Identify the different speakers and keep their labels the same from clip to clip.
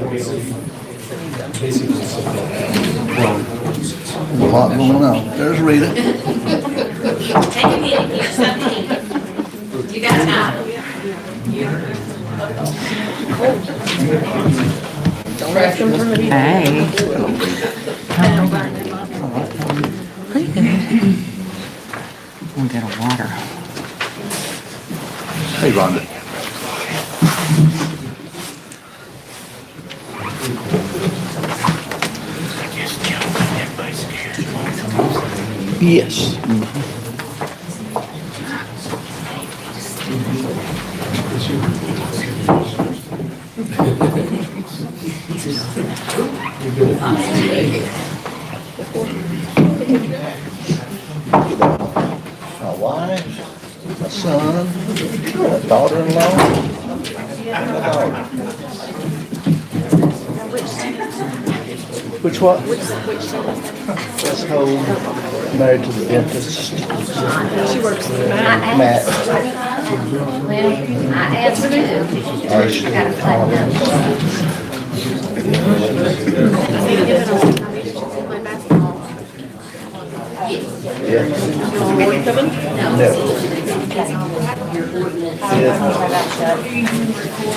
Speaker 1: A lot going on. There's Rita.
Speaker 2: Take a minute here, something. You got time.
Speaker 3: Hey. Pretty good. We'll get a water.
Speaker 1: Hey, Rhonda. Yes. My wife, my son, my daughter-in-law, and my daughter. Which what? That's home, married to the dentist.
Speaker 4: She works with
Speaker 1: Matt.
Speaker 2: I asked you.
Speaker 1: Ours. Yeah. No.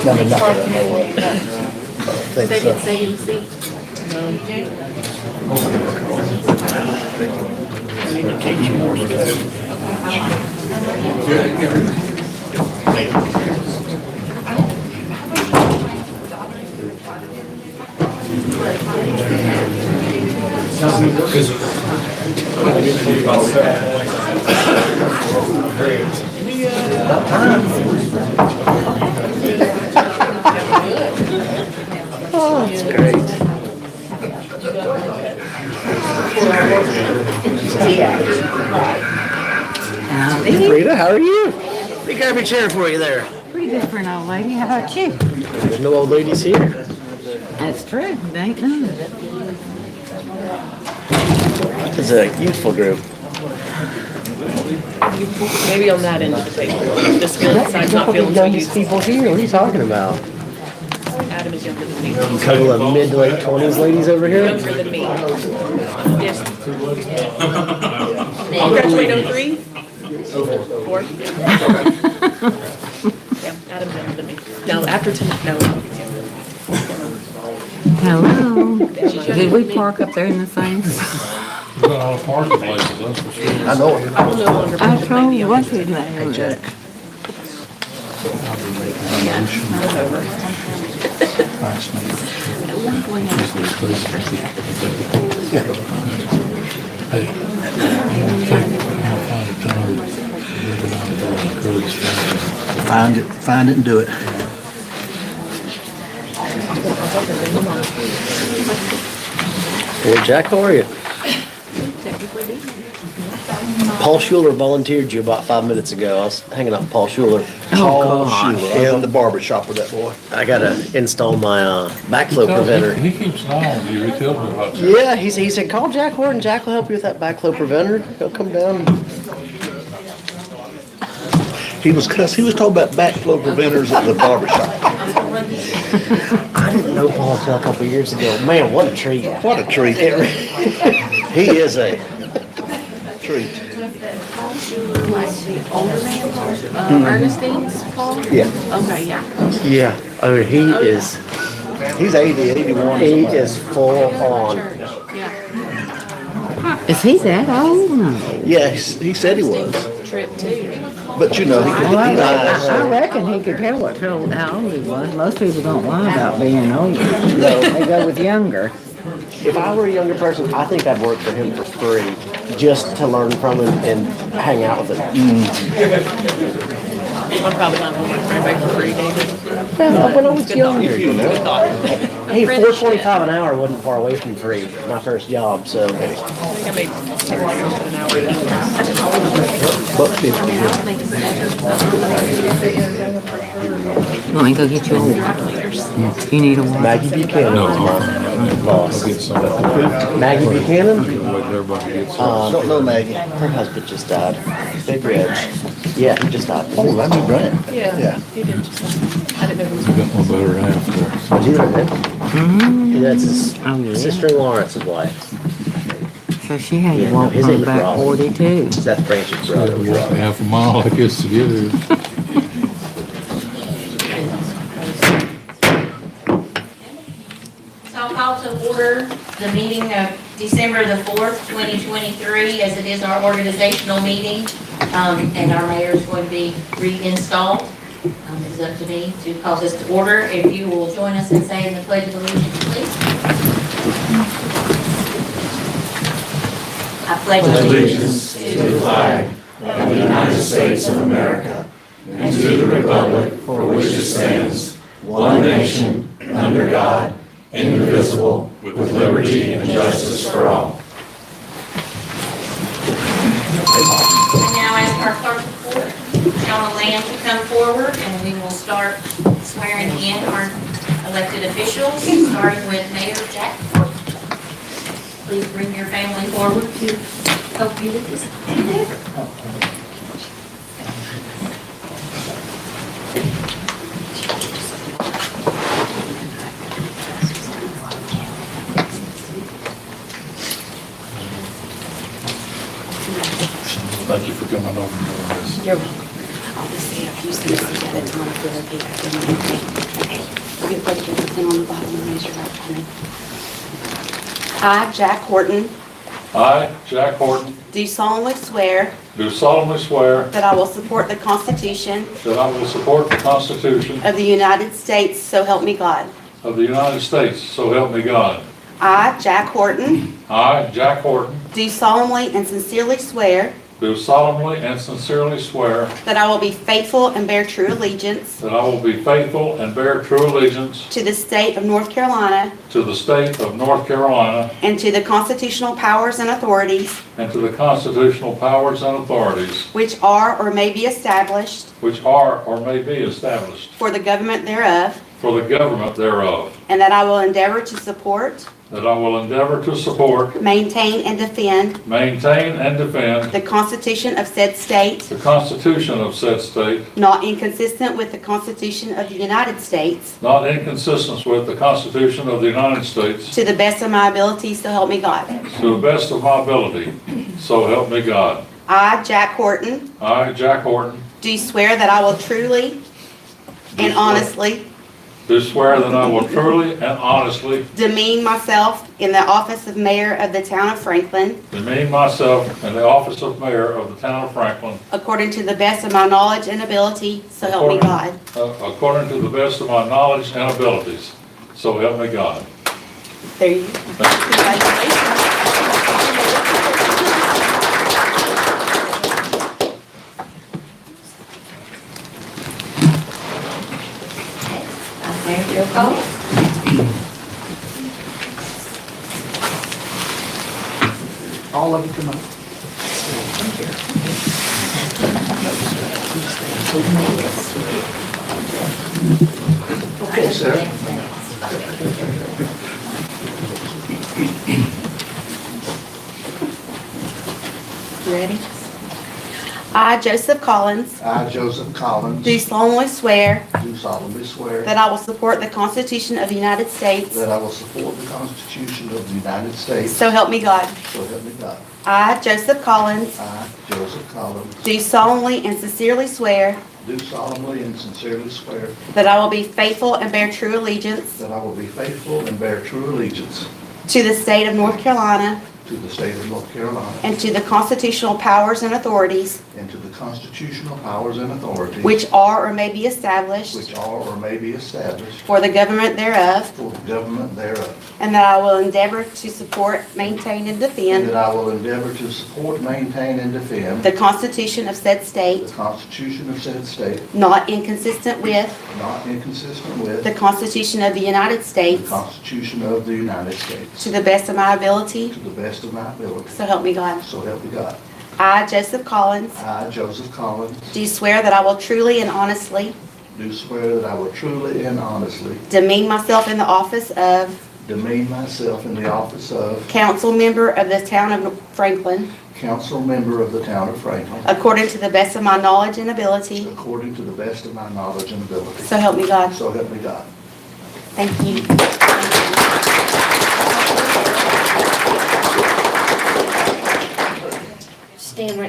Speaker 1: No, not that I know of. I think so. Oh, that's great. Rita, how are you?
Speaker 4: Let me grab your chair for you there.
Speaker 3: Pretty good for an old lady. How about you?
Speaker 4: There's no old ladies here.
Speaker 3: That's true. They ain't none.
Speaker 4: It's a youthful group.
Speaker 5: Maybe on that end of the table. This good side's not feeling so
Speaker 4: Youngest
Speaker 5: useful.
Speaker 4: people here. What are you talking about?
Speaker 5: Adam is younger than me.
Speaker 4: A couple of mid to late 20s ladies over here.
Speaker 5: Younger than me. Yes. You graduated 03? 4? Yeah, Adam's younger than me. No, after 10, no.
Speaker 3: Hello. Did we park up there in the same?
Speaker 6: We've got all parking places, that's for sure.
Speaker 1: I know it.
Speaker 5: I will no longer.
Speaker 3: I told you what's his name.
Speaker 1: Jack.
Speaker 6: Hey,
Speaker 1: Find it and do it.
Speaker 4: Well, Jack, how are you? Paul Schuler volunteered you about 5 minutes ago. I was hanging out with Paul Schuler.
Speaker 1: Paul Schuler. I was in the barber shop with that boy.
Speaker 4: I gotta install my backflow preventer.
Speaker 6: He keeps an eye on you, he tells me about that.
Speaker 4: Yeah, he said, call Jack Horton. Jack will help you with that backflow preventer. He'll come down.
Speaker 1: He was talking about backflow preventers at the barber shop.
Speaker 4: I didn't know Paul until a couple of years ago. Man, what a treat.
Speaker 1: What a treat.
Speaker 4: He is a
Speaker 1: Treat.
Speaker 5: Like the older man, Ernestine's Paul?
Speaker 1: Yeah.
Speaker 5: Okay, yeah.
Speaker 4: yeah. I mean, he is
Speaker 1: He's 80, 81.
Speaker 4: he is full on.
Speaker 5: Yeah.
Speaker 3: Is he that old? No.
Speaker 1: Yeah, he said he was.
Speaker 5: Trip too.
Speaker 1: But you know, he
Speaker 3: Well, I
Speaker 1: lies.
Speaker 3: reckon he could tell what how old he was. Most people don't lie about being older. They go with younger.
Speaker 4: If I were a younger person, I think I'd work for him for free just to learn from him and hang out with him.
Speaker 5: I'm probably not going to bring back for free, David.
Speaker 4: Well, when I was
Speaker 5: Good
Speaker 4: younger,
Speaker 5: thought.
Speaker 4: you know.
Speaker 5: Good thought.
Speaker 4: Hey, $4.25 an hour wasn't far away from free. My first job, so.
Speaker 5: I think I made $6 an hour.
Speaker 3: Let me go get you a water. You need a water?
Speaker 4: Maggie Buchanan was my boss.
Speaker 6: Get some,
Speaker 4: Maggie Buchanan?
Speaker 6: wait till everybody gets some.
Speaker 1: Don't know Maggie.
Speaker 4: Her husband just died. Big Reg. Yeah, he just died.
Speaker 1: Oh, I knew Brent.
Speaker 5: Yeah.
Speaker 1: Yeah.
Speaker 5: He did just, I didn't know who was.
Speaker 6: I got my better half there.
Speaker 4: Was he there then?
Speaker 3: Mm-hmm.
Speaker 4: That's his
Speaker 3: Oh, yeah.
Speaker 4: sister Lawrence's wife.
Speaker 3: So she had
Speaker 4: Yeah,
Speaker 3: to walk
Speaker 4: his
Speaker 3: from
Speaker 4: name is
Speaker 3: back
Speaker 4: Raleigh.
Speaker 3: 40 too.
Speaker 4: Seth Branch's brother was
Speaker 6: Walk
Speaker 4: Raleigh.
Speaker 6: half a mile like this to get here.
Speaker 2: So I'll call to order the meeting of December the 4th, 2023, as it is our organizational meeting. And our mayor is going to be reinstalled. It's up to me to call this to order. If you will join us in saying the Pledge of Allegiance, please. I pledge allegiance to the flag
Speaker 7: of the United States of America and to the republic for which it stands, one nation, under God, indivisible, with liberty and justice for all.
Speaker 2: I now ask our clerk of court, Shawna Lamb, to come forward, and we will start swearing in our elected officials, starting with Mayor Jack Ford. Please bring your family forward to help you with this endeavor.
Speaker 6: Thank you for coming over and doing this.
Speaker 8: You're welcome. I'll just say a few sentences at a time for the people. Okay. You put your thing on the bottom and raise your right hand. I, Jack Horton,
Speaker 6: I, Jack Horton,
Speaker 8: do solemnly swear
Speaker 6: do solemnly swear
Speaker 8: that I will support the Constitution
Speaker 6: that I will support the Constitution
Speaker 8: of the United States, so help me God.
Speaker 6: of the United States, so help me God.
Speaker 8: I, Jack Horton,
Speaker 6: I, Jack Horton,
Speaker 8: do solemnly and sincerely swear
Speaker 6: do solemnly and sincerely swear
Speaker 8: that I will be faithful and bear true allegiance
Speaker 6: that I will be faithful and bear true allegiance
Speaker 8: to the state of North Carolina
Speaker 6: to the state of North Carolina
Speaker 8: and to the constitutional powers and authorities
Speaker 6: and to the constitutional powers and authorities
Speaker 8: which are or may be established
Speaker 6: which are or may be established
Speaker 8: for the government thereof,
Speaker 6: for the government thereof,
Speaker 8: and that I will endeavor to support,
Speaker 6: that I will endeavor to support,
Speaker 8: maintain, and defend
Speaker 6: maintain, and defend
Speaker 8: the Constitution of said state,
Speaker 6: the Constitution of said state,
Speaker 8: not inconsistent with the Constitution of the United States,
Speaker 6: not inconsistent with the Constitution of the United States,
Speaker 8: to the best of my ability, so help me God.
Speaker 6: to the best of my ability, so help me God.
Speaker 8: I, Jack Horton,
Speaker 6: I, Jack Horton,
Speaker 8: do swear that I will truly and honestly
Speaker 6: do swear that I will truly and honestly
Speaker 8: demean myself in the office of mayor of the town of Franklin,
Speaker 6: demean myself in the office of mayor of the town of Franklin,
Speaker 8: according to the best of my knowledge and ability, so help me God.
Speaker 6: according to the best of my knowledge and abilities, so help me God.
Speaker 8: There you go. Congratulations.
Speaker 2: Mayor Joe Cole.
Speaker 1: All of you come up. Okay, sir.
Speaker 8: You ready? I, Joseph Collins,
Speaker 1: I, Joseph Collins,
Speaker 8: do solemnly swear
Speaker 1: do solemnly swear
Speaker 8: that I will support the Constitution of the United States,
Speaker 1: that I will support the Constitution of the United States,
Speaker 8: so help me God.
Speaker 1: so help me God.
Speaker 8: I, Joseph Collins,
Speaker 1: I, Joseph Collins,
Speaker 8: do solemnly and sincerely swear
Speaker 1: do solemnly and sincerely swear
Speaker 8: that I will be faithful and bear true allegiance
Speaker 1: that I will be faithful and bear true allegiance
Speaker 8: to the state of North Carolina
Speaker 1: to the state of North Carolina
Speaker 8: and to the constitutional powers and authorities
Speaker 1: and to the constitutional powers and authorities
Speaker 8: which are or may be established
Speaker 1: which are or may be established
Speaker 8: for the government thereof,
Speaker 1: for the government thereof,
Speaker 8: and that I will endeavor to support, maintain, and
Speaker 1: and
Speaker 8: defend
Speaker 1: that I will endeavor to support, maintain, and defend
Speaker 8: the Constitution of said
Speaker 1: the
Speaker 8: state,
Speaker 1: Constitution of said state,
Speaker 8: not inconsistent with
Speaker 1: not inconsistent with
Speaker 8: the Constitution of the United
Speaker 1: the
Speaker 8: States,
Speaker 1: Constitution of the United States,
Speaker 8: to the best of my ability,
Speaker 1: to the best of my ability,
Speaker 8: so help me God.
Speaker 1: so help me God.
Speaker 8: I, Joseph Collins,
Speaker 1: I, Joseph Collins,
Speaker 8: do swear that I will truly and honestly
Speaker 1: do swear that I will truly and honestly
Speaker 8: demean myself in the office of
Speaker 1: demean myself in the office of
Speaker 8: council member of the town of Franklin,
Speaker 1: council member of the town of Franklin,
Speaker 8: according to the best of my knowledge and ability,
Speaker 1: according to the best of my knowledge and ability,
Speaker 8: so help me God.
Speaker 1: so help me God.
Speaker 8: Thank you.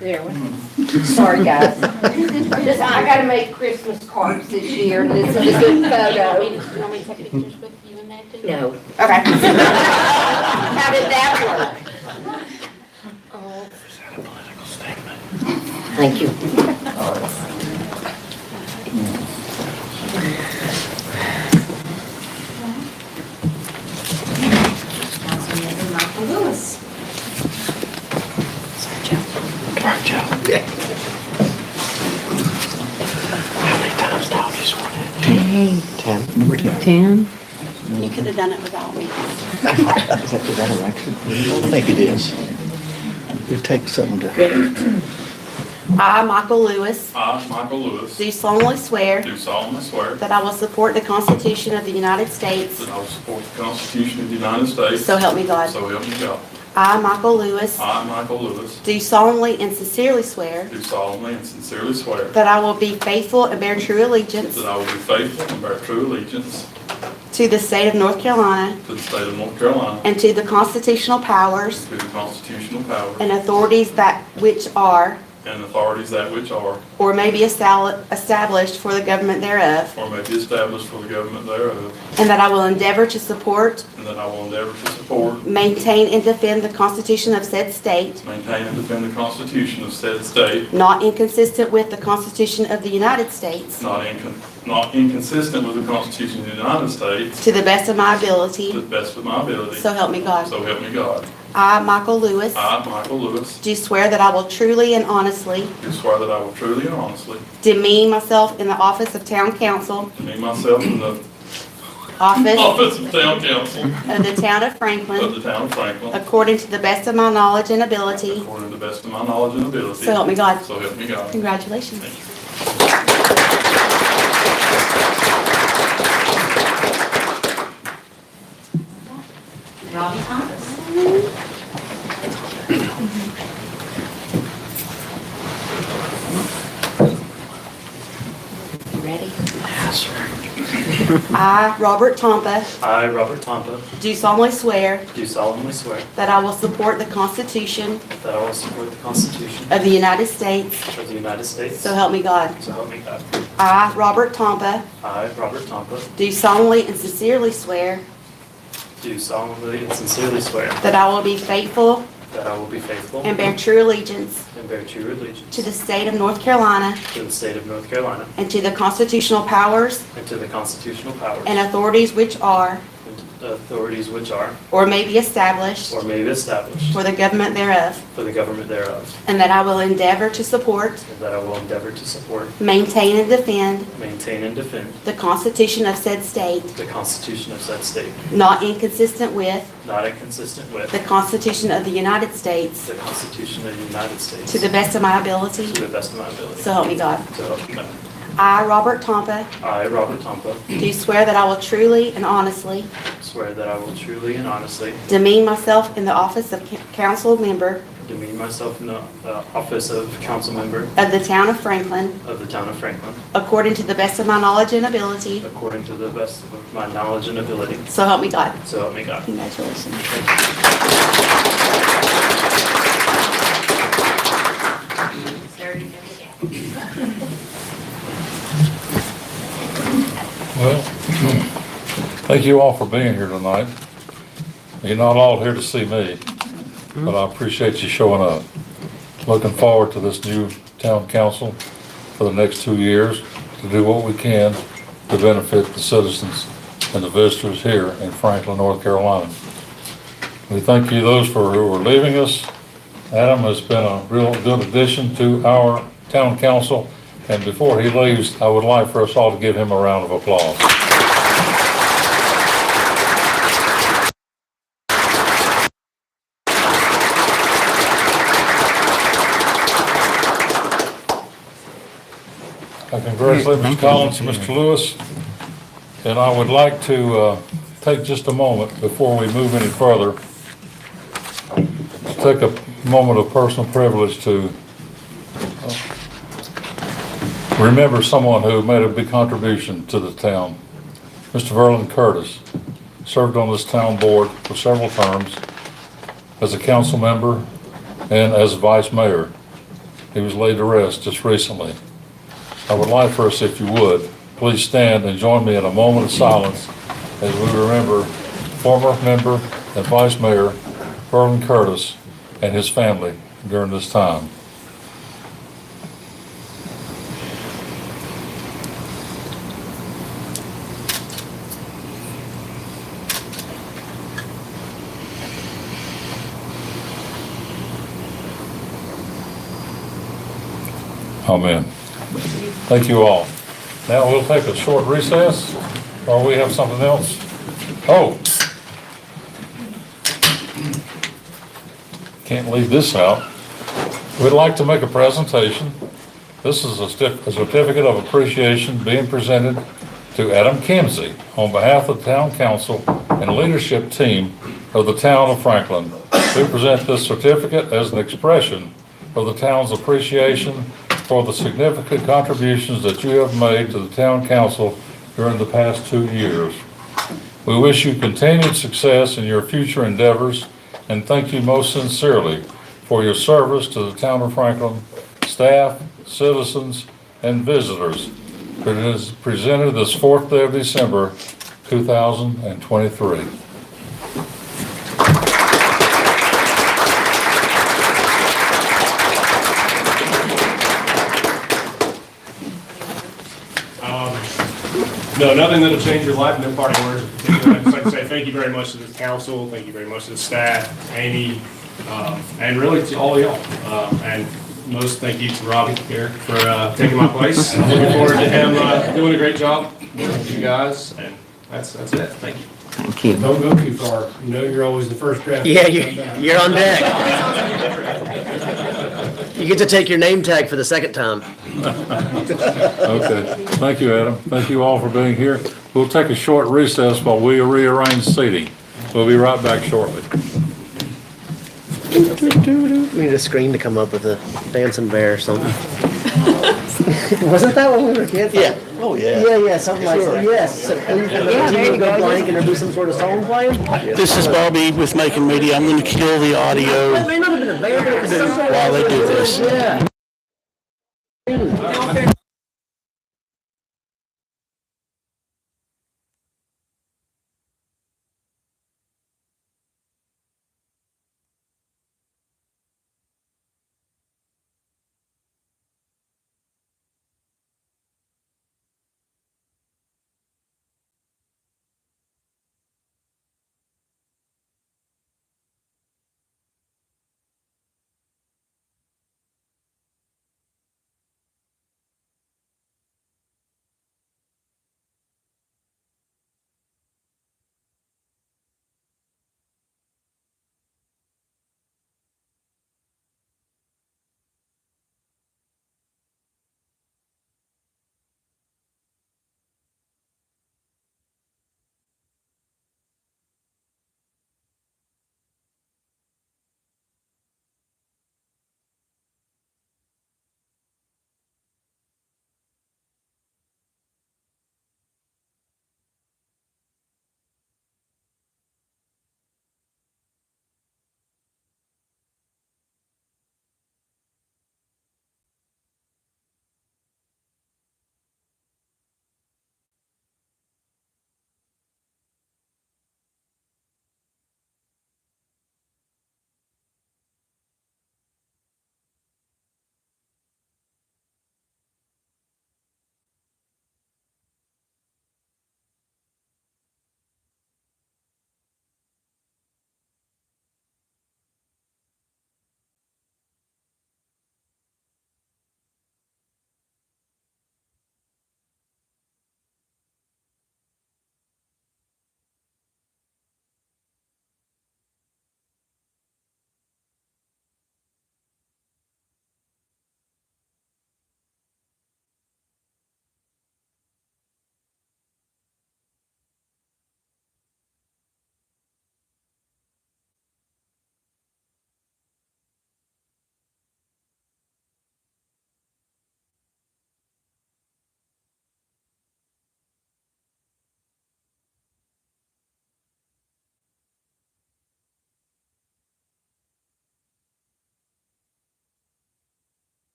Speaker 5: there.
Speaker 8: Sorry, guys. I gotta make Christmas cards this year, and this is a good photo.
Speaker 2: You want me to take pictures with you and that too?
Speaker 8: No. Okay. How did that work? Thank you.
Speaker 2: Councilmember Michael Lewis.
Speaker 3: Hey,
Speaker 4: 10.
Speaker 3: 10?
Speaker 8: You could have done it without me.
Speaker 4: Is that election?
Speaker 1: I think it is. It takes something to.
Speaker 8: I, Michael Lewis,
Speaker 6: I, Michael Lewis,
Speaker 8: do solemnly swear
Speaker 6: do solemnly swear
Speaker 8: that I will support the Constitution of the United States,
Speaker 6: that I will support the Constitution of the United States,
Speaker 8: so help me God.
Speaker 6: so help me God.
Speaker 8: I, Michael Lewis,
Speaker 6: I, Michael Lewis,
Speaker 8: do solemnly and sincerely swear
Speaker 6: do solemnly and sincerely swear
Speaker 8: that I will be faithful and bear true allegiance
Speaker 6: that I will be faithful and bear true allegiance
Speaker 8: to the state of North Carolina
Speaker 6: to the state of North Carolina,
Speaker 8: and to the constitutional powers
Speaker 6: to the constitutional powers
Speaker 8: and authorities that which are
Speaker 6: and authorities that which are
Speaker 8: or may be established for the government thereof,
Speaker 6: or may be established for the government thereof,
Speaker 8: and that I will endeavor to support,
Speaker 6: and that I will endeavor to support,
Speaker 8: maintain, and defend the Constitution of said state,
Speaker 6: maintain, and defend the Constitution of said state,
Speaker 8: not inconsistent with the Constitution of the United States,
Speaker 6: not inconsistent with the Constitution of the United States,
Speaker 8: to the best of my
Speaker 6: to
Speaker 8: ability,
Speaker 6: the best of my ability,
Speaker 8: so help me God.
Speaker 6: so help me God.
Speaker 8: I, Michael Lewis,
Speaker 6: I, Michael Lewis,
Speaker 8: do swear that I will truly and honestly
Speaker 6: do swear that I will truly and honestly
Speaker 8: demean myself in the office of town council,
Speaker 6: demean myself in the
Speaker 8: office
Speaker 6: office of town council
Speaker 8: of the town of
Speaker 6: of
Speaker 8: Franklin,
Speaker 6: the town of Franklin,
Speaker 8: according to the best of my knowledge and ability,
Speaker 6: according to the best of my knowledge and ability,
Speaker 8: so help me God.
Speaker 6: so help me God.
Speaker 8: Congratulations.
Speaker 2: Robbie Thomas.
Speaker 8: You ready? I, Robert Tompa,
Speaker 9: I, Robert Tompa,
Speaker 8: do solemnly swear
Speaker 9: do solemnly swear
Speaker 8: that I will support the Constitution
Speaker 9: that I will support the Constitution
Speaker 8: of the United States,
Speaker 9: of the United States,
Speaker 8: so help me God.
Speaker 9: so help me God.
Speaker 8: I, Robert Tompa,
Speaker 9: I, Robert Tompa,
Speaker 8: do solemnly and sincerely swear
Speaker 9: do solemnly and sincerely swear
Speaker 8: that I will be faithful
Speaker 9: that I will be faithful
Speaker 8: and bear true allegiance
Speaker 9: and bear true allegiance
Speaker 8: to the state of North Carolina
Speaker 9: to the state of North Carolina
Speaker 8: and to the constitutional powers
Speaker 9: and to the constitutional powers
Speaker 8: and authorities which are
Speaker 9: and authorities which are
Speaker 8: or may be established
Speaker 9: or may be established
Speaker 8: for the government thereof,
Speaker 9: for the government thereof,
Speaker 8: and that I will endeavor to support,
Speaker 9: and that I will endeavor to support,
Speaker 8: maintain, and defend
Speaker 9: maintain, and defend
Speaker 8: the Constitution of said state,
Speaker 9: the Constitution of said state,
Speaker 8: not inconsistent with
Speaker 9: not inconsistent with
Speaker 8: the Constitution of the United States,
Speaker 9: the Constitution of the United States,
Speaker 8: to the best of my ability,
Speaker 9: to the best of my ability.
Speaker 8: so help me God.
Speaker 9: So help me God.
Speaker 8: I, Robert Tompa,
Speaker 9: I, Robert Tompa,
Speaker 8: do swear that I will truly and honestly
Speaker 9: swear that I will truly and honestly
Speaker 8: demean myself in the office of council member
Speaker 9: demean myself in the office of council member
Speaker 8: of the town of Franklin,
Speaker 9: of the town of Franklin,
Speaker 8: according to the best of my knowledge and ability,
Speaker 9: according to the best of my knowledge and ability.
Speaker 8: so help me God.
Speaker 9: So help me God.
Speaker 8: Congratulations.
Speaker 2: Sir, you have the gavel.
Speaker 6: Well, thank you all for being here tonight. You're not all here to see me, but I appreciate you showing up. Looking forward to this new town council for the next 2 years to do what we can to benefit the citizens and the visitors here in Franklin, North Carolina. We thank you those who are leaving us. Adam has been a real good addition to our town council, and before he leaves, I would like for us all to give him a round of applause. I congratulate Mr. Collins and Mr. Lewis, and I would like to take just a moment before we move any further, to take a moment of personal privilege to remember someone who made a big contribution to the town. Mr. Verlin Curtis served on this town board for several terms as a council member and as vice mayor. He was laid to rest just recently. I would like for us, if you would, please stand and join me in a moment of silence as we remember former member and Vice Mayor Verlin Curtis and his family during this time. Amen. Thank you all. Now we'll take a short recess, or we have something else? Oh. Can't leave this out. We'd like to make a presentation. This is a certificate of appreciation being presented to Adam Kimsey on behalf of the Town Council and leadership team of the Town of Franklin. We present this certificate as an expression of the town's appreciation for the significant contributions that you have made to the Town Council during the past 2 years. We wish you continued success in your future endeavors and thank you most sincerely for your service to the Town of Franklin, staff, citizens, and visitors. It is presented this 4th day of December, 2023.
Speaker 10: No, nothing that'll change your life, no parting words in particular. I'd just like to say thank you very much to the council, thank you very much to the staff, Amy, and really to all of y'all. And most thank you to Robbie here for taking my place. Looking forward to him doing a great job with you guys, and that's it. Thank you.
Speaker 3: Thank you.
Speaker 11: Don't go too far. You know you're always the first draft.
Speaker 4: Yeah, you're on deck. You get to take your name tag for the second time.
Speaker 6: Okay, thank you, Adam. Thank you all for being here. We'll take a short recess while we rearrange seating. We'll be right back shortly.
Speaker 4: We need a screen to come up with a dancing bear or something. Wasn't that when we were kids?
Speaker 1: Yeah. Oh, yeah.
Speaker 4: Yeah, something like that. Yes. So, there you go. Blank and there be some sort of song playing.
Speaker 1: This is Bobby with Macon Media. I'm going to kill the audio
Speaker 4: It may not have been a bear, but it was some sort of.
Speaker 1: while they do this.
Speaker 4: Yeah.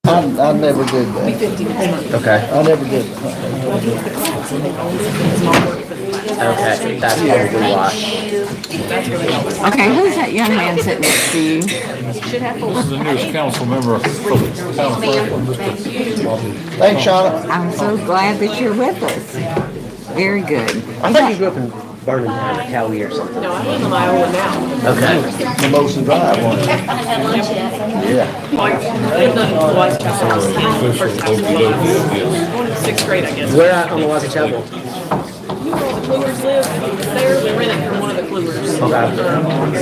Speaker 1: I never did that.
Speaker 4: Okay.
Speaker 1: I never did that.
Speaker 4: Okay, that's probably why.
Speaker 3: Okay, who's that young man sitting next to you?
Speaker 6: This is the newest council member of the town of Franklin, Mr. Bobby.
Speaker 1: Thanks, Shauna.
Speaker 3: I'm so glad that you're with us. Very good.
Speaker 4: I thought you grew up in Birmingham, Cali or something.
Speaker 5: No, I live in Iowa now.
Speaker 4: Okay.
Speaker 1: The Motion Drive one. Yeah.
Speaker 5: First time. Going to sixth grade, I guess.
Speaker 4: Where at on the Wazi Chapel?
Speaker 5: The Kluwers live there. We rent it from one of the Kluwers.
Speaker 4: Okay.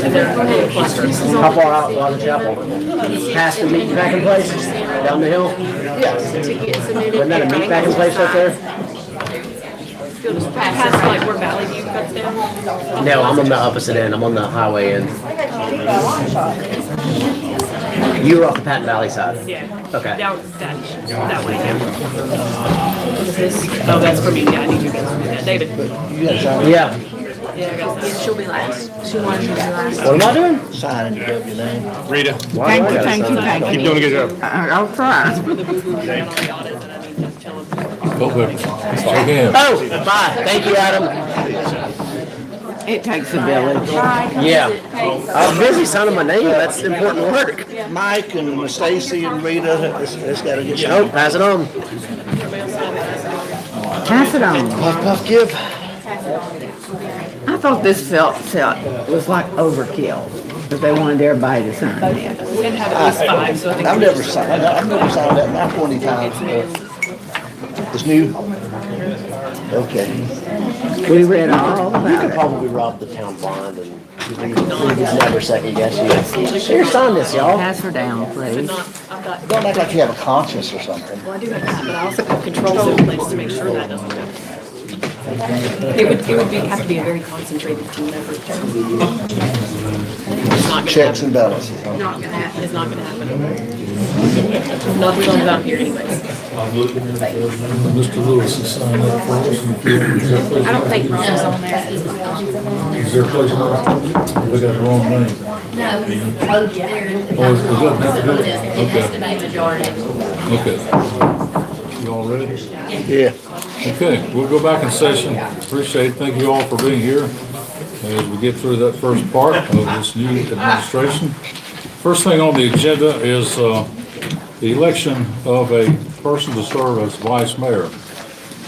Speaker 5: And they're really clusters.
Speaker 4: How far out Wazi Chapel? Past the meat packing place? Down the hill?
Speaker 5: To get submitted.
Speaker 4: Wasn't that a meat packing place up there?
Speaker 5: Past like where Valley View cuts down.
Speaker 4: No, I'm on the opposite end. I'm on the highway end. You were off the Patton Valley side?
Speaker 5: Yeah.
Speaker 4: Okay.
Speaker 5: Down that way. Oh, that's for me. Yeah, I need you guys to do that. David.
Speaker 4: Yeah.
Speaker 5: Yeah, I got that. She'll be last. She wanted me to be last.
Speaker 4: What am I doing?
Speaker 1: Signing your W name.
Speaker 10: Rita,
Speaker 3: Thank you, thank you, thank
Speaker 10: keep
Speaker 3: you.
Speaker 10: doing a good job.
Speaker 3: I'll try.
Speaker 5: For the boo-boo on the audit, and I need to tell him.
Speaker 6: Go there. Shake hands.
Speaker 4: Oh, bye. Thank you, Adam.
Speaker 3: It takes a village.
Speaker 4: Yeah. I was busy signing my name. That's important work.
Speaker 1: Mike and Stacy and Rita, it's gotta get
Speaker 4: Oh,
Speaker 1: signed.
Speaker 4: pass it on.
Speaker 3: Pass it on.
Speaker 1: Puff, puff, give.
Speaker 3: I thought this was like overkill, but they wanted everybody to sign it.
Speaker 5: We had to have at least 5, so I think.
Speaker 1: I've never signed that now 20 times. It's new? Okay.
Speaker 3: We read all
Speaker 4: You
Speaker 3: about
Speaker 4: could
Speaker 3: it.
Speaker 4: probably rob the town blind and just never second guess you. Here, sign this, y'all.
Speaker 3: Pass her down, please.
Speaker 5: I've got,
Speaker 1: Don't act like you have a conscience or something.
Speaker 5: well, I do have that, but I also have controls in place to make sure that doesn't happen. It would have to be a very concentrated team effort. It's not gonna
Speaker 1: Checks
Speaker 5: happen.
Speaker 1: and balances.
Speaker 5: Not gonna happen. It's not gonna happen. Nothing's on about here anyways.
Speaker 6: I'm looking at Mr. Lewis is signed up for us.
Speaker 2: I don't think Ron is on there.
Speaker 6: Is there a place on there? We got the wrong name.
Speaker 2: No. Oh, yeah.
Speaker 6: Oh, is that not good?
Speaker 2: It has to be majority.
Speaker 6: Okay. You all ready?
Speaker 1: Yeah.
Speaker 6: Okay, we'll go back in session. Appreciate it. Thank you all for being here as we get through that first part of this new administration. First thing on the agenda is the election of a person to serve as vice mayor.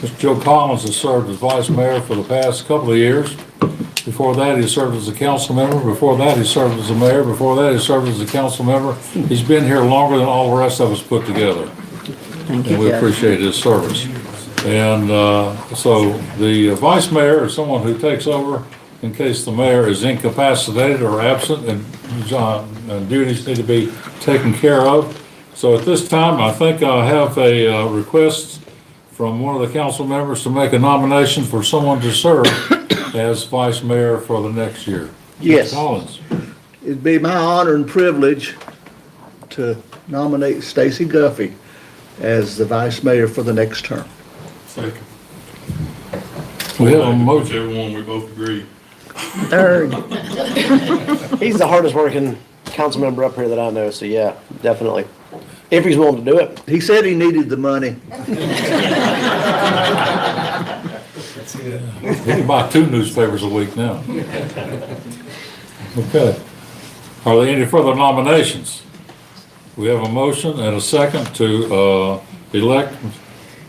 Speaker 6: Mr. Joe Collins has served as vice mayor for the past couple of years. Before that, he served as a council member. Before that, he served as a mayor. Before that, he served as a council member. He's been here longer than all the rest of us put together.
Speaker 3: Thank
Speaker 6: And
Speaker 3: you,
Speaker 6: we
Speaker 3: Judge.
Speaker 6: appreciate his service. And so the vice mayor is someone who takes over in case the mayor is incapacitated or absent and duties need to be taken care of. So at this time, I think I have a request from one of the council members to make a nomination for someone to serve as vice mayor for the next year.
Speaker 1: Yes.
Speaker 6: Mr. Collins.
Speaker 1: It'd be my honor and privilege to nominate Stacy Guffey as the vice mayor for the next term.
Speaker 7: Second.
Speaker 6: We have a motion.
Speaker 7: Whichever one we both agree.
Speaker 3: Third.
Speaker 4: He's the hardest working council member up here that I know, so yeah, definitely. If he's willing to do it.
Speaker 1: He said he needed the money.
Speaker 6: He can buy 2 newspapers a week now. Okay. Are there any further nominations? We have a motion and a second to elect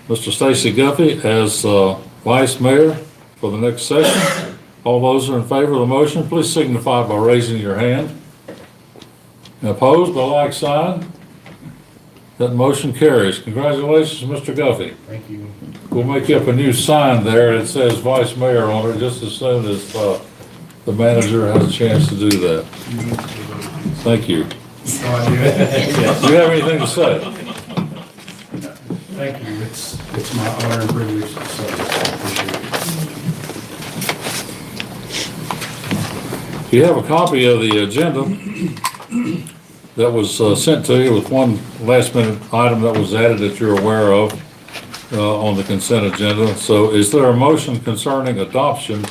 Speaker 6: Mr. Stacy Guffey as vice mayor for the next session. All those who are in favor of the motion, please signify by raising your hand. And opposed by like sign. That motion carries. Congratulations, Mr. Guffey.
Speaker 11: Thank you.
Speaker 6: We'll make you up a new sign there that says vice mayor on it just as soon as the manager has a chance to do that. Thank you. Do you have anything to say?
Speaker 11: Thank you. It's my honor and privilege to serve.
Speaker 6: You have a copy of the agenda that was sent to you with one last minute item that was added that you're aware of on the consent agenda. So is there a motion concerning adoption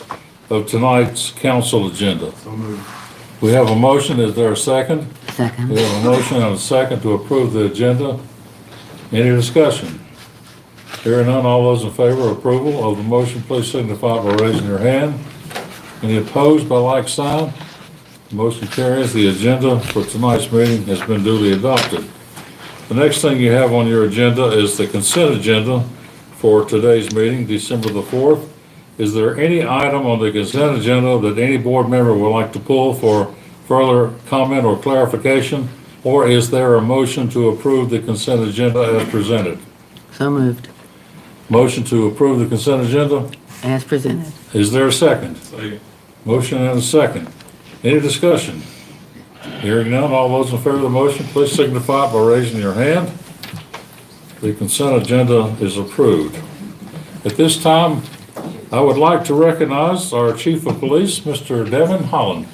Speaker 6: of tonight's council agenda?
Speaker 7: So moved.
Speaker 6: We have a motion. Is there a second?
Speaker 3: Second.
Speaker 6: We have a motion and a second to approve the agenda. Any discussion? Hearing none, all those in favor of approval of the motion, please signify by raising your hand. Any opposed by like sign? The motion carries. The agenda for tonight's meeting has been duly adopted. The next thing you have on your agenda is the consent agenda for today's meeting, December the 4th. Is there any item on the consent agenda that any board member would like to pull for further comment or clarification? Or is there a motion to approve the consent agenda as presented?
Speaker 3: So moved,
Speaker 6: Motion to approve the consent agenda?
Speaker 3: as presented.
Speaker 6: Is there a second? Motion and a second. Any discussion? Hearing none, all those in favor of the motion, please signify by raising your hand. The consent agenda is approved. At this time, I would like to recognize our Chief of Police, Mr. Devin Holland.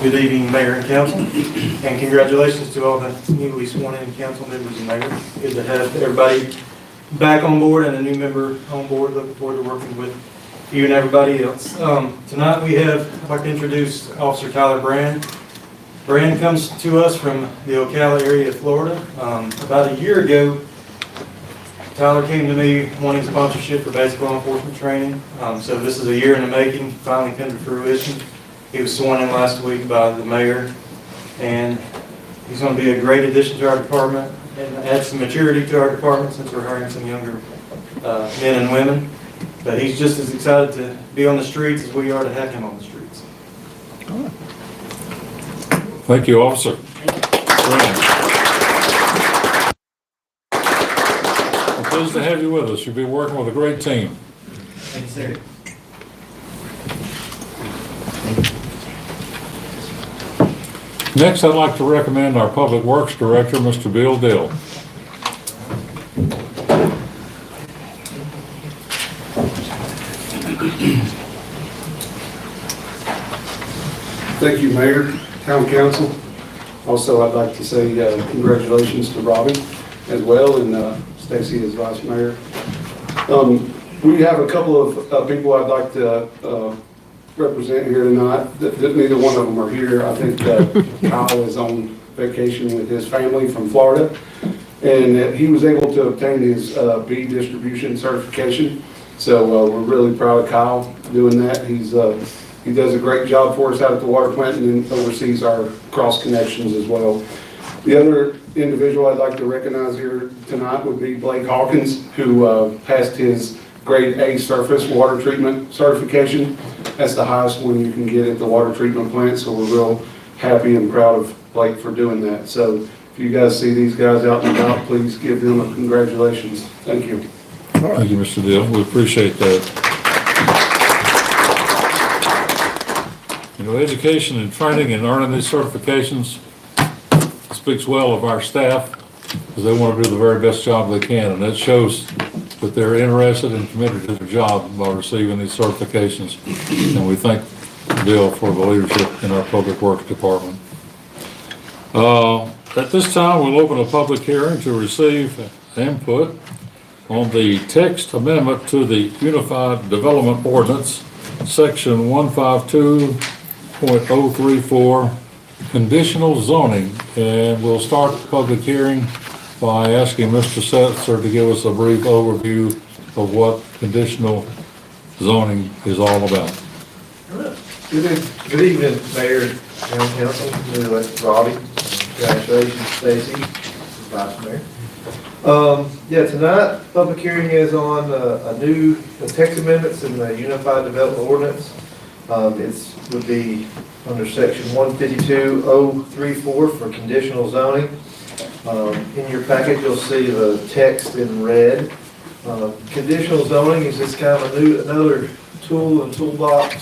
Speaker 12: Good evening, Mayor and Council, and congratulations to all the newly sworn-in council members and mayor. Good to have everybody back on board and a new member on board. Looking forward to working with you and everybody else. Tonight I'd like to introduce Officer Tyler Brand. Brand comes to us from the Ocala area of Florida. About a year ago, Tyler came to me wanting sponsorship for basic law enforcement training. So this is a year in the making, finally come to fruition. He was sworn in last week by the mayor, and he's going to be a great addition to our department and add some maturity to our department since we're hiring some younger men and women. But he's just as excited to be on the streets as we are to have him on the streets.
Speaker 6: Thank you, Officer. We're pleased to have you with us. You'll be working with a great team.
Speaker 12: Thanks, sir.
Speaker 6: Next, I'd like to recommend our Public Works Director, Mr. Bill Dill.
Speaker 11: Thank you, Mayor, Town Council. Also, I'd like to say congratulations to Robbie as well, and Stacy as Vice Mayor. We have a couple of people I'd like to represent here tonight. Neither one of them are here. I think Kyle is on vacation with his family from Florida, and he was able to obtain his B distribution certification. So we're really proud of Kyle doing that. He does a great job for us out at the water plant and oversees our cross connections as well. The other individual I'd like to recognize here tonight would be Blake Hawkins, who passed his grade A surface water treatment certification. That's the highest one you can get at the water treatment plant, so we're real happy and proud of Blake for doing that. So if you guys see these guys out and about, please give them a congratulations. Thank you.
Speaker 6: Thank you, Mr. Dill. We appreciate that. You know, education and training and earning these certifications speaks well of our staff because they want to do the very best job they can, and that shows that they're interested and committed to their job by receiving these certifications. And we thank Bill for the leadership in our Public Works Department. At this time, we'll open a public hearing to receive input on the text amendment to the Unified Development Ordinance, Section 152.034, conditional zoning. And we'll start the public hearing by asking Mr. Setzer to give us a brief overview of what conditional zoning is all about.
Speaker 13: Good evening, Mayor, Town Council, Robbie, congratulations, Stacy, Vice Mayor. Tonight, public hearing is on the text amendments in the Unified Development Ordinance. It would be under section 152.034 for conditional zoning. In your packet, you'll see the text in red. Conditional zoning is just kind of another tool and toolbox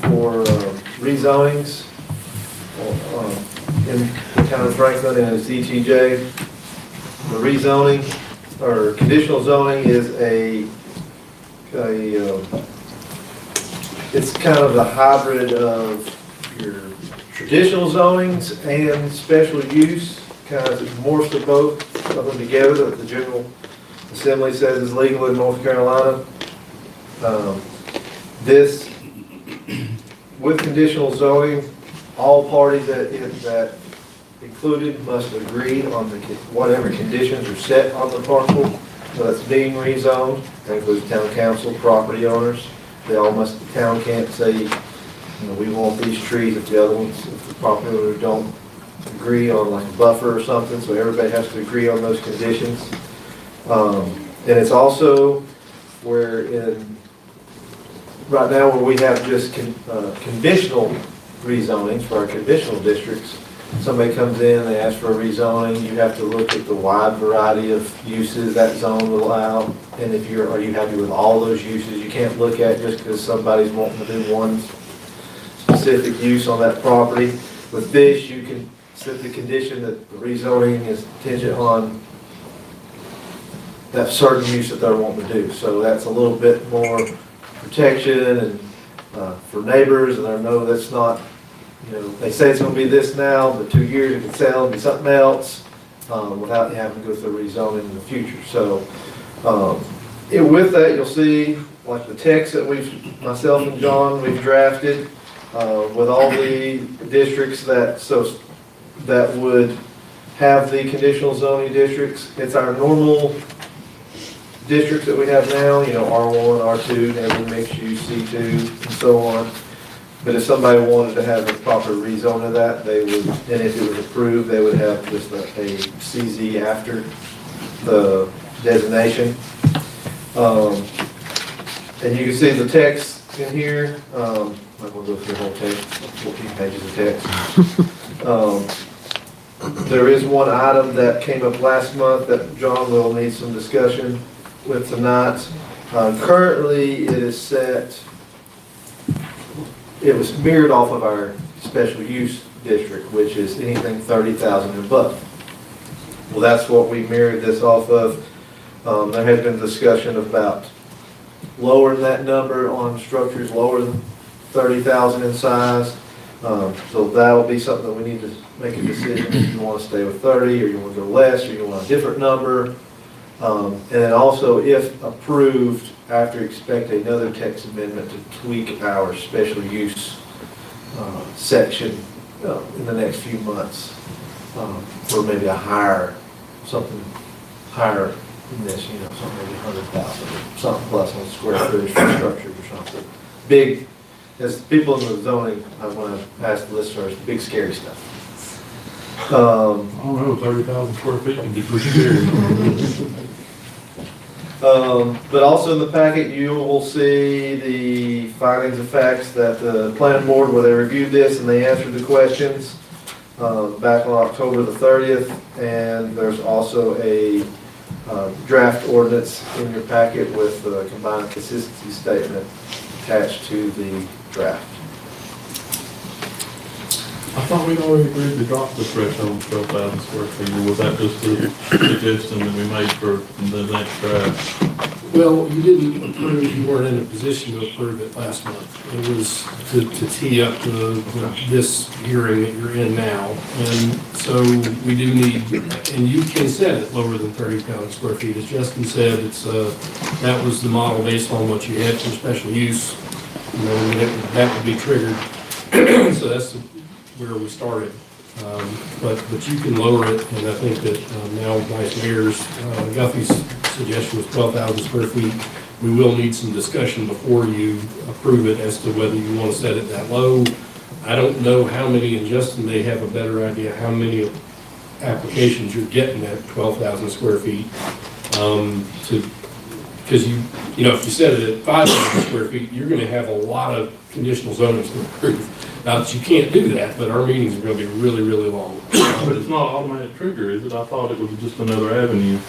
Speaker 13: for rezonings in the town of Franklin and its ETJ. The rezoning or conditional zoning is it's kind of a hybrid of your traditional zonings and special use. Kind of morphs the both of them together that the General Assembly says is legal in North Carolina. This with conditional zoning, all parties that included must agree on whatever conditions are set on the parcel that's being rezoned. That includes town council, property owners. They all must, the town can't say, we want these trees if the other ones, if the property owners don't agree on like a buffer or something, so everybody has to agree on those conditions. And it's also where right now where we have just conditional rezonings for our conditional districts. Somebody comes in, they ask for a rezoning, you have to look at the wide variety of uses that zone will allow. And if are you happy with all those uses? You can't look at just because somebody's wanting to do one specific use on that property. With this, you can set the condition that the rezoning is contingent on that certain use that they're wanting to do. So that's a little bit more protection and for neighbors, and they know that's not, they say it's gonna be this now, but 2 years it could sell and be something else, without having to go through rezoning in the future. So, with that, you'll see, like the text that myself and John, we've drafted, with all the districts that would have the conditional zoning districts. It's our normal districts that we have now, R1, R2, every mixed use, C2, and so on. But if somebody wanted to have a proper rezone of that, they would, and if it was approved, they would have just a CZ after the designation. And you can see the text in here. I'm not going to go through the whole text, 14 pages of text. There is one item that came up last month that John will need some discussion with tonight. Currently, it is set, it was mirrored off of our special use district, which is anything 30,000 and above. Well, that's what we mirrored this off of. There has been discussion about lowering that number on structures lower than 30,000 in size. So that will be something that we need to make a decision if you want to stay with 30 or you want to go less or you want a different number. And then also, if approved, after expect another text amendment to tweak our special use section in the next few months for maybe something higher than this, something maybe 100,000, something plus on square footage for structures or something. Big, as people in the zoning, I want to ask the listeners, big scary stuff.
Speaker 6: I don't know, 30,000 square feet can be pretty scary.
Speaker 13: But also in the packet, you will see the findings of facts that the planning board, where they reviewed this and they answered the questions back on October the 30th. And there's also a draft ordinance in your packet with the combined consistency statement attached to the draft.
Speaker 6: I thought we'd already agreed to drop the threshold to 12,000 square feet, or was that just a suggestion that we made for the next draft?
Speaker 14: Well, you didn't approve, you weren't in a position to approve it last month. It was to tee up this hearing that you're in now. And so we do need, and you can set it lower than 30,000 square feet. As Justin said, that was the model based on what you had for special use. That would be triggered. So that's where we started. But you can lower it, and I think that now Vice Mayor's Guffey's suggestion was 12,000 square feet. We will need some discussion before you approve it as to whether you want to set it that low. I don't know how many, and Justin may have a better idea how many applications you're getting at 12,000 square feet. Because if you set it at 5,000 square feet, you're going to have a lot of conditional zonings to approve. Not that you can't do that, but our meetings are going to be really, really long.
Speaker 6: But it's not an automatic trigger, is it? I thought it was just another avenue.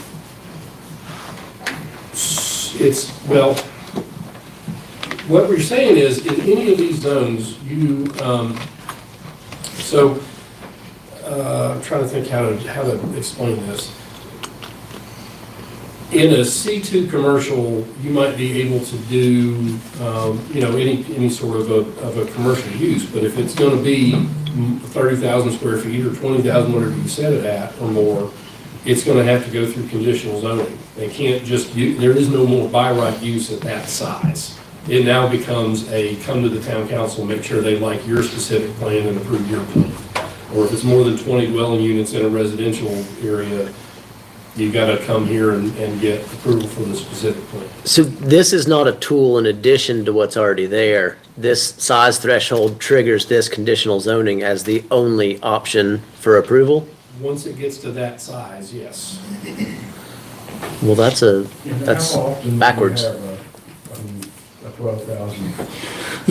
Speaker 14: Well, what we're saying is, in any of these zones, I'm trying to think how to explain this. In a C2 commercial, you might be able to do, any sort of a commercial use, but if it's going to be 30,000 square feet or 20,000, whatever you set it at or more, it's going to have to go through conditional zoning. They can't just, there is no more by right use at that size. It now becomes a come to the town council, make sure they like your specific plan and approve your plan. Or if it's more than 20 dwelling units in a residential area, you gotta come here and get approval for the specific plan.
Speaker 4: So this is not a tool in addition to what's already there. This size threshold triggers this conditional zoning as the only option for approval?
Speaker 14: Once it gets to that size, yes.
Speaker 4: Well, that's backwards.
Speaker 14: A 12,000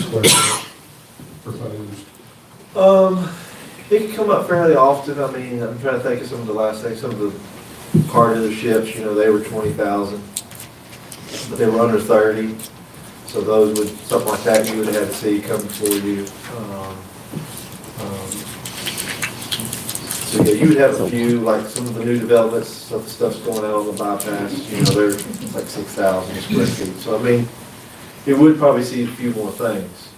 Speaker 14: square foot proposed.
Speaker 13: It can come up fairly often. I mean, I'm trying to think of some of the last things, some of the car dealerships, they were 20,000, but they were under 30. So those would, something like that, you would have to see come before you. So yeah, you would have a few, like some of the new developments, stuff's going out on the bypass, they're like 6,000 square feet. So I mean, you would probably see a few more things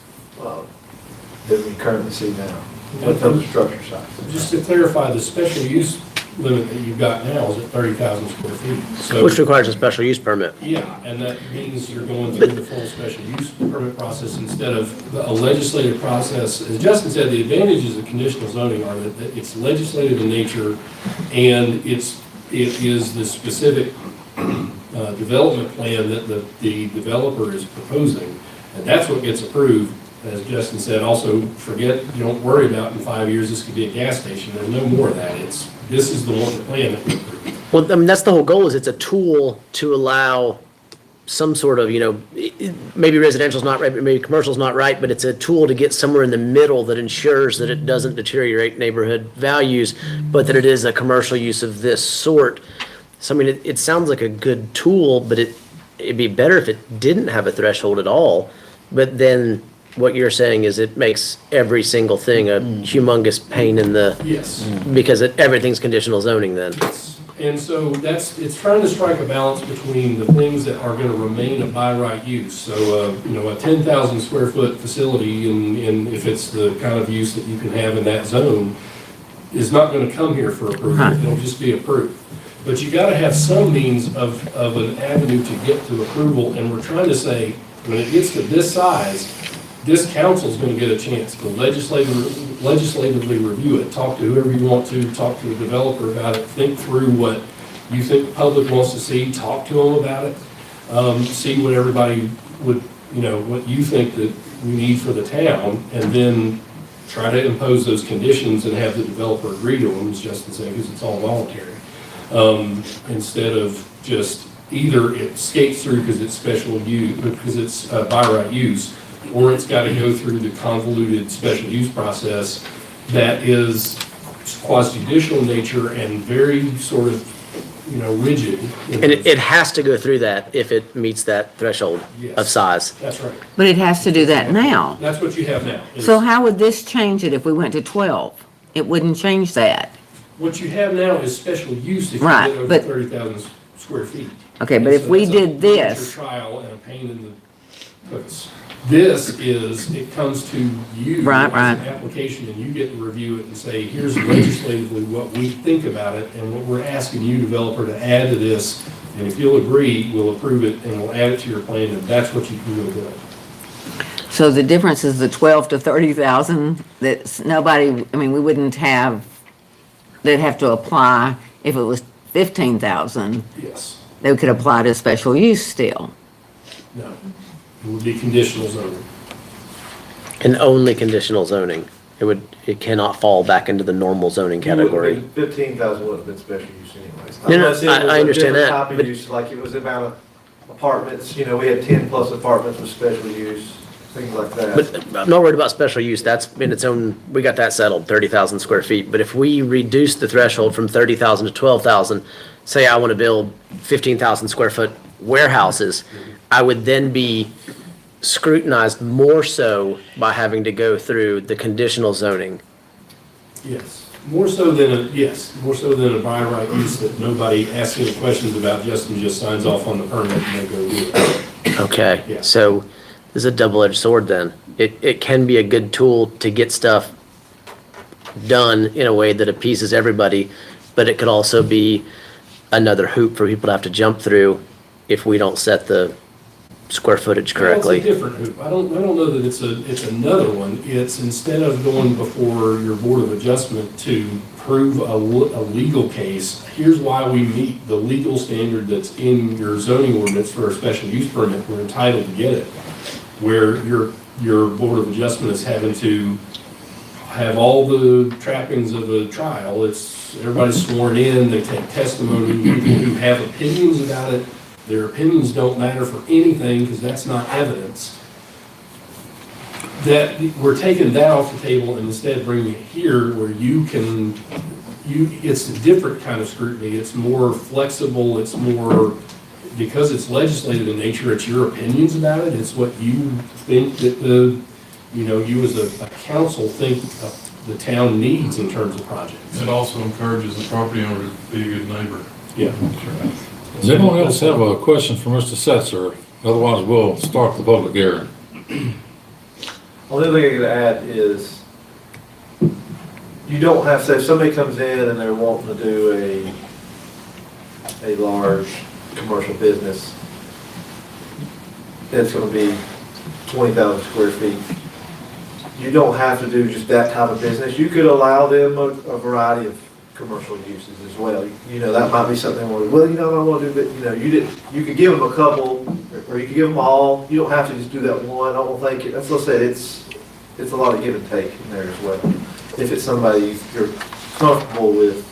Speaker 13: than we currently see now when it comes to structure size.
Speaker 14: Just to clarify, the special use limit that you've got now is at 30,000 square feet. So,
Speaker 4: Which requires a special use permit.
Speaker 14: yeah, and that means you're going through the full special use permit process instead of a legislative process. As Justin said, the advantages of conditional zoning are that it's legislative in nature, and it is the specific development plan that the developer is proposing, and that's what gets approved. As Justin said, also don't worry about in 5 years this could be a gas station. There's no more of that. This is the one plan that we approved.
Speaker 4: Well, I mean, that's the whole goal, is it's a tool to allow some sort of, maybe residential's not right, but maybe commercial's not right, but it's a tool to get somewhere in the middle that ensures that it doesn't deteriorate neighborhood values, but that it is a commercial use of this sort. So, I mean, it sounds like a good tool, but it'd be better if it didn't have a threshold at all. But then what you're saying is it makes every single thing a humongous pain in the...
Speaker 14: Yes.
Speaker 4: Because everything's conditional zoning then.
Speaker 14: And so it's trying to strike a balance between the things that are going to remain a by right use. So, a 10,000 square foot facility, and if it's the kind of use that you can have in that zone, is not going to come here for approval. It'll just be approved. But you got to have some means of an avenue to get to approval, and we're trying to say, when it gets to this size, this council's going to get a chance to legislatively review it, talk to whoever you want to, talk to the developer about it, think through what you think the public wants to see, talk to them about it, see what everybody would, what you think that we need for the town, and then try to impose those conditions and have the developer agree to them, as Justin said, because it's all voluntary, instead of just either it skates through because it's special use, because it's by right use, or it's got to go through the convoluted special use process that is quasi-judicial in nature and very sort of, rigid.
Speaker 4: And it has to go through that if it meets that threshold of size.
Speaker 14: That's right.
Speaker 3: But it has to do that now.
Speaker 14: That's what you have now.
Speaker 3: So how would this change it if we went to 12? It wouldn't change that.
Speaker 14: What you have now is special use if you
Speaker 3: Right,
Speaker 14: get over
Speaker 3: but-
Speaker 14: 30,000 square feet.
Speaker 3: Okay, but if we did
Speaker 14: That's
Speaker 3: this,
Speaker 14: a trial and a pain in the puss. This is, it comes to you
Speaker 3: Right,
Speaker 14: as
Speaker 3: right.
Speaker 14: an application, and you get to review it and say, here's legislatively what we think about it, and what we're asking you, developer, to add to this, and if you'll agree, we'll approve it, and we'll add it to your plan, and that's what you can go do.
Speaker 3: so the difference is the 12 to 30,000, that's nobody, I mean, we wouldn't have, they'd have to apply, if it was 15,000,
Speaker 14: Yes.
Speaker 3: they could apply to special use still.
Speaker 14: No. It would be conditional zoning.
Speaker 4: And only conditional zoning. It cannot fall back into the normal zoning category.
Speaker 13: 15,000 would have been special use anyways.
Speaker 4: No, no,
Speaker 13: Unless it was
Speaker 4: I
Speaker 13: a
Speaker 4: understand
Speaker 13: different
Speaker 4: that,
Speaker 13: type of
Speaker 4: but-
Speaker 13: use, like it was about apartments, we had 10 plus apartments with special use, things like that.
Speaker 4: But I'm not worried about special use. That's in its own, we got that settled, 30,000 square feet. But if we reduce the threshold from 30,000 to 12,000, say I want to build 15,000 square foot warehouses, I would then be scrutinized more so by having to go through the conditional zoning.
Speaker 14: Yes. More so than a by right use that nobody asks any questions about, Justin just signs off on the permit and they go do it.
Speaker 4: Okay,
Speaker 14: Yeah.
Speaker 4: so this is a double-edged sword then. It can be a good tool to get stuff done in a way that appeases everybody, but it could also be another hoop for people to have to jump through if we don't set the square footage
Speaker 14: Well,
Speaker 4: correctly.
Speaker 14: it's a different hoop. I don't know that it's another one. It's instead of going before your Board of Adjustment to prove a legal case, here's why we meet the legal standard that's in your zoning ordinance for a special use permit. We're entitled to get it. Where your Board of Adjustment is having to have all the trappings of a trial. Everybody's sworn in, they take testimony, people who have opinions about it. Their opinions don't matter for anything because that's not evidence. That we're taking that off the table and instead bringing it here where it's a different kind of scrutiny. It's more flexible. It's more, because it's legislative in nature, it's your opinions about it. It's what you think that you as a council think the town needs in terms of projects.
Speaker 6: It also encourages the property owner to be a good neighbor.
Speaker 14: Yeah.
Speaker 6: Does anyone else have a question for Mr. Setzer? Otherwise, we'll start the public hearing.
Speaker 13: Only thing I could add is, you don't have to, if somebody comes in and they're wanting to do a large commercial business, it's gonna be 20,000 square feet. You don't have to do just that type of business. You could allow them a variety of commercial uses as well. That might be something where, I want to do that, you could give them a couple, or you could give them all. You don't have to just do that one. I don't think that's what I said, it's a lot of give and take in there as well. If it's somebody you're comfortable with,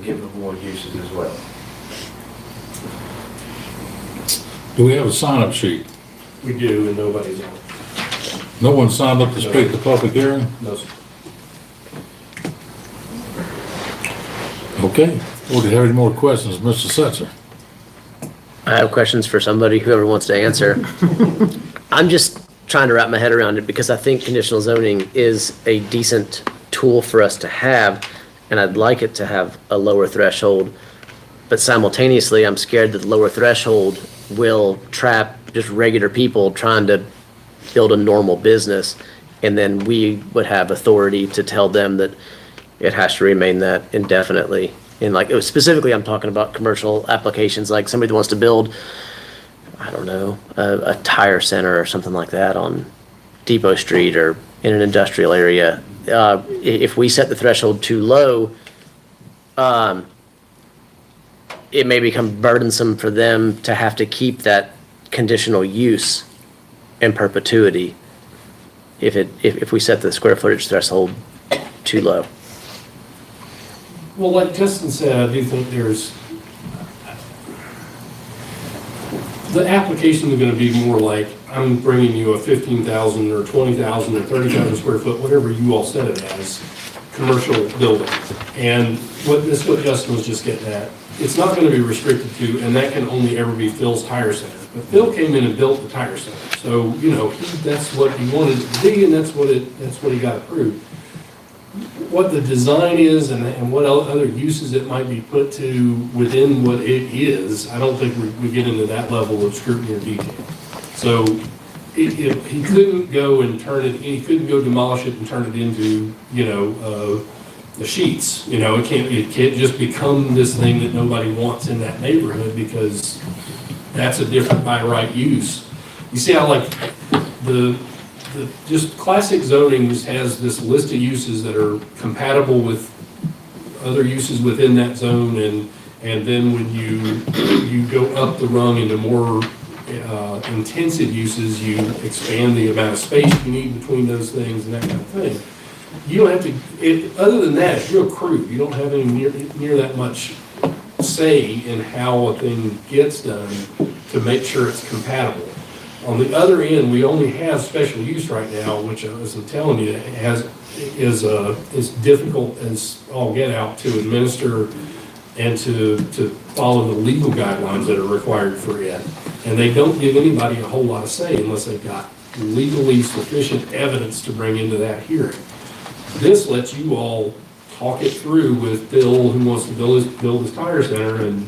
Speaker 13: giving them more uses as well.
Speaker 6: Do we have a sign-up sheet?
Speaker 14: We do, and nobody's on it.
Speaker 6: No one signed up to speak at the public hearing?
Speaker 14: No, sir.
Speaker 6: Okay. Well, do you have any more questions, Mr. Setzer?
Speaker 4: I have questions for somebody, whoever wants to answer. I'm just trying to wrap my head around it because I think conditional zoning is a decent tool for us to have, and I'd like it to have a lower threshold. But simultaneously, I'm scared that the lower threshold will trap just regular people trying to build a normal business, and then we would have authority to tell them that it has to remain that indefinitely. And specifically, I'm talking about commercial applications, like somebody that wants to build, I don't know, a tire center or something like that on Depot Street or in an industrial area. If we set the threshold too low, it may become burdensome for them to have to keep that conditional use in perpetuity if we set the square footage threshold too low.
Speaker 14: Well, like Justin said, I do think the application is going to be more like, I'm bringing you a 15,000 or 20,000 or 30,000 square foot, whatever you all set it as, commercial building. And this is what Justin was just getting at. It's not going to be restricted to, and that can only ever be Phil's Tire Center. But Phil came in and built the tire center. So, that's what he wanted it to be, and that's what he got approved. What the design is and what other uses it might be put to within what it is, I don't think we get into that level of scrutiny or detail. So if he couldn't go and he couldn't go demolish it and turn it into, the sheets. It can't just become this thing that nobody wants in that neighborhood because that's a different by right use. You see how the just classic zoning just has this list of uses that are compatible with other uses within that zone, and then when you go up the rung into more intensive uses, you expand the amount of space you need between those things and that kind of thing. You don't have to, other than that, it's real crude. You don't have any near that much say in how a thing gets done to make sure it's compatible. On the other end, we only have special use right now, which, as I'm telling you, is difficult as all get out to administer and to follow the legal guidelines that are required for it. And they don't give anybody a whole lot of say unless they've got legally sufficient evidence to bring into that hearing. This lets you all talk it through with Phil, who wants to build his tire center, and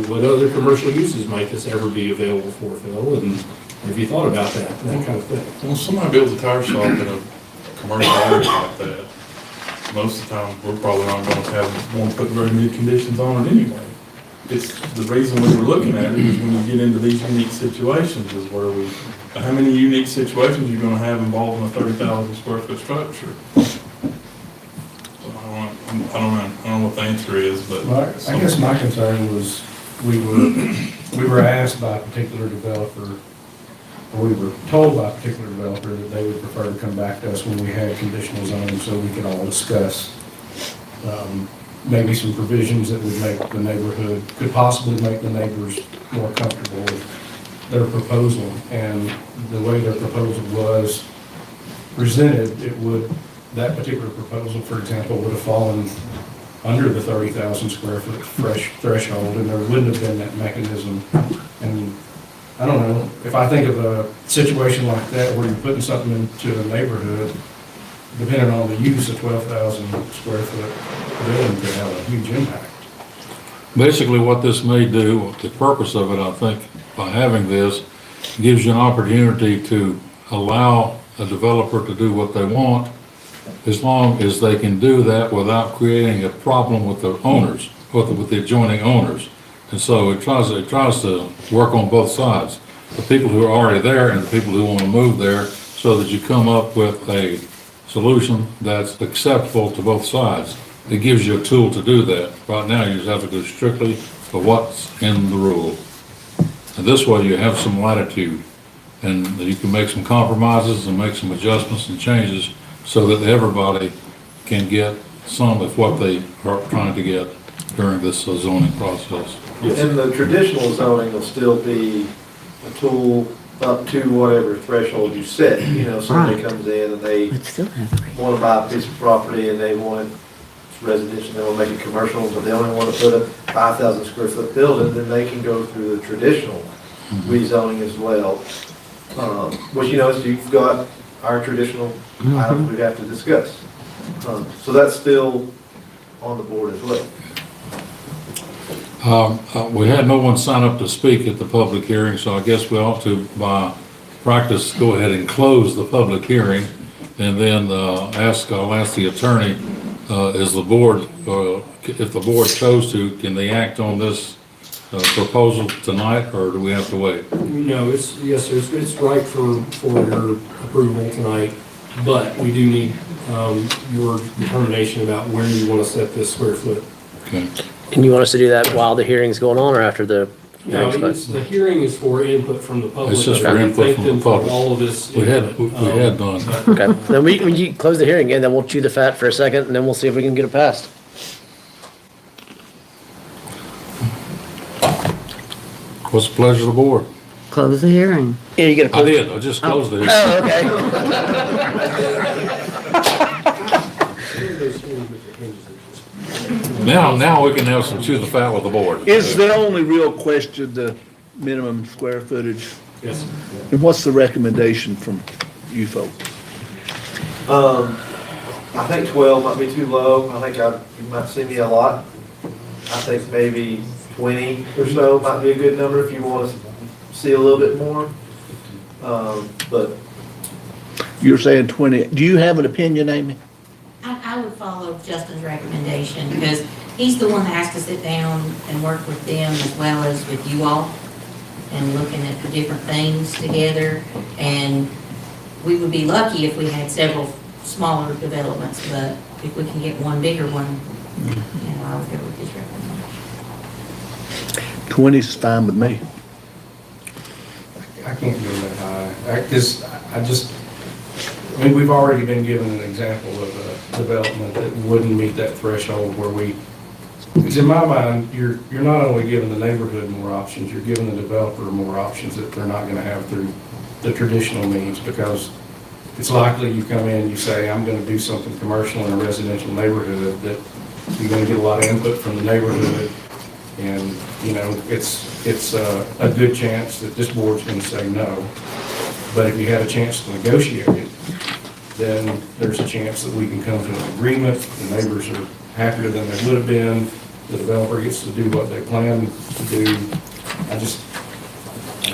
Speaker 14: what other commercial uses might this ever be available for, Phil, and have you thought about that kind of thing?
Speaker 6: When somebody builds a tire shop in a commercial area like that, most of the time, we're probably not going to want to put very many conditions on it anyway.
Speaker 14: it's, the reason we were looking at it is when you get into these unique situations is where how many unique situations you're gonna have involving a 30,000 square foot structure? So I don't know what the answer is, but.
Speaker 15: I guess my concern was, we were asked by a particular developer, or we were told by a particular developer that they would prefer to come back to us when we had conditional zoning, so we could all discuss maybe some provisions that would make the neighborhood, could possibly make the neighbors more comfortable with their proposal. And the way their proposal was presented, that particular proposal, for example, would have fallen under the 30,000 square foot threshold, and there wouldn't have been that mechanism. And I don't know, if I think of a situation like that where you're putting something into a neighborhood, depending on the use, of 12,000 square foot building could have a huge impact.
Speaker 6: Basically, what this may do, the purpose of it, I think, by having this, gives you an opportunity to allow a developer to do what they want, as long as they can do that without creating a problem with the owners, with the adjoining owners. And so it tries to work on both sides, the people who are already there and the people who want to move there, so that you come up with a solution that's acceptable to both sides. It gives you a tool to do that. Right now, you just have to go strictly for what's in the rule. And this way, you have some latitude, and you can make some compromises and make some adjustments and changes so that everybody can get some of what they are trying to get during this zoning process.
Speaker 13: And the traditional zoning will still be a tool up to whatever threshold you set. You know, somebody comes in and they want to buy a piece of property and they want it residential, they want to make it commercial, but they only want to put a 5,000 square foot building, then they can go through the traditional rezoning as well. Which, you know, is you've got our traditional items we have to discuss. So that's still on the board as well.
Speaker 6: We had no one sign up to speak at the public hearing, so I guess we ought to, by practice, go ahead and close the public hearing, and then I'll ask the attorney, is the board, if the board chose to, can they act on this proposal tonight, or do we have to wait?
Speaker 14: No, yes, sir, it's right for your approval tonight, but we do need your determination about where you want to set this square foot.
Speaker 6: Okay.
Speaker 4: And you want us to do that while the hearing's going on or after the
Speaker 14: No,
Speaker 4: hearing's
Speaker 14: the hearing is for input from the public.
Speaker 6: It's just for
Speaker 14: I
Speaker 6: input
Speaker 14: thank
Speaker 6: from the
Speaker 14: them for
Speaker 6: public.
Speaker 14: all of this.
Speaker 6: We had
Speaker 14: input.
Speaker 6: done.
Speaker 4: Okay, then when you close the hearing again, then we'll chew the fat for a second, and then we'll see if we can get it passed.
Speaker 6: What's the pleasure of the board?
Speaker 3: Close the hearing.
Speaker 4: Yeah, you get
Speaker 6: I did, I just closed the hearing.
Speaker 4: Oh,
Speaker 6: Now we can have some chew the fat with the board.
Speaker 1: Is the only real question the minimum square footage?
Speaker 14: Yes.
Speaker 1: And what's the recommendation from you folks?
Speaker 13: I think 12 might be too low. I think you might see me a lot. I think maybe 20 or so might be a good number if you want to see a little bit more. But
Speaker 1: You're saying 20. Do you have an opinion, Amy?
Speaker 2: I would follow Justin's recommendation, because he's the one that has to sit down and work with them as well as with you all, and looking at the different things together. And we would be lucky if we had several smaller developments, but if we can get one bigger one, you know, I would go with his recommendation.
Speaker 1: 20 is fine with me.
Speaker 15: I can't go that high. I mean, we've already been given an example of a development that wouldn't meet that threshold where because in my mind, you're not only giving the neighborhood more options, you're giving the developer more options that they're not gonna have through the traditional means, because it's likely you come in, you say, I'm gonna do something commercial in a residential neighborhood, that you're gonna get a lot of input from the neighborhood. And, you know, it's a good chance that this board's gonna say no. But if you had a chance to negotiate it, then there's a chance that we can come to an agreement. The neighbors are happier than they would have been. The developer gets to do what they plan to do.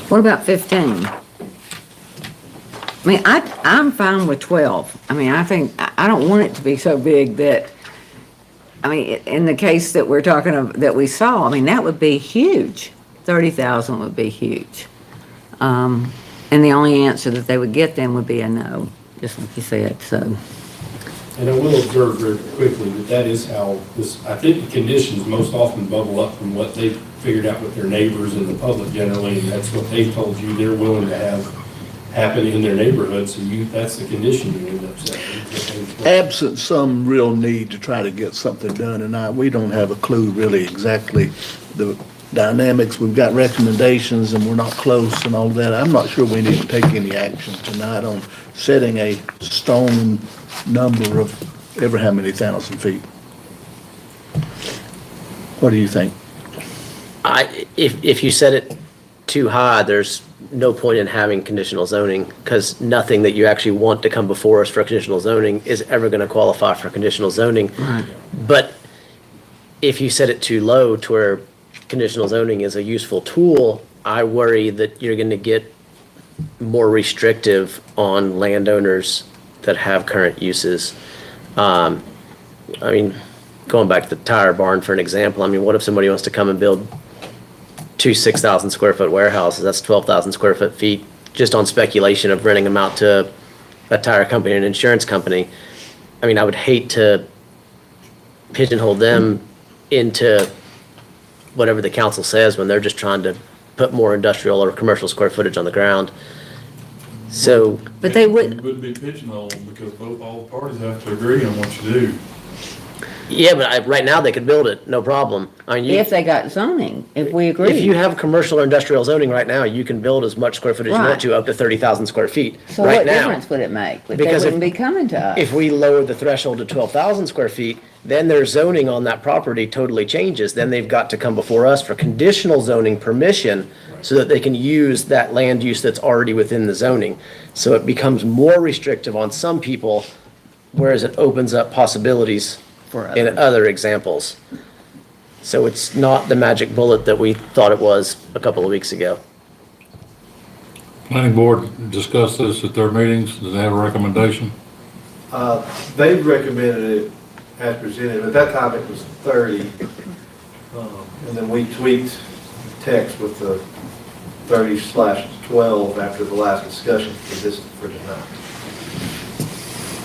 Speaker 3: What about 15? I mean, I'm fine with 12. I mean, I think, I don't want it to be so big that I mean, in the case that we're talking of, that we saw, I mean, that would be huge. 30,000 would be huge. And the only answer that they would get then would be a no, just like you said, so.
Speaker 15: And I will observe very quickly that that is how this, I think the conditions most often bubble up from what they've figured out with their neighbors and the public generally, and that's what they've told you they're willing to have happen in their neighborhood, so that's the condition you end up setting.
Speaker 1: Absent some real need to try to get something done, and we don't have a clue really exactly the dynamics. We've got recommendations and we're not close and all that. I'm not sure we need to take any action tonight on setting a stone number of ever how many thousand feet. What do you think?
Speaker 4: If you set it too high, there's no point in having conditional zoning, because nothing that you actually want to come before us for conditional zoning is ever going to qualify for conditional zoning.
Speaker 3: Right.
Speaker 4: But if you set it too low to where conditional zoning is a useful tool, I worry that you're going to get more restrictive on landowners that have current uses. I mean, going back to the tire barn for an example, I mean, what if somebody wants to come and build two 6,000 square foot warehouses? That's 12,000 square feet just on speculation of renting them out to a tire company and an insurance company. I mean, I would hate to pigeonhole them into whatever the council says when they're just trying to put more industrial or commercial square footage on the ground. So.
Speaker 3: But they would.
Speaker 6: It wouldn't be pigeonholed because all the parties have to agree on what you do.
Speaker 4: Yeah, but right now they could build it, no problem. I mean,
Speaker 3: If they got zoning, if we agree.
Speaker 4: if you have commercial or industrial zoning right now, you can build as much square footage as you want
Speaker 3: Right.
Speaker 4: to, up to 30,000 square feet.
Speaker 3: So
Speaker 4: right
Speaker 3: what
Speaker 4: now.
Speaker 3: difference would it make? If they
Speaker 4: Because
Speaker 3: wouldn't be coming to us.
Speaker 4: If we lower the threshold to 12,000 square feet, then their zoning on that property totally changes. Then they've got to come before us for conditional zoning permission so that they can use that land use that's already within the zoning. So it becomes more restrictive on some people, whereas it opens up possibilities
Speaker 3: For
Speaker 4: in other examples. So it's not the magic bullet that we thought it was a couple of weeks ago.
Speaker 6: Planning board discussed this at their meetings. Did they have a recommendation?
Speaker 13: They recommended it as presented, but at that time it was 30. And then we tweaked text with the 30/12 after the last discussion for tonight.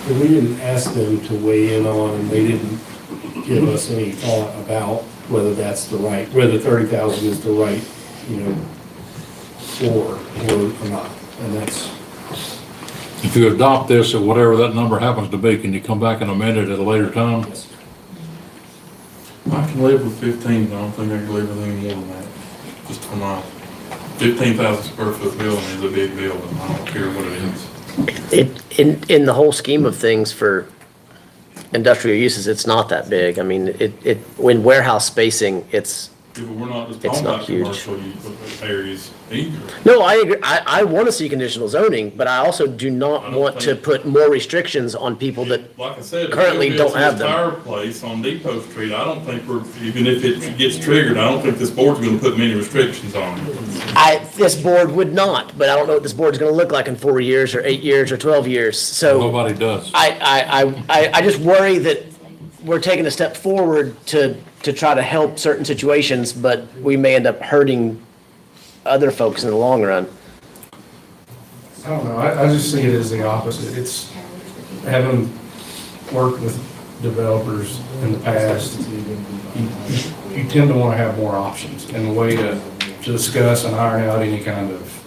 Speaker 15: And we didn't ask them to weigh in on, and they didn't give us any thought about whether that's the right, whether 30,000 is the right, floor or not. And that's,
Speaker 6: If you adopt this or whatever that number happens to be, can you come back and amend it at a later time?
Speaker 15: yes.
Speaker 16: I can live with 15, but I don't think I can live with any more than that. Just for my 15,000 square foot building is a big building. I don't care what it is.
Speaker 4: In the whole scheme of things for industrial uses, it's not that big. I mean, when warehouse spacing, it's
Speaker 16: Yeah, but we're not just
Speaker 4: It's
Speaker 16: talking
Speaker 4: not
Speaker 16: about
Speaker 4: huge.
Speaker 16: commercial areas either.
Speaker 4: No, I agree. I want to see conditional zoning, but I also do not want to put more restrictions on people that,
Speaker 16: Like I said,
Speaker 4: currently
Speaker 16: if
Speaker 4: don't have
Speaker 16: a
Speaker 4: them.
Speaker 16: tire place on Depot Street, I don't think even if it gets triggered, I don't think this board's gonna put many restrictions on it.
Speaker 4: this board would not, but I don't know what this board's going to look like in 4 years or 8 years or 12 years. So
Speaker 6: Nobody does.
Speaker 4: I just worry that we're taking a step forward to try to help certain situations, but we may end up hurting other folks in the long run.
Speaker 15: I don't know, I just see it as the opposite. It's having worked with developers in the past, you tend to want to have more options and a way to discuss and iron out any kind of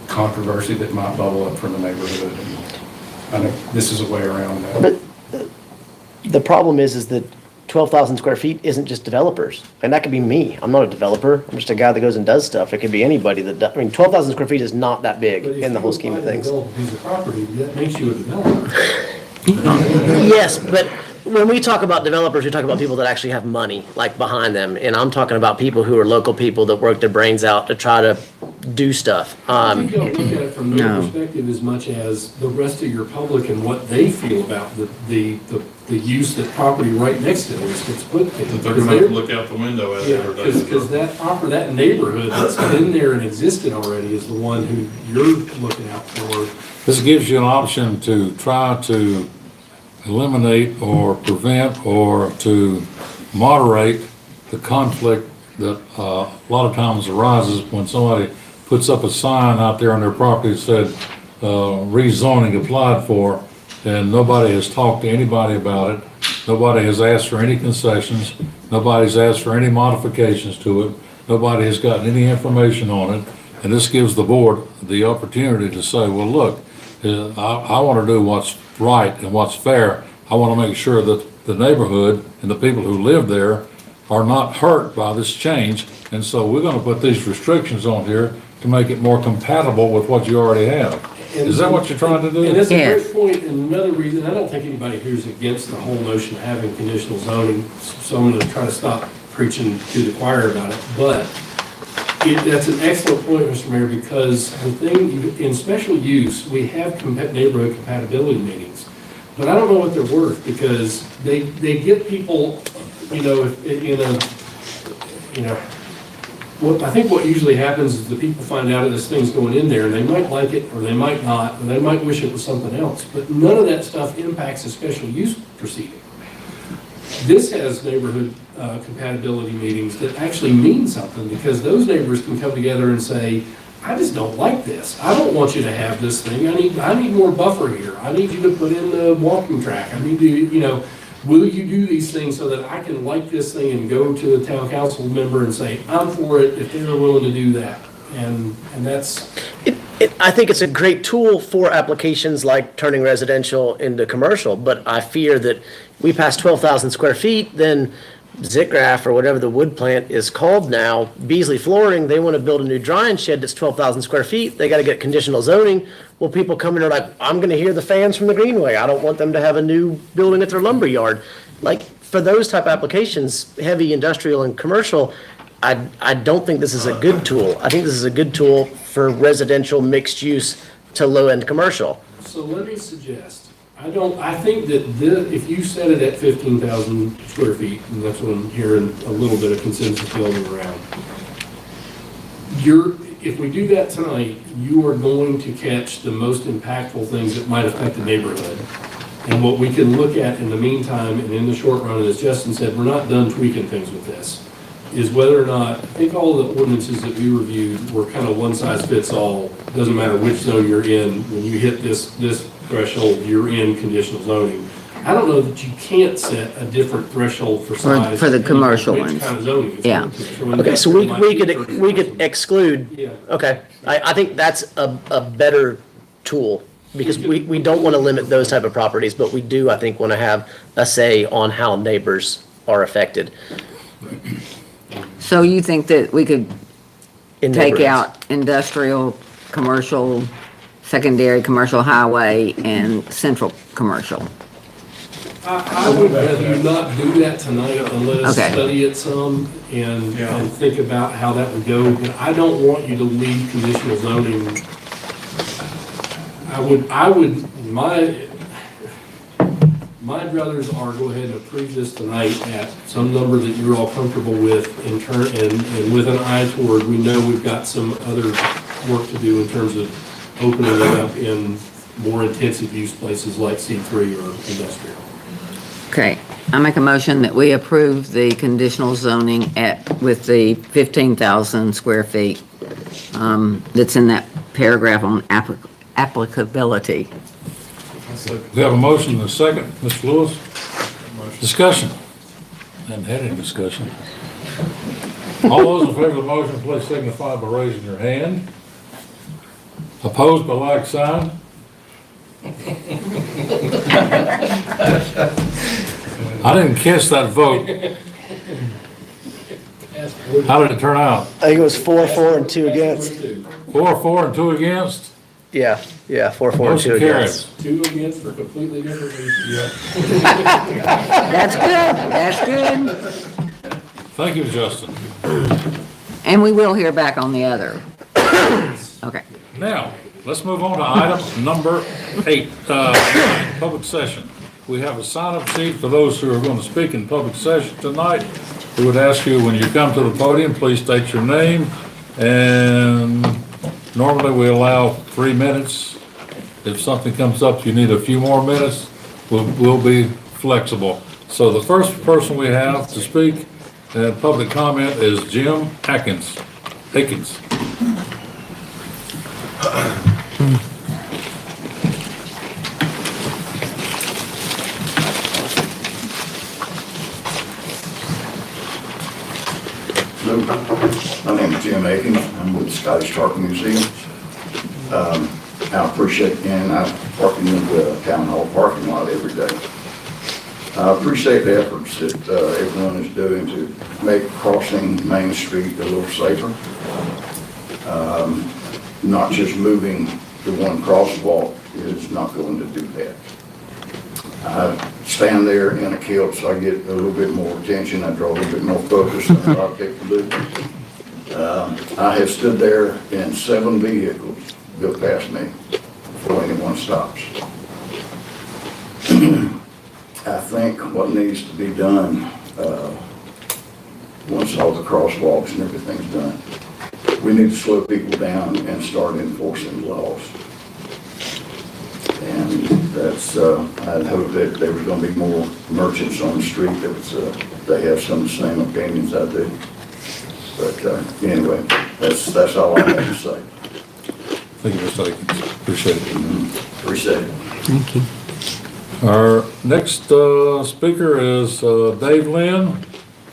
Speaker 15: controversy that might bubble up from the neighborhood. And I think this is a way around that.
Speaker 4: But the problem is that 12,000 square feet isn't just developers. And that could be me. I'm not a developer. I'm just a guy that goes and does stuff. It could be anybody that does. I mean, 12,000 square feet is not that big in the whole scheme of things.
Speaker 15: But if you develop a piece of property, that makes you a developer.
Speaker 4: Yes, but when we talk about developers, we talk about people that actually have money, like behind them. And I'm talking about people who are local people that work their brains out to try to do stuff.
Speaker 15: I think you don't look at it from their
Speaker 3: No.
Speaker 15: perspective as much as the rest of your public and what they feel about the use that property right next to theirs gets put in.
Speaker 16: That they're gonna have to look out the window at it
Speaker 15: Yeah,
Speaker 16: every day.
Speaker 15: because that neighborhood that's been there and existed already is the one who you're looking out for.
Speaker 6: This gives you an option to try to eliminate or prevent or to moderate the conflict that a lot of times arises when somebody puts up a sign out there on their property that said rezoning applied for, and nobody has talked to anybody about it. Nobody has asked for any concessions. Nobody's asked for any modifications to it. Nobody has gotten any information on it. And this gives the board the opportunity to say, well, look, I want to do what's right and what's fair. I want to make sure that the neighborhood and the people who live there are not hurt by this change. And so we're going to put these restrictions on here to make it more compatible with what you already have. Is that what you're trying to do?
Speaker 14: And that's a
Speaker 3: Yes.
Speaker 14: great point, and another reason, I don't think anybody here is against the whole notion of having conditional zoning, so I'm gonna try to stop preaching to the choir about it, but that's an excellent point, Mr. Mayor, because the thing, in special use, we have neighborhood compatibility meetings, but I don't know what they're worth, because they get people, you know, I think what usually happens is the people find out that this thing's going in there, and they might like it, or they might not, or they might wish it was something else, but none of that stuff impacts a special use proceeding. This has neighborhood compatibility meetings that actually mean something, because those neighbors can come together and say, I just don't like this. I don't want you to have this thing. I need more buffer here. I need you to put in the walking track. I need to, you know, will you do these things so that I can like this thing and go to the town council member and say, I'm for it if they're willing to do that? And that's...
Speaker 4: I think it's a great tool for applications like turning residential into commercial, but I fear that we pass 12,000 square feet, then Zitgraf or whatever the wood plant is called now, Beasley Flooring, they want to build a new drying shed that's 12,000 square feet. They got to get conditional zoning. Well, people come in and are like, I'm going to hear the fans from the Greenway. I don't want them to have a new building at their lumber yard. Like, for those type applications, heavy industrial and commercial, I don't think this is a good tool. I think this is a good tool for residential mixed use to low-end commercial.
Speaker 14: So let me suggest, I think that if you set it at 15,000 square feet, and that's what I'm hearing a little bit of consensus building around, if we do that tonight, you are going to catch the most impactful things that might affect the neighborhood. And what we can look at in the meantime and in the short run, and as Justin said, we're not done tweaking things with this, is whether or not, I think all the ordinances that we reviewed were kind of one size fits all. Doesn't matter which zone you're in, when you hit this threshold, you're in conditional zoning. I don't know that you can't set a different threshold for size.
Speaker 3: For the commercial
Speaker 14: which
Speaker 3: ones.
Speaker 14: kind of zoning it's
Speaker 3: Yeah.
Speaker 14: going to. So
Speaker 4: Okay, so we
Speaker 14: we
Speaker 4: could exclude,
Speaker 14: Yeah.
Speaker 4: okay. I think that's a better tool, because we don't want to limit those type of properties, but we do, I think, want to have a say on how neighbors are affected
Speaker 3: So you think that we could
Speaker 4: in
Speaker 3: take
Speaker 4: neighborhoods.
Speaker 3: out industrial, commercial, secondary commercial highway, and central commercial?
Speaker 14: I would rather you not do that tonight and let us
Speaker 3: Okay.
Speaker 14: study it some and think about how that would go. But I don't want you to leave conditional zoning. My druthers are go ahead and approve this tonight at some number that you're all comfortable with and with an eye toward, we know we've got some other work to do in terms of opening it up in more intensive use places like C3 or industrial.
Speaker 3: Okay, I make a motion that we approve the conditional zoning with the 15,000 square feet that's in that paragraph on applicability.
Speaker 6: We have a motion and a second. Mr. Lewis? Discussion. Haven't had any discussion. All those in favor of the motion, please signify by raising your hand. Opposed by like sign. I didn't catch that vote. How did it turn out?
Speaker 4: I think it was 4-4 and 2 against.
Speaker 6: 4-4 and 2 against?
Speaker 4: Yeah, 4-4 and 2
Speaker 6: Motion
Speaker 4: against.
Speaker 14: Two against for completely different reasons.
Speaker 3: That's good, that's good.
Speaker 6: Thank you, Justin.
Speaker 3: And we will hear back on the other. Okay.
Speaker 6: Now, let's move on to item number 8, public session. We have a sign-up sheet for those who are going to speak in public session tonight. We would ask you, when you come to the podium, please state your name, and normally we allow 3 minutes. If something comes up, you need a few more minutes, we'll be flexible. So the first person we have to speak in public comment is Jim Hackins.
Speaker 17: My name is Jim Akins. I'm with the Scottish Park Museum. I appreciate, and I'm parking in the town hall parking lot every day. I appreciate the efforts that everyone is doing to make crossing Main Street a little safer. Not just moving the one crosswalk is not going to do that. I stand there in a kilt, so I get a little bit more attention. I draw a little bit more focus than a lot of people do. I have stood there in 7 vehicles go past me before anyone stops. I think what needs to be done, once all the crosswalks and everything's done, we need to slow people down and start enforcing laws. And that's, I'd hope that there was gonna be more merchants on the street that was, they have some of the same opinions I do. But, anyway, that's all I have to say.
Speaker 6: Thank you, Mr. Akins. Appreciate it.
Speaker 17: Appreciate it.
Speaker 3: Thank you.
Speaker 6: Our next speaker is Dave Lynn /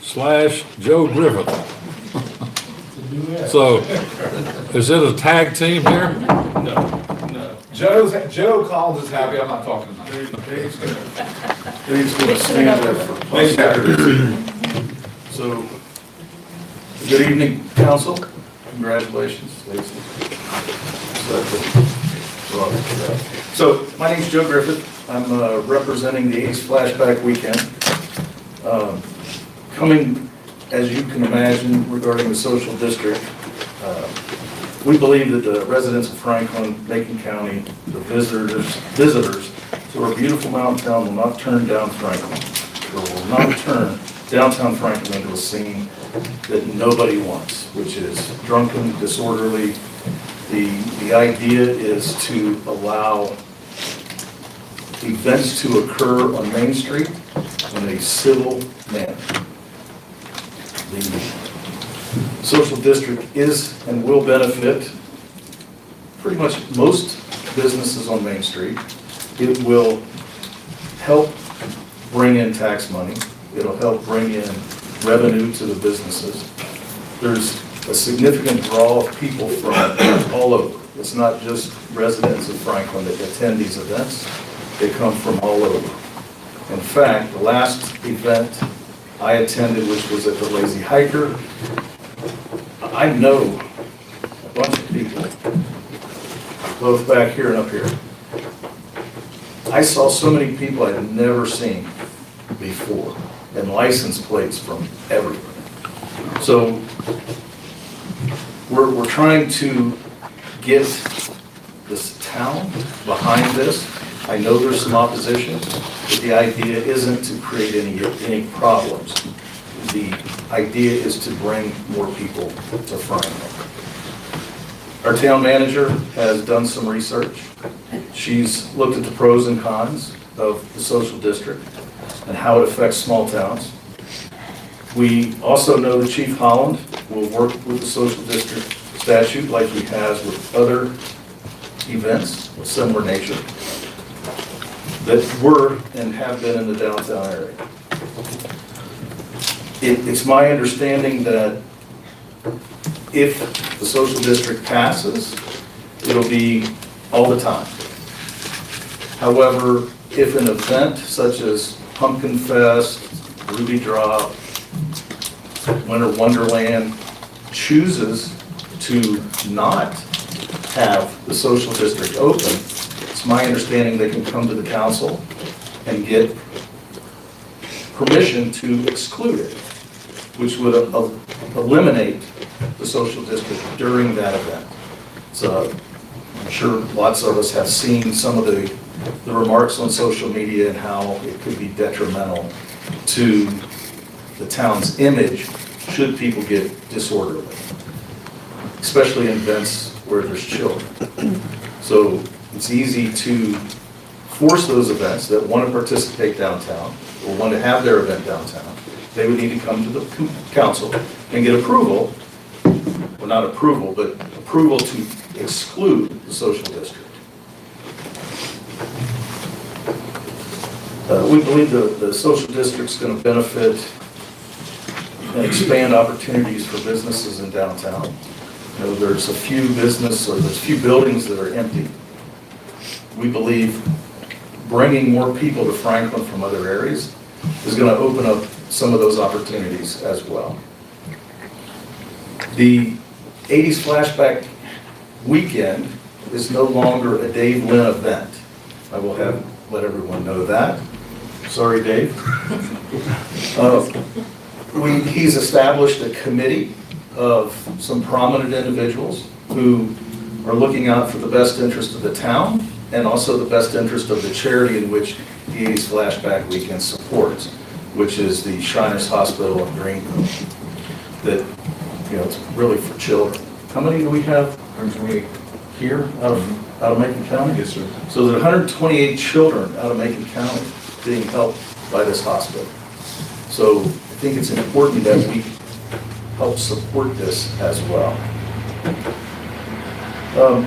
Speaker 6: Joe Griffith. So, is it a tag team here?
Speaker 18: No. Joe Collins is happy I'm not talking about it.
Speaker 12: He's going to stand there for So, good evening, council. Congratulations, Stacy. So, my name's Joe Griffith. I'm representing the Ace Flashback Weekend. Coming, as you can imagine, regarding the social district, we believe that the residents of Franklin, Macon County, the visitors to our beautiful mountain town will not turn down Franklin. Or will not turn downtown Franklin into a scene that nobody wants, which is drunken, disorderly. The idea is to allow events to occur on Main Street in a civil manner. The social district is and will benefit pretty much most businesses on Main Street. It will help bring in tax money. It'll help bring in revenue to the businesses. There's a significant draw of people from all over. It's not just residents of Franklin that attend these events. They come from all over. In fact, the last event I attended, which was at the Lazy Hiker, I know a bunch of people, both back here and up here. I saw so many people I'd never seen before, and license plates from everywhere. So we're trying to get this town behind this. I know there's some opposition, but the idea isn't to create any problems. The idea is to bring more people to Franklin. Our town manager has done some research. She's looked at the pros and cons of the social district and how it affects small towns. We also know that Chief Holland will work with the social district statute like he has with other events of similar nature that were and have been in the downtown area. It's my understanding that if the social district passes, it'll be all the time. However, if an event such as Pumpkin Fest, Ruby Drop, Winter Wonderland chooses to not have the social district open, it's my understanding they can come to the council and get permission to exclude it, which would eliminate the social district during that event. So I'm sure lots of us have seen some of the remarks on social media and how it could be detrimental to the town's image should people get disorderly, especially in events where there's children. So it's easy to
Speaker 18: force those events that want to participate downtown or want to have their event downtown, they would need to come to the council and get approval, well, not approval, but approval to exclude the social district. We believe the social district's going to benefit and expand opportunities for businesses in downtown. You know, there's a few there's a few buildings that are empty. We believe bringing more people to Franklin from other areas is going to open up some of those opportunities as well. The 80s Flashback Weekend is no longer a Dave Lynn event. I will let everyone know that. Sorry, Dave. He's established a committee of some prominent individuals who are looking out for the best interest of the town and also the best interest of the charity in which the 80s Flashback Weekend supports, which is the Shriners Hospital in Greenville. That, you know, it's really for children. How many do we have? 128 here out of Macon County? Yes, sir. So there's 128 children out of Macon County being helped by this hospital. So I think it's important that we help support this as well.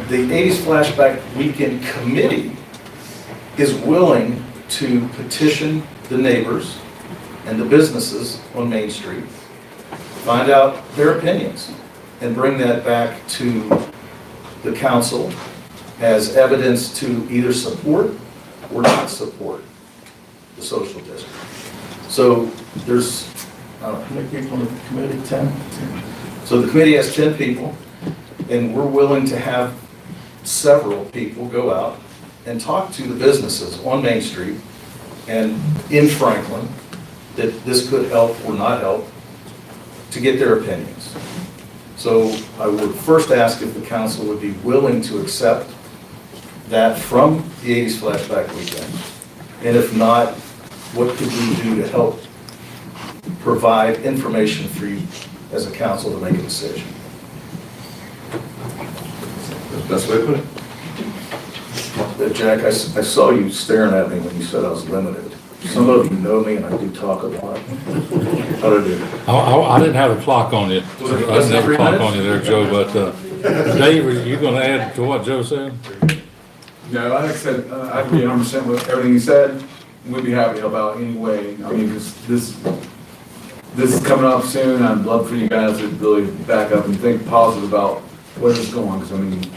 Speaker 18: The 80s Flashback Weekend Committee is willing to petition the neighbors and the businesses on Main Street, find out their opinions, and bring that back to the council as evidence to either support or not support the social district. So there's, I don't know, how many people on the committee? 10? So the committee has 10 people, and we're willing to have several people go out and talk to the businesses on Main Street and in Franklin that this could help or not help to get their opinions. So I would first ask if the council would be willing to accept that from the 80s Flashback Weekend. And if not, what could we do to help provide information for you as a council to make a decision? That's the best way to put it. Jack, I saw you staring at me when you said I was limited. Some of you know me and I do talk a lot. How do I do?
Speaker 6: I didn't have a clock on you.
Speaker 18: Was it
Speaker 6: I didn't have a
Speaker 18: 3
Speaker 6: clock
Speaker 18: minutes?
Speaker 6: on you there, Joe, but Dave, are you gonna add to what Joe said?
Speaker 18: No, like I said, I agree 100% with everything you said. We'd be happy to help out anyway. I mean, this is coming up soon. I'd love for you guys to really back up and think positive about where it's going. Because I mean,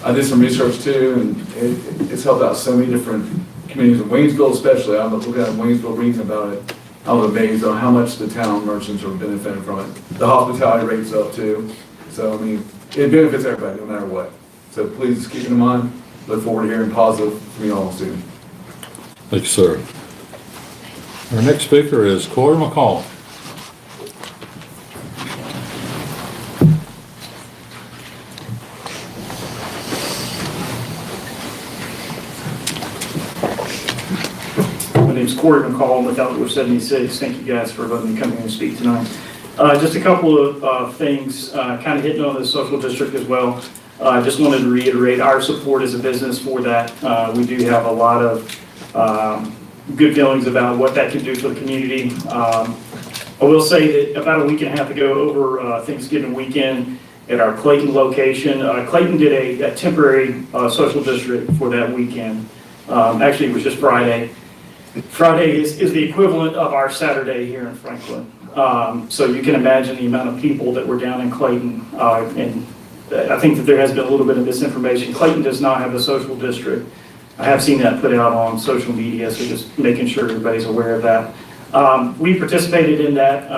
Speaker 18: I did some research too, and it's helped out so many different communities in Waynesville, especially. I'm looking at Waynesville reading about it. I was amazed on how much the town merchants are benefiting from it. The hospitality rate's up too. So I mean, it benefits everybody, no matter what. So please keep it in mind. Look forward to hearing positive from you all soon.
Speaker 6: Thank you, sir. Our next speaker is Corey McCall.
Speaker 9: My name's Corey McCall with Outdoor 76. Thank you guys for letting me come here and speak tonight. Just a couple of things, kind of hitting on the social district as well. I just wanted to reiterate our support as a business for that. We do have a lot of good feelings about what that can do for the community. I will say that about a week and a half ago, over Thanksgiving weekend, at our Clayton location, Clayton did a temporary social district for that weekend. Actually, it was just Friday. Friday is the equivalent of our Saturday here in Franklin. So you can imagine the amount of people that were down in Clayton. And I think that there has been a little bit of misinformation. Clayton does not have a social district. I have seen that put out on social media, so just making sure everybody's aware of that. We participated in that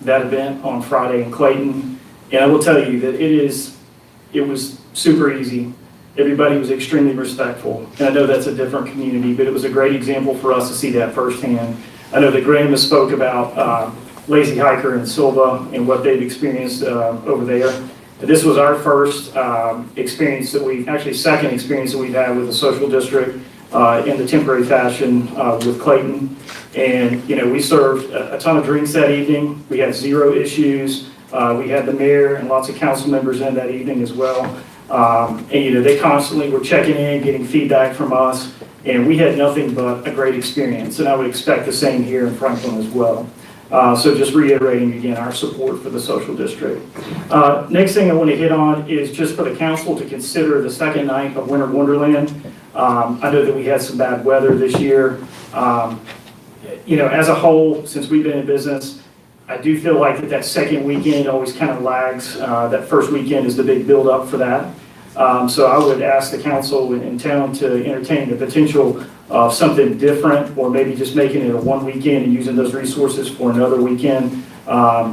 Speaker 9: event on Friday in Clayton, and I will tell you that it was super easy. Everybody was extremely respectful, and I know that's a different community, but it was a great example for us to see that firsthand. I know that Graham has spoke about Lazy Hiker and Silva and what they've experienced over there. This was our first experience second experience that we've had with the social district in the temporary fashion with Clayton. And, you know, we served a ton of drinks that evening. We had 0 issues. We had the mayor and lots of council members in that evening as well. And, you know, they constantly were checking in, getting feedback from us. and we had nothing but a great experience, and I would expect the same here in Franklin as well. So just reiterating again, our support for the social district. Next thing I want to hit on is just for the council to consider the second night of Winter Wonderland. I know that we had some bad weather this year. As a whole, since we've been in business, I do feel like that second weekend always kind of lags. That first weekend is the big build-up for that. So I would ask the council in town to entertain the potential of something different, or maybe just making it a one weekend and using those resources for another weekend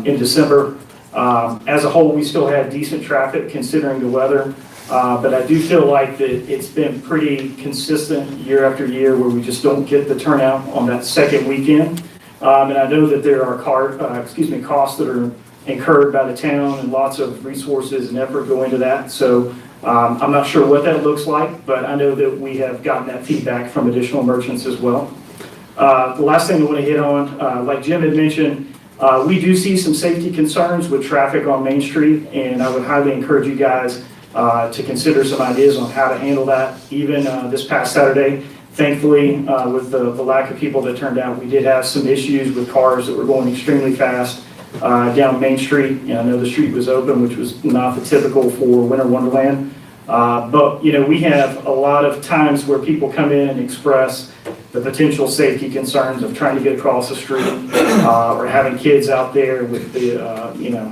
Speaker 9: in December. As a whole, we still had decent traffic considering the weather, but I do feel like that it's been pretty consistent year after year where we just don't get the turnout on that second weekend. And I know that there are costs that are incurred by the town, and lots of resources and effort go into that. So I'm not sure what that looks like, but I know that we have gotten that feedback from additional merchants as well. The last thing I want to hit on, like Jim had mentioned, we do see some safety concerns with traffic on Main Street, and I would highly encourage you guys to consider some ideas on how to handle that. Even this past Saturday, thankfully, with the lack of people that turned out, we did have some issues with cars that were going extremely fast down Main Street. I know the street was open, which was not the typical for Winter Wonderland. But we have a lot of times where people come in and express the potential safety concerns of trying to get across the street, or having kids out there with the,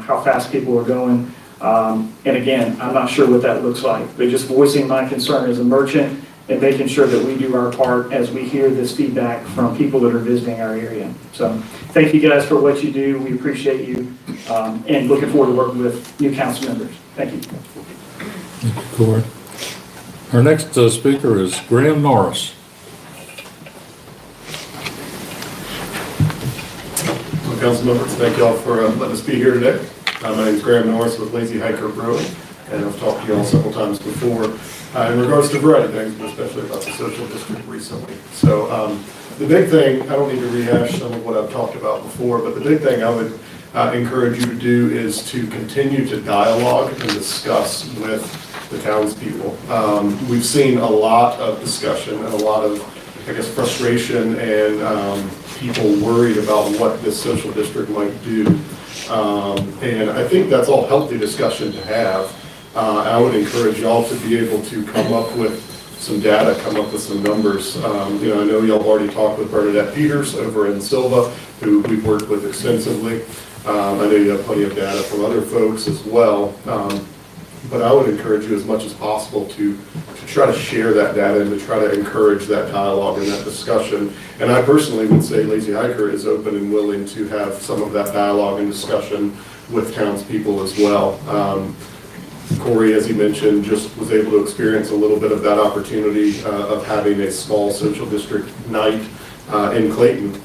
Speaker 9: how fast people are going. And again, I'm not sure what that looks like, but just voicing my concern as a merchant and making sure that we do our part as we hear this feedback from people that are visiting our area. So thank you guys for what you do. We appreciate you, and looking forward to working with new council members. Thank you.
Speaker 6: Thank you, Corey. Our next speaker is Graham Norris.
Speaker 19: Well, council members, thank you all for letting us be here today. My name is Graham Norris with Lazy Hiker Brewing, and I've talked to you all several times before in regards to a variety of things, but especially about the social district recently. So the big thing, I don't need to rehash some of what I've talked about before, but the big thing I would encourage you to do is to continue to dialogue and discuss with the townspeople. We've seen a lot of discussion and a lot of, frustration and people worried about what this social district might do. And I think that's all healthy discussion to have. I would encourage y'all to be able to come up with some data, come up with some numbers. I know y'all have already talked with Bernadette Peters over in Silva, who we've worked with extensively. I know you have plenty of data from other folks as well. But I would encourage you as much as possible to try to share that data and to try to encourage that dialogue and that discussion. And I personally would say Lazy Hiker is open and willing to have some of that dialogue and discussion with townspeople as well. Corey, as he mentioned, just was able to experience a little bit of that opportunity of having a small social district night in Clayton.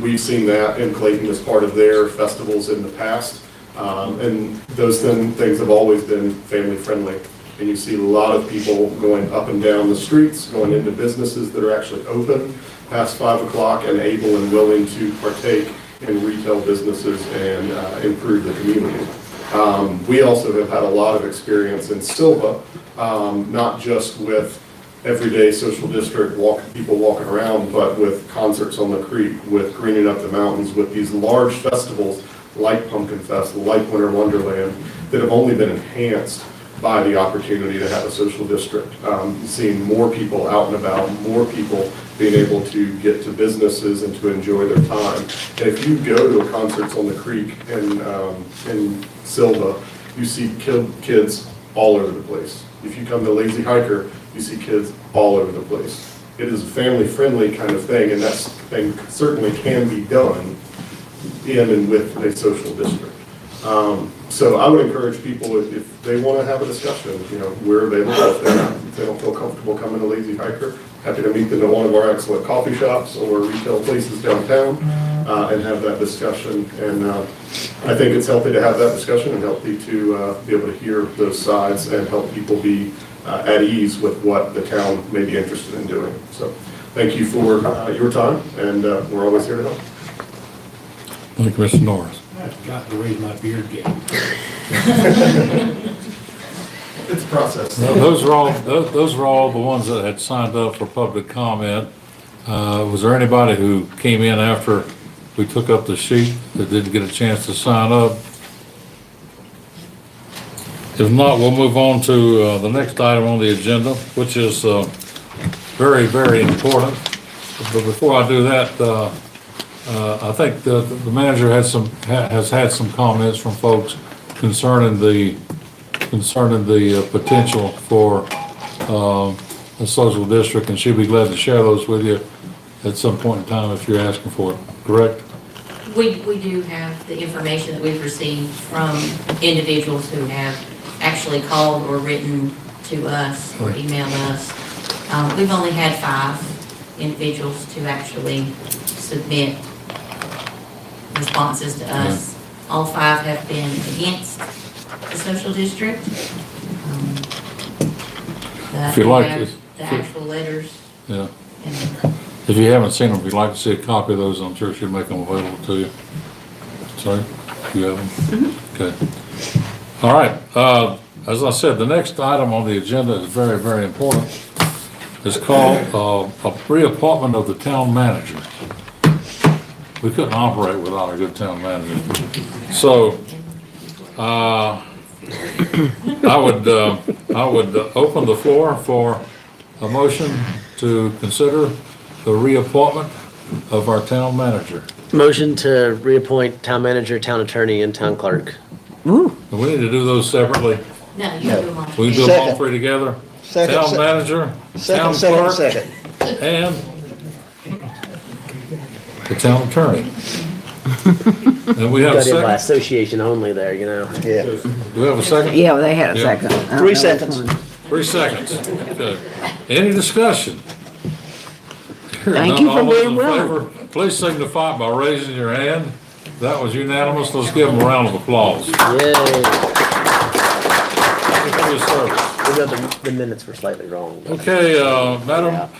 Speaker 19: We've seen that in Clayton as part of their festivals in the past. And those things have always been family friendly. And you see a lot of people going up and down the streets, going into businesses that are actually open past 5 o'clock and able and willing to partake in retail businesses and improve the community. We also have had a lot of experience in Silva, not just with everyday social district people walking around, but with concerts on the creek, with greening up the mountains, with these large festivals like Pumpkin Fest, like Winter Wonderland, that have only been enhanced by the opportunity to have a social district. Seeing more people out and about, more people being able to get to businesses and to enjoy their time. And if you go to concerts on the creek in Silva, you see kids all over the place. If you come to Lazy Hiker, you see kids all over the place. It is a family-friendly kind of thing, and that thing certainly can be done in and with a social district. So I would encourage people, if they want to have a discussion, we're available. If they don't feel comfortable coming to Lazy Hiker, happy to meet them at one of our excellent coffee shops or retail places downtown and have that discussion. And I think it's healthy to have that discussion and healthy to be able to hear those sides and help people be at ease with what the town may be interested in doing. So thank you for your time, and we're always here to help.
Speaker 6: Thank you, Mr. Norris.
Speaker 14: I forgot to raise my beard game.
Speaker 19: it's a process.
Speaker 6: Those are all the ones that had signed up for public comment. Was there anybody who came in after we took up the sheet that didn't get a chance to sign up? If not, we'll move on to the next item on the agenda, which is very, very important. But before I do that, I think the manager has had some comments from folks concerning the potential for a social district, and she'll be glad to share those with you at some point in time if you're asking for it, correct?
Speaker 2: We do have the information that we've received from individuals who have actually called or written to us or emailed us. We've only had 5 individuals to actually submit responses to us. All 5 have been against the social district.
Speaker 6: If you like,
Speaker 2: the actual letters.
Speaker 6: Yeah.
Speaker 2: And
Speaker 6: If you haven't seen them, if you'd like to see a copy of those, I'm sure she'll make them available to you. Sorry, you have them? Okay. All right, as I said, the next item on the agenda is very, very important. It's called a reappointment of the town manager. We couldn't operate without a good town manager. So, I would open the floor for a motion to consider the reappointment of our town manager.
Speaker 4: Motion to reappoint town manager, town attorney, and town clerk.
Speaker 3: Ooh,
Speaker 6: And we need to do those separately.
Speaker 2: no, you can do them all.
Speaker 6: We can do them all
Speaker 1: Second.
Speaker 6: 3 together.
Speaker 1: Second,
Speaker 6: Town
Speaker 1: se-
Speaker 6: manager, town
Speaker 1: Second,
Speaker 6: clerk,
Speaker 1: second.
Speaker 6: and the town attorney. And we have a
Speaker 4: Got in by
Speaker 6: second?
Speaker 4: association only there, you know.
Speaker 1: Yeah.
Speaker 6: Do we have a second?
Speaker 3: yeah, well, they had a
Speaker 6: Yeah.
Speaker 3: second. I don't
Speaker 1: 3
Speaker 3: know which
Speaker 1: seconds.
Speaker 3: one.
Speaker 6: 3 seconds. Okay. Any discussion? Hearing
Speaker 3: Thank
Speaker 6: none,
Speaker 3: you for
Speaker 6: all those
Speaker 3: being
Speaker 6: in
Speaker 3: willing.
Speaker 6: favor, please signify by raising your hand. That was unanimous. Let's give them a round of applause.
Speaker 4: Yay.
Speaker 6: Thank you for your service.
Speaker 4: We got the minutes were slightly wrong.
Speaker 6: Okay, Madam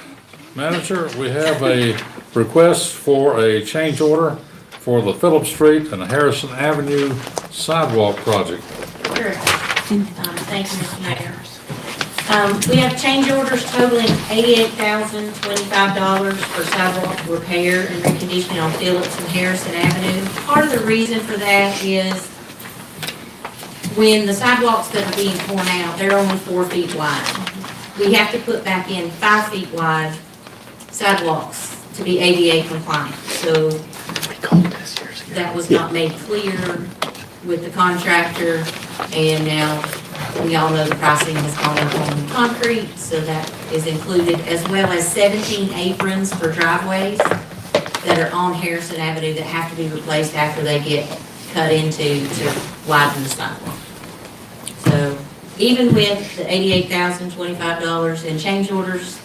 Speaker 6: Manager, we have a request for a change order for the Phillips Street and Harrison Avenue sidewalk project.
Speaker 2: Sure. Thank you, Mr. Mayor. We have change orders totaling $88,025 for sidewalk repair and reconditioning on Phillips and Harrison Avenue. Part of the reason for that is when the sidewalks that are being torn out, they're only 4 feet wide. We have to put back in 5 feet wide sidewalks to be ADA compliant. So that was not made clear with the contractor, and now we all know the pricing has gone up on concrete, so that is included, as well as 17 aprons for driveways that are on Harrison Avenue that have to be replaced after they get cut into to widen the sidewalk. So even with the $88,025 in change orders,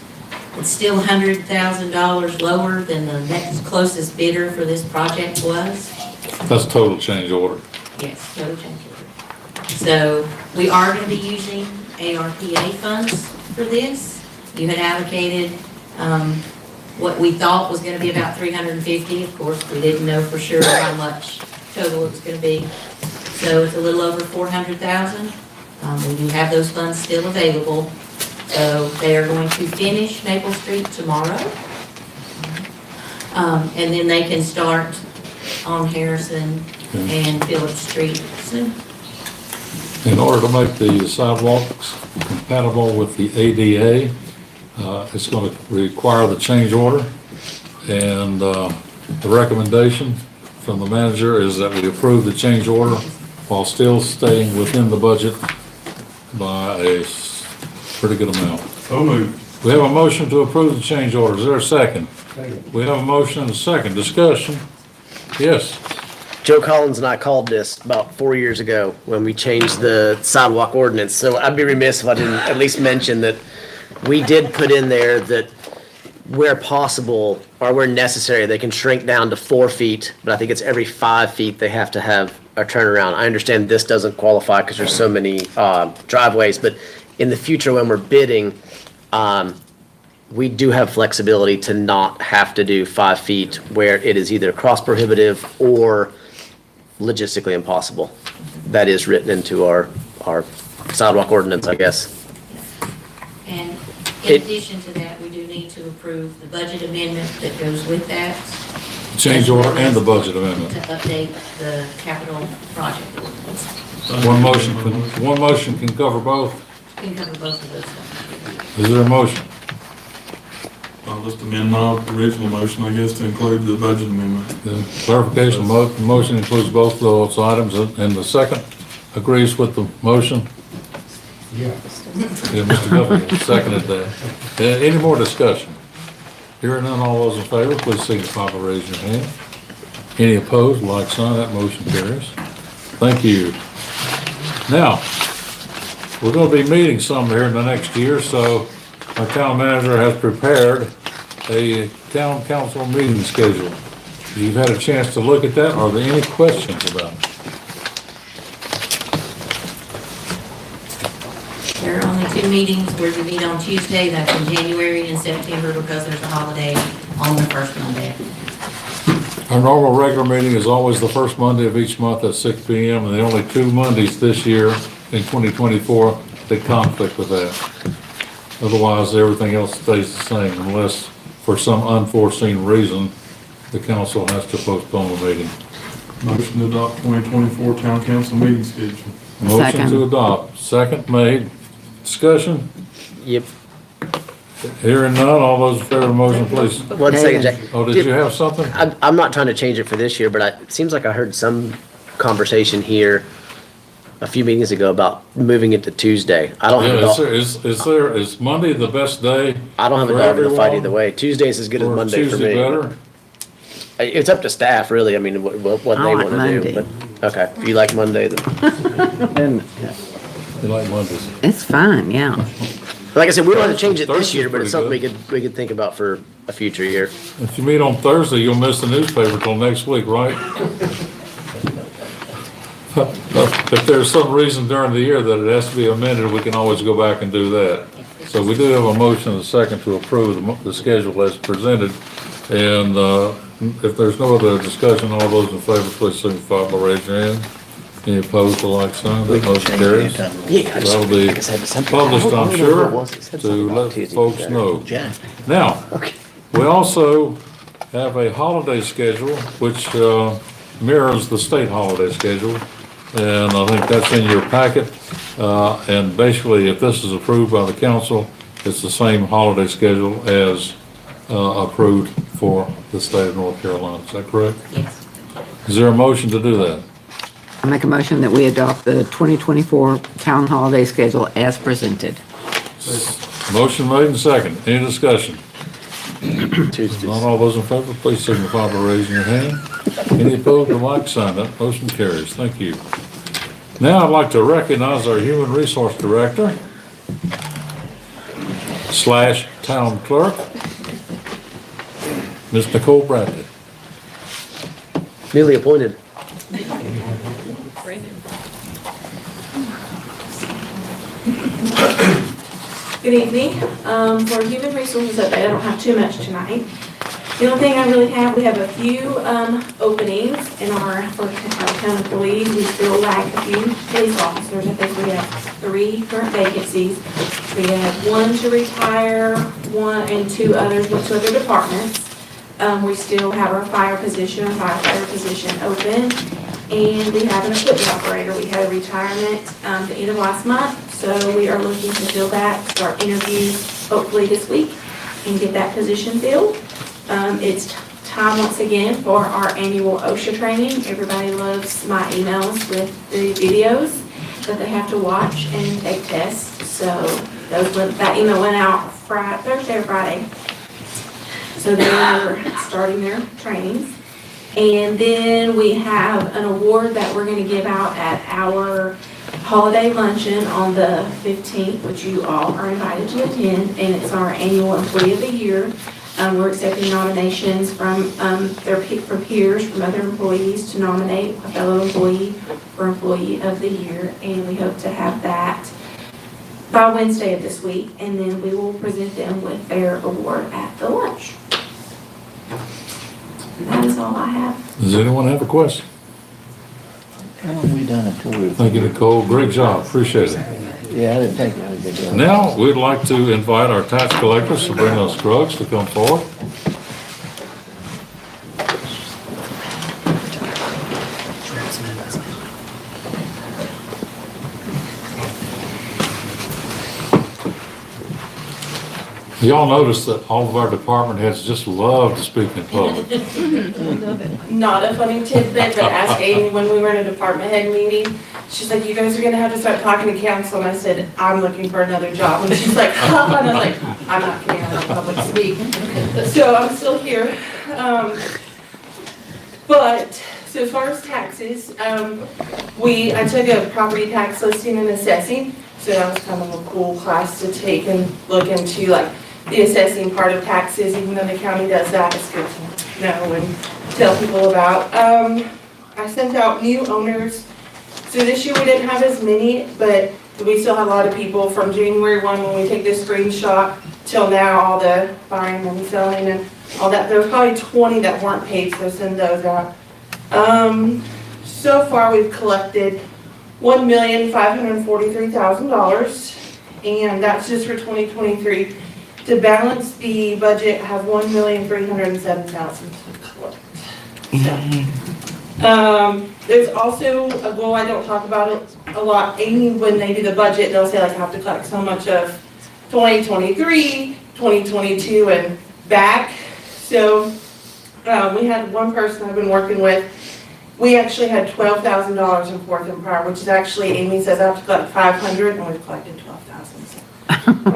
Speaker 2: it's still $100,000 lower than the next closest bidder for this project was.
Speaker 6: That's total change order.
Speaker 2: Yes, total change order. So we are going to be using ARPA funds for this. You had allocated what we thought was going to be about $350. Of course, we didn't know for sure how much total it was going to be. So it's a little over $400,000. We do have those funds still available. So they are going to finish Maple Street tomorrow. And then they can start on Harrison and Phillips Street soon.
Speaker 6: In order to make the sidewalks compatible with the ADA, it's going to require the change order. And the recommendation from the manager is that we approve the change order while still staying within the budget by a pretty good amount.
Speaker 16: So moved.
Speaker 6: We have a motion to approve the change order. Is there a second? We have a motion and a second. Discussion? Yes.
Speaker 4: Joe Collins and I called this about 4 years ago when we changed the sidewalk ordinance. So I'd be remiss if I didn't at least mention that we did put in there that where possible or where necessary, they can shrink down to 4 feet, but I think it's every 5 feet they have to have a turnaround. I understand this doesn't qualify because there's so many driveways, but in the future when we're bidding, we do have flexibility to not have to do 5 feet where it is either cost prohibitive or logistically impossible. That is written into our sidewalk ordinance, I guess.
Speaker 2: And in
Speaker 4: It-
Speaker 2: addition to that, we do need to approve the budget amendment that goes with that.
Speaker 6: Change order and the budget amendment.
Speaker 2: To update the capital project ordinance.
Speaker 6: One motion can cover both.
Speaker 2: Can cover both of those things.
Speaker 6: Is there a motion?
Speaker 16: I'll just amend my original motion, I guess, to include the budget amendment.
Speaker 6: The clarification, motion includes both those items, and the second agrees with the motion.
Speaker 15: Yeah.
Speaker 6: Yeah, Mr. Duffy seconded that. Any more discussion? Hearing none, all those in favor, please signify by raising your hand. Any opposed, like sign, that motion carries. Thank you. Now, we're gonna be meeting some here in the next year, so our town manager has prepared a town council meeting schedule. You've had a chance to look at that. Are there any questions about it?
Speaker 2: There are only two meetings where we meet on Tuesday, that's in January and September, because there's a holiday on the first Monday.
Speaker 6: Our normal regular meeting is always the first Monday of each month at 6 PM, and the only two Mondays this year in 2024 that conflict with that. Otherwise, everything else stays the same unless, for some unforeseen reason, the council has to postpone the meeting.
Speaker 16: Motion to adopt 2024 town council meeting schedule.
Speaker 6: Motion
Speaker 3: Second.
Speaker 6: to adopt, second made. Discussion?
Speaker 4: Yep.
Speaker 6: Hearing none, all those in favor of the motion, please.
Speaker 4: 1 second, Jack.
Speaker 6: Oh, did you have something?
Speaker 4: I'm not trying to change it for this year, but it seems like I heard some conversation here a few meetings ago about moving it to Tuesday. I don't have a
Speaker 6: Yeah, is Monday the best day?
Speaker 4: I don't have a
Speaker 6: for
Speaker 4: dog in the fight
Speaker 6: everyone?
Speaker 4: either way. Tuesday's as good as
Speaker 6: Or
Speaker 4: Monday for
Speaker 6: Tuesday
Speaker 4: me.
Speaker 6: better?
Speaker 4: It's up to staff, really. I mean, what
Speaker 3: I
Speaker 4: they
Speaker 3: like
Speaker 4: want to do.
Speaker 3: Monday.
Speaker 4: But, okay, if you like Monday, then.
Speaker 6: You like Mondays?
Speaker 3: It's fine, yeah.
Speaker 4: Like I said, we don't have to change it this
Speaker 6: Thursday's
Speaker 4: year, but it's something
Speaker 6: pretty
Speaker 4: we could think about for a future year.
Speaker 6: If you meet on Thursday, you'll miss the newspaper till next week, right? If there's some reason during the year that it has to be amended, we can always go back and do that. So we do have a motion and a second to approve the schedule as presented. And if there's no other discussion, all those in favor, please signify by raising your hand. Any opposed, the like sign, that motion carries. That'll be published, I'm sure, to let folks know. Now, we also have a holiday schedule, which mirrors the state holiday schedule. And I think that's in your packet. And basically, if this is approved by the council, it's the same holiday schedule as approved for the state of North Carolina. Is that correct?
Speaker 2: Yes.
Speaker 6: Is there a motion to do that?
Speaker 3: I make a motion that we adopt the 2024 town holiday schedule as presented.
Speaker 6: Motion made and second. Any discussion? Not all those in favor, please signify by raising your hand. Any opposed, the like sign. That motion carries. Thank you. Now I'd like to recognize our Human Resource Director / Town Clerk, Ms. Nicole Bradley.
Speaker 4: Newly appointed.
Speaker 20: Good evening. For Human Resources update, I don't have too much tonight. The only thing I really have, we have a few openings for our town employees. We still lack a few police officers. I think we have 3 current vacancies. We have 1 to retire, 1 and 2 others went to other departments. We still have our firefighter position open. And we have an equipment operator. We had a retirement the end of last month, so we are looking to fill that, start interviews hopefully this week and get that position filled. It's time once again for our annual OSHA training. Everybody loves my emails with the videos that they have to watch and take tests. So that email went out Thursday or Friday. So they're starting their trainings. And then we have an award that we're going to give out at our holiday luncheon on the 15th, which you all are invited to attend, and it's our annual Employee of the Year. We're accepting nominations from peers, from other employees to nominate a fellow employee for Employee of the Year, and we hope to have that by Wednesday of this week, and then we will present them with their award at the lunch. And that is all I have.
Speaker 6: Does anyone have a question?
Speaker 1: How long have we done until we?
Speaker 6: Thank you, Nicole. Great job. Appreciate it.
Speaker 1: Yeah, I didn't think I would be doing that.
Speaker 6: Now, we'd like to invite our tax collectors to bring those drugs to come forward. Y'all notice that all of our department heads just love to speak in public.
Speaker 20: Not a funny tidbit, but ask Amy when we were in a department head meeting. She's like, you guys are gonna have to start talking to council. And I said, I'm looking for another job. And she's like, huh? And I was like, I'm not kidding, I don't public speak. So I'm still here. So as far as taxes, I took a property tax listing and assessing. So that was kind of a cool class to take and look into like the assessing part of taxes, even though the county does that, it's good to know and tell people about. I sent out new owners. So this year we didn't have as many, but we still had a lot of people from January 1 when we take this screenshot till now, all the buying and selling and all that. There was probably 20 that weren't paid, so send those out. So far we've collected $1,543,000, and that's just for 2023. To balance the budget, I have $1,307,000 to collect. There's also a goal, I don't talk about it a lot. Amy, when they do the budget, they'll say like I have to collect so much of 2023, 2022, and back. So we had one person I've been working with. We actually had $12,000 in fourth and prior, which is actually, Amy says I have to collect 500, and we've collected 12,000. So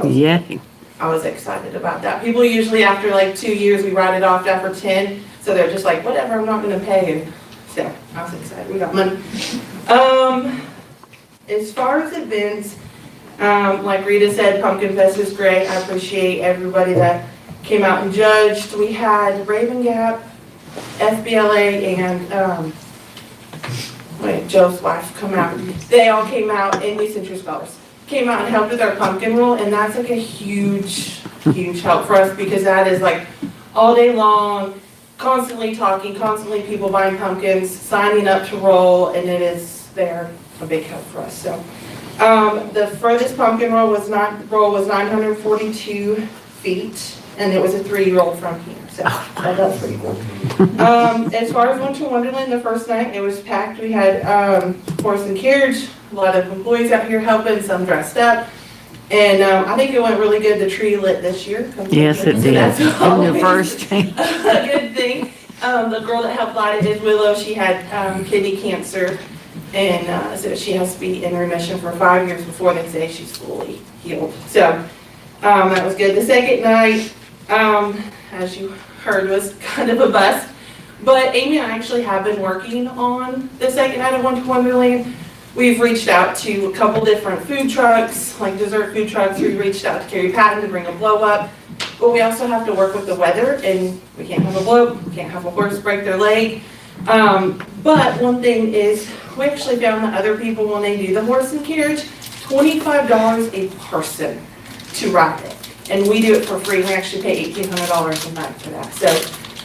Speaker 3: Yay.
Speaker 20: I was excited about that. People usually after like 2 years, we write it off after 10, so they're just like, whatever, I'm not gonna pay. And so I was excited, we got money. As far as events, like Rita said, Pumpkin Fest is great. I appreciate everybody that came out and judged. We had Raven Gap, FBLA, and Joe's wife come out. They all came out, and we Century Scholars came out and helped with our pumpkin roll, and that's like a huge help for us because that is like all day long, constantly talking, constantly people buying pumpkins, signing up to roll, and they're a big help for us. So the furthest pumpkin roll was 942 feet, and it was a 3-year-old from here. So that's pretty cool. As far as Winter Wonderland, the first night it was packed. We had horse and carriage, a lot of employees out here helping, some dressed up. And I think it went really good. The tree lit this year.
Speaker 3: Yes, it did.
Speaker 20: That's
Speaker 3: In the first
Speaker 20: a good thing. The girl that helped light it is Willow. She had kidney cancer, and so she has to be in remission for 5 years before they say she's fully healed. So that was good. The second night, as you heard, was kind of a bust. But Amy and I actually have been working on the second night of Winter Wonderland. We've reached out to a couple different food trucks, like dessert food trucks. We reached out to Carrie Patton to bring a blow up. But we also have to work with the weather, and we can't have a blow up, we can't have a horse break their leg. But one thing is, we actually found that other people, when they do the horse and carriage, $25 a person to ride it. And we do it for free. We actually pay $1,800 a night for that. So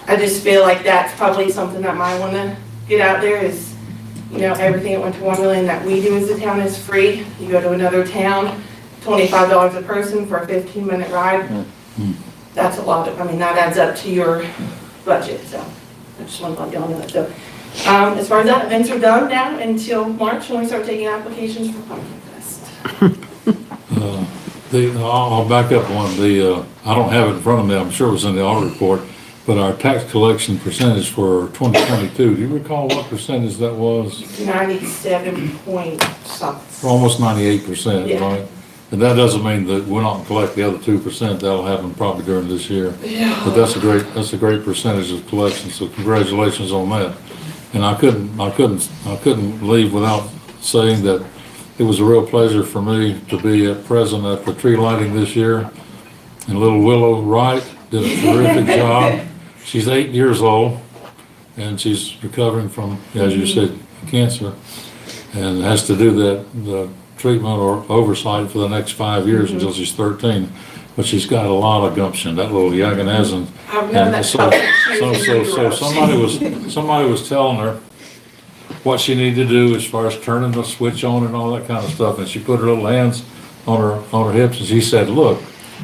Speaker 20: I just feel like that's probably something that might want to get out there is, everything at Winter Wonderland that we do as a town is free. You go to another town, $25 a person for a 15-minute ride. That's a lot that adds up to your budget. So I just want to let y'all know that. So as far as that, events are done now until March when we start taking applications for Pumpkin Fest.
Speaker 6: I'll back up one. I don't have it in front of me. I'm sure it was in the audit report. But our tax collection percentage for 2022, do you recall what percentage that was?
Speaker 20: 97 point something.
Speaker 6: Almost 98%,
Speaker 20: Yeah.
Speaker 6: right? And that doesn't mean that we're not gonna collect the other 2%. That'll happen probably during this year.
Speaker 20: Yeah.
Speaker 6: But that's a great percentage of collection. So congratulations on that. And I couldn't leave without saying that it was a real pleasure for me to be present at the tree lighting this year. And little Willow Wright did a terrific job. She's 8 years old, and she's recovering from, as you said, cancer, and has to do the treatment or oversight for the next 5 years until she's 13. But she's got a lot of gumption, that little youngin' hasn't.
Speaker 20: I've known that
Speaker 6: So somebody was telling her what she needed to do as far as turning the switch on and all that kind of stuff, and she put her little hands on her hips, and she said, "Look,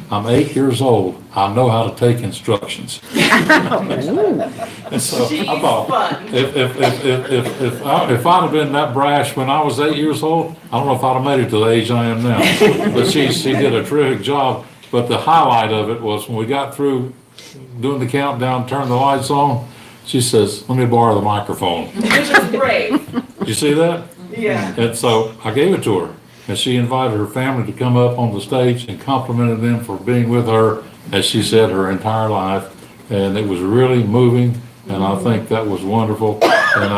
Speaker 6: I'm 8 years old. I know how to take instructions." And so I thought, if I'd have been that brash when I was 8 years old, I don't know if I'd have made it to the age I am now. But she did a terrific job. But the highlight of it was when we got through doing the countdown, turned the lights on, she says, "Let me borrow the microphone."
Speaker 5: Which is great.
Speaker 6: Did you see that?
Speaker 5: Yeah.
Speaker 6: And so I gave it to her, and she invited her family to come up on the stage and complimented them for being with her, as she said, her entire life. And it was really moving, and I think that was wonderful. And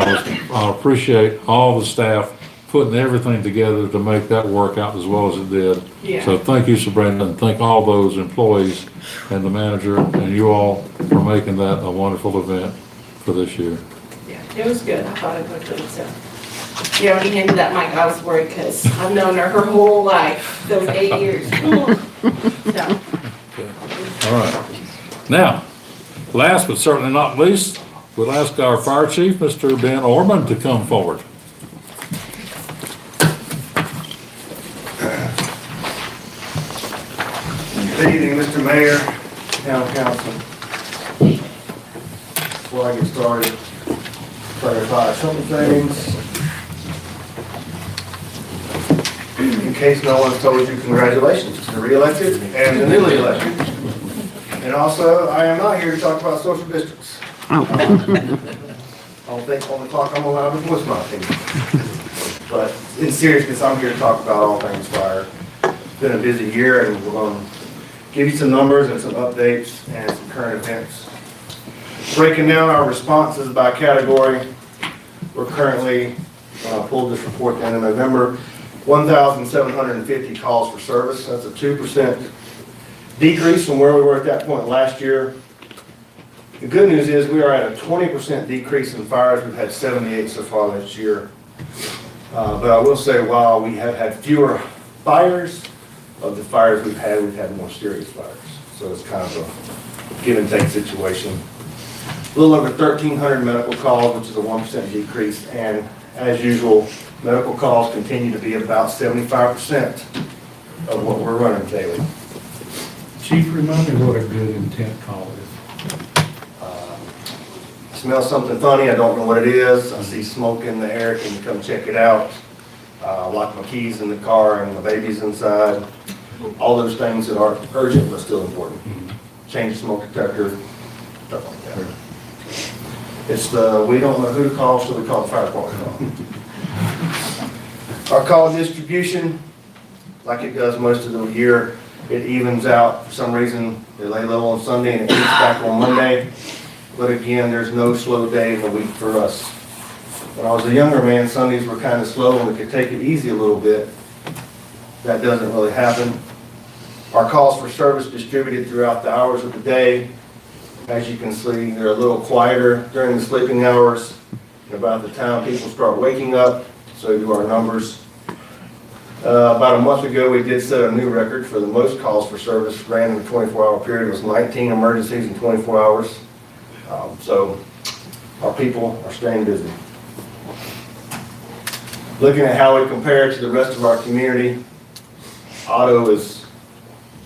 Speaker 6: I appreciate all the staff putting everything together to make that work out as well as it did.
Speaker 5: Yeah.
Speaker 6: So thank you, Sabrina, and thank all those employees and the manager and you all for making that a wonderful event for this year.
Speaker 5: Yeah, it was good. I thought it was good, so. Yeah, when you handed that mic, I was worried because I've known her whole life, those 8 years. So,
Speaker 6: All right. Now, last but certainly not least, we'll ask our fire chief, Mr. Ben Orman, to come forward.
Speaker 21: Good evening, Mr. Mayor, Town Council. Before I get started, clarify some things. In case no one's told you, congratulations to the re-elected and the newly elected. And also, I am not here to talk about social districts. I don't think on the clock I'm allowed to voice my opinion. But in seriousness, I'm here to talk about all things fire. It's been a busy year, and we're going to give you some numbers and some updates and some current events. Breaking down our responses by category, we're currently, pulled this report at the end of November, 1,750 calls for service. That's a 2% decrease from where we were at that point last year. The good news is we are at a 20% decrease in fires. We've had 78 so far this year. But I will say, while we have had fewer fires, of the fires we've had more serious fires. So it's kind of a give and take situation. A little over 1,300 medical calls, which is a 1% decrease. And as usual, medical calls continue to be about 75% of what we're running daily.
Speaker 15: Chief, remind me what a good intent call is.
Speaker 21: Smell something funny, I don't know what it is. I see smoke in the air, can you come check it out? Lock my keys in the car and my baby's inside. All those things that aren't urgent but still important. Change the smoke detector, stuff like that. It's we don't know who to call, so we call the fire department. Our call distribution, like it does most of the year, it evens out. For some reason, they lay low on Sunday and it peaks back on Monday. But again, there's no slow day in the week for us. When I was a younger man, Sundays were kind of slow and we could take it easy a little bit. That doesn't really happen. Our calls for service distributed throughout the hours of the day. As you can see, they're a little quieter during the sleeping hours. And about the time people start waking up, so do our numbers. About a month ago, we did set a new record for the most calls for service ran in a 24-hour period. It was 19 emergencies in 24 hours. So our people are staying busy. Looking at how we compare to the rest of our community, Otto is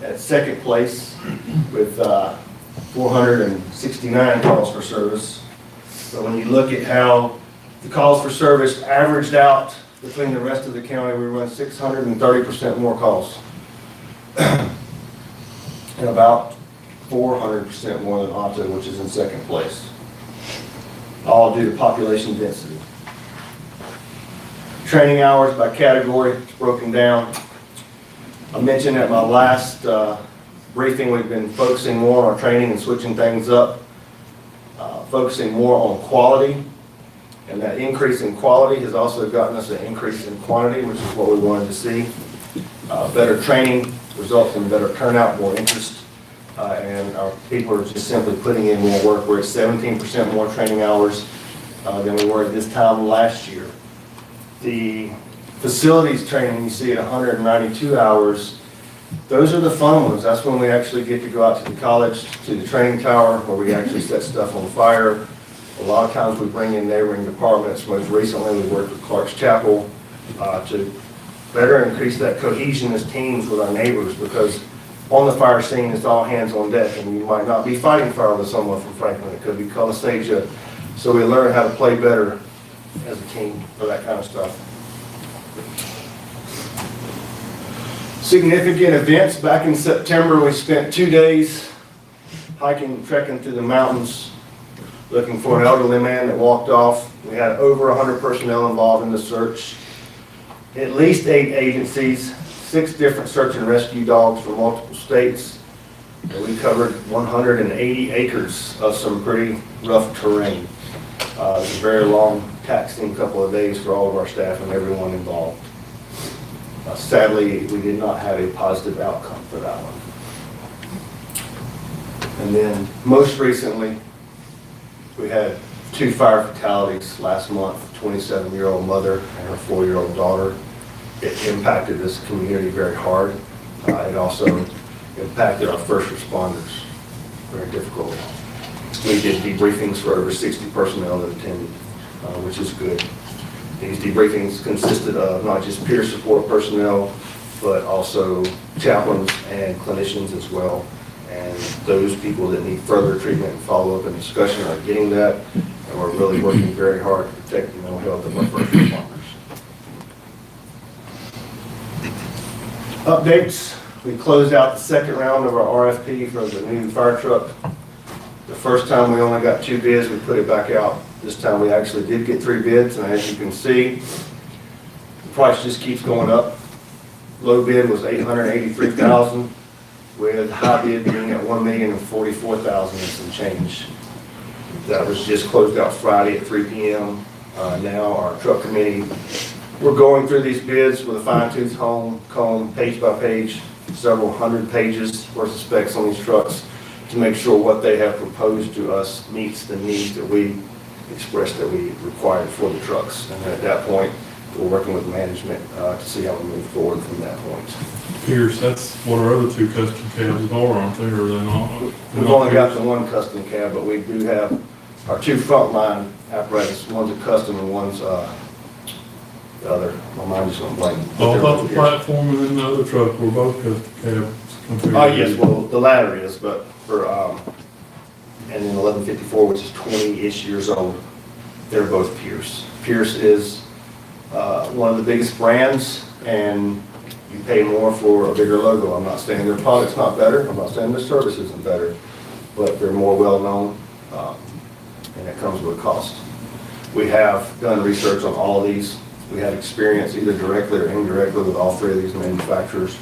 Speaker 21: at second place with 469 calls for service. But when you look at how the calls for service averaged out between the rest of the county, we run 630% more calls. And about 400% more than Otto, which is in second place. All due to population density. Training hours by category, it's broken down. I mentioned at my last briefing, we've been focusing more on our training and switching things up, focusing more on quality. And that increase in quality has also gotten us an increase in quantity, which is what we wanted to see. Better training results in better turnout, more interest, and our people are just simply putting in more work. We're at 17% more training hours than we were at this time last year. The facilities training you see at 192 hours, those are the fun ones. That's when we actually get to go out to the college, to the training tower, where we actually set stuff on fire. A lot of times we bring in neighboring departments. Most recently we worked with Clark's Chapel to better increase that cohesion as teams with our neighbors, because on the fire scene, it's all hands on deck, and you might not be fighting fire with someone from Franklin. It could be Calisatia. So we learn how to play better as a team for that kind of stuff. Significant events. Back in September, we spent 2 days hiking, trekking through the mountains, looking for an elderly man that walked off. We had over 100 personnel involved in the search. At least 8 agencies, 6 different search and rescue dogs from multiple states. And we covered 180 acres of some pretty rough terrain. It was a very long, taxing couple of days for all of our staff and everyone involved. Sadly, we did not have a positive outcome for that one. And then most recently, we had 2 fire fatalities last month, a 27-year-old mother and her 4-year-old daughter. It impacted this community very hard. It also impacted our first responders very difficult. We did debriefings for over 60 personnel that attended, which is good. These debriefings consisted of not just peer support personnel, but also chaplains and clinicians as well. And those people that need further treatment and follow-up and discussion are getting that. And we're really working very hard to protect the mental health of our first responders. Updates. We closed out the second round of our RFP for the new fire truck. The first time we only got 2 bids, we put it back out. This time we actually did get 3 bids, and as you can see, the price just keeps going up. Low bid was $883,000, with high bid being at $1,044,000 and some change. That was just closed out Friday at 3 p.m. Now our truck committee, we're going through these bids with a fine-tooth comb, page by page, several hundred pages worth of specs on these trucks to make sure what they have proposed to us meets the needs that we expressed that we required for the trucks. And at that point, we're working with management to see how we move forward from that point.
Speaker 16: Pierce, that's what our other 2 custom cabs are, aren't they, or are they not?
Speaker 21: We've only got the 1 custom cab, but we do have our 2 frontline apparatus. One's a custom and one's the other. My mind just went blank.
Speaker 16: Oh, I thought the platform and then the other truck were both custom cabs.
Speaker 21: Oh, yes, well, the latter is, but for, and then 1154, which is 20-ish years old, they're both Pierce. Pierce is one of the biggest brands, and you pay more for a bigger logo. I'm not saying their product's not better, I'm not saying their service isn't better, but they're more well-known, and it comes with a cost. We have done research on all of these. We have experience either directly or indirectly with all 3 of these manufacturers,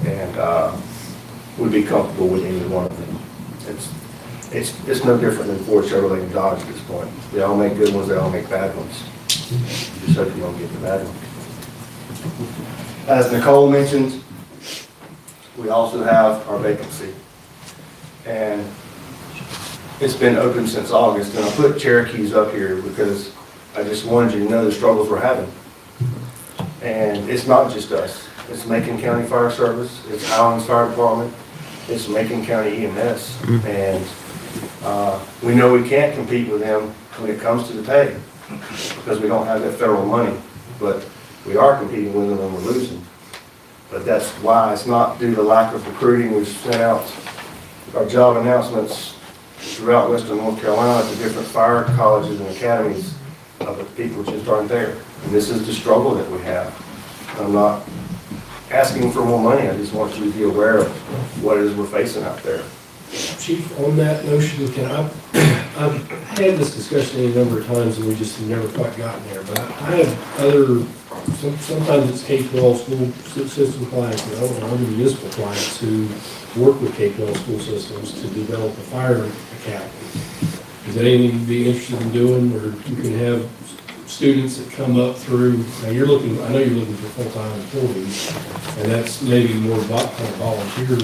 Speaker 21: and would be comfortable with any one of them. It's no different than Ford, Chevrolet, and Dodge at this point. They all make good ones, they all make bad ones. Just hope you don't get the bad one. As Nicole mentioned, we also have our vacancy. And it's been open since August, and I put Cherokees up here because I just wanted you to know the struggles we're having. And it's not just us. It's Macon County Fire Service, it's Highlands Fire Department, it's Macon County EMS. And we know we can't compete with them when it comes to the pay because we don't have that federal money. But we are competing with them and we're losing. But that's why it's not due to lack of recruiting. We've sent out our job announcements throughout Western North Carolina to different fire colleges and academies, but the people just aren't there. And this is the struggle that we have. I'm not asking for more money. I just want you to be aware of what it is we're facing out there.
Speaker 14: Chief, on that notion, I've had this discussion any number of times and we just have never quite gotten there, but I have other, sometimes it's K-12 school system clients and other municipal clients who work with K-12 school systems to develop a fire academy. Is that anything you'd be interested in doing, or you can have students that come up through, now you're looking, I know you're looking for full-time employees, and that's maybe more kind of volunteer,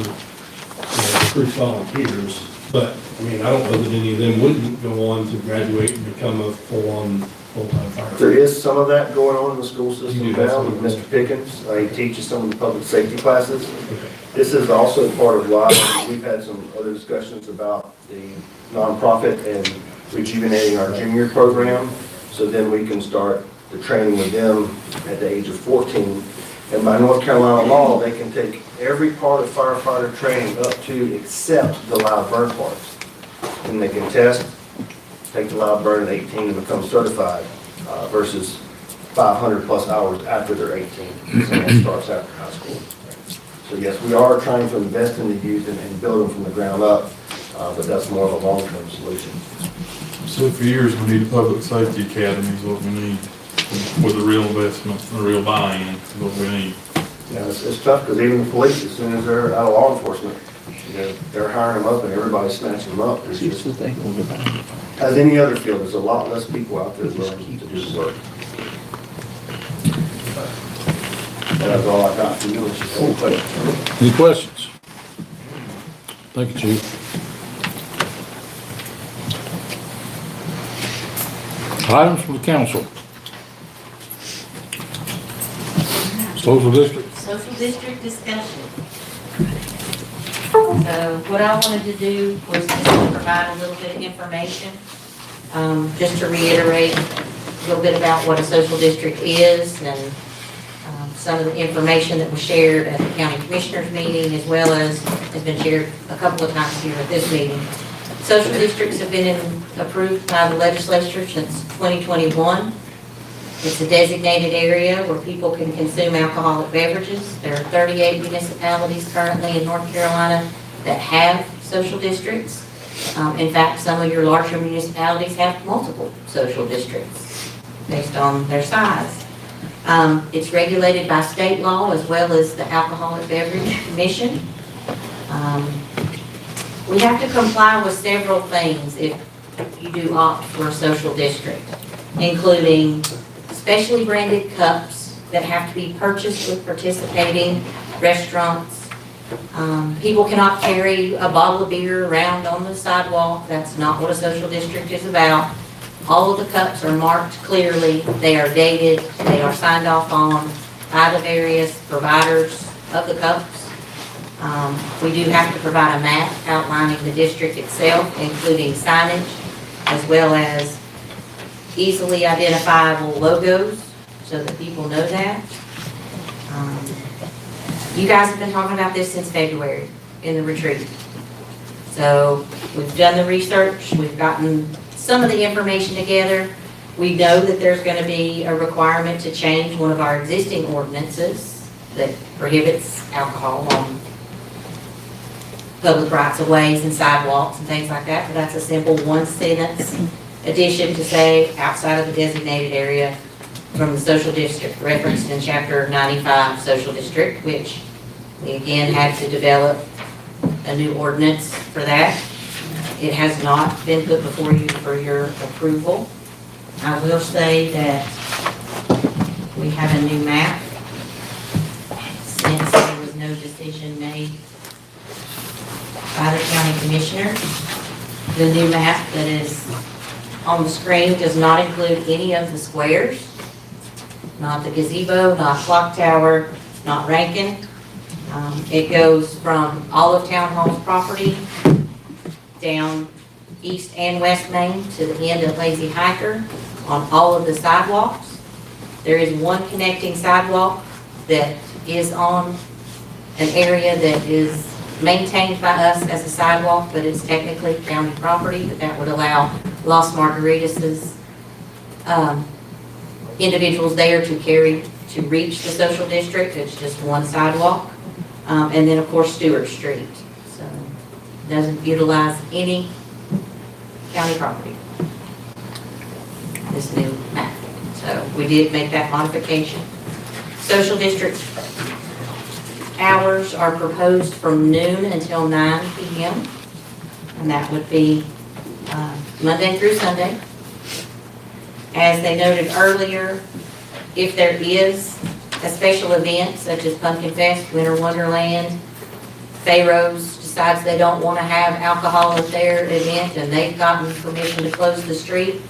Speaker 14: recruit volunteers, but I mean, I don't know that any of them wouldn't go on to graduate and become a full-time firefighter.
Speaker 21: There is some of that going on in the school system now with Mr. Pickens. He teaches some of the public safety classes.
Speaker 14: Okay.
Speaker 21: This is also part of why we've had some other discussions about the nonprofit and rejuvenating our junior program. So then we can start the training with them at the age of 14 And by North Carolina law, they can take every part of firefighter training up to except the live burn parts. And they can test, take the live burn at 18 and become certified versus 500 plus hours after they're 18. Someone starts after high school. So yes, we are trying to invest in the youth and build them from the ground up, but that's more of a long-term solution.
Speaker 16: So for years, we need a public safety academy is what we need, with a real investment, a real buy-in is what we need.
Speaker 21: Yeah, it's tough because even the police, as soon as they're out of law enforcement, they're hiring them up and everybody's snatching them up. It's just, as any other field, there's a lot less people out there willing to do the work. That's all I got for you.
Speaker 6: Any questions? Thank you, Chief. Items from the council. Social district.
Speaker 2: Social district discussion. So what I wanted to do was just to provide a little bit of information, just to reiterate a little bit about what a social district is and some of the information that was shared at the county commissioners meeting, as well as has been shared a couple of times here at this meeting. Social districts have been approved by the legislature since 2021. It's a designated area where people can consume alcoholic beverages. There are 38 municipalities currently in North Carolina that have social districts. In fact, some of your larger municipalities have multiple social districts based on their size. It's regulated by state law as well as the Alcoholic Beverage Commission. We have to comply with several things if you do opt for a social district, including specially branded cups that have to be purchased with participating restaurants. People cannot carry a bottle of beer around on the sidewalk. That's not what a social district is about. All of the cups are marked clearly. They are dated. They are signed off on by the various providers of the cups. We do have to provide a map outlining the district itself, including signage, as well as easily identifiable logos so that people know that. You guys have been talking about this since February in the retreat. So we've done the research, we've gotten some of the information together. We know that there's going to be a requirement to change one of our existing ordinances that prohibits alcohol on public rights of ways and sidewalks and things like that. But that's a simple one sentence addition to say outside of the designated area from the social district referenced in chapter 95 social district, which we again had to develop a new ordinance for that. It has not been put before you for your approval. I will say that we have a new map since there was no decision made by the county commissioners. The new map that is on the screen does not include any of the squares, not the gazebo, not clock tower, not Rankin. It goes from all of Town Hall's property down East and West Main to the end of Lazy Hiker on all of the sidewalks. There is one connecting sidewalk that is on an area that is maintained by us as a sidewalk, but it's technically county property, but that would allow Las Margaritas' individuals there to reach the social district. It's just one sidewalk. And then, of course, Stewart Street. So it doesn't utilize any county property, this new map. So we did make that modification. Social district hours are proposed from noon until 9 p.m. And that would be Monday through Sunday. As they noted earlier, if there is a special event such as Pumpkin Fest, Winter Wonderland, Pharaoh's decides they don't want to have alcohol at their event and they've gotten permission to close the street,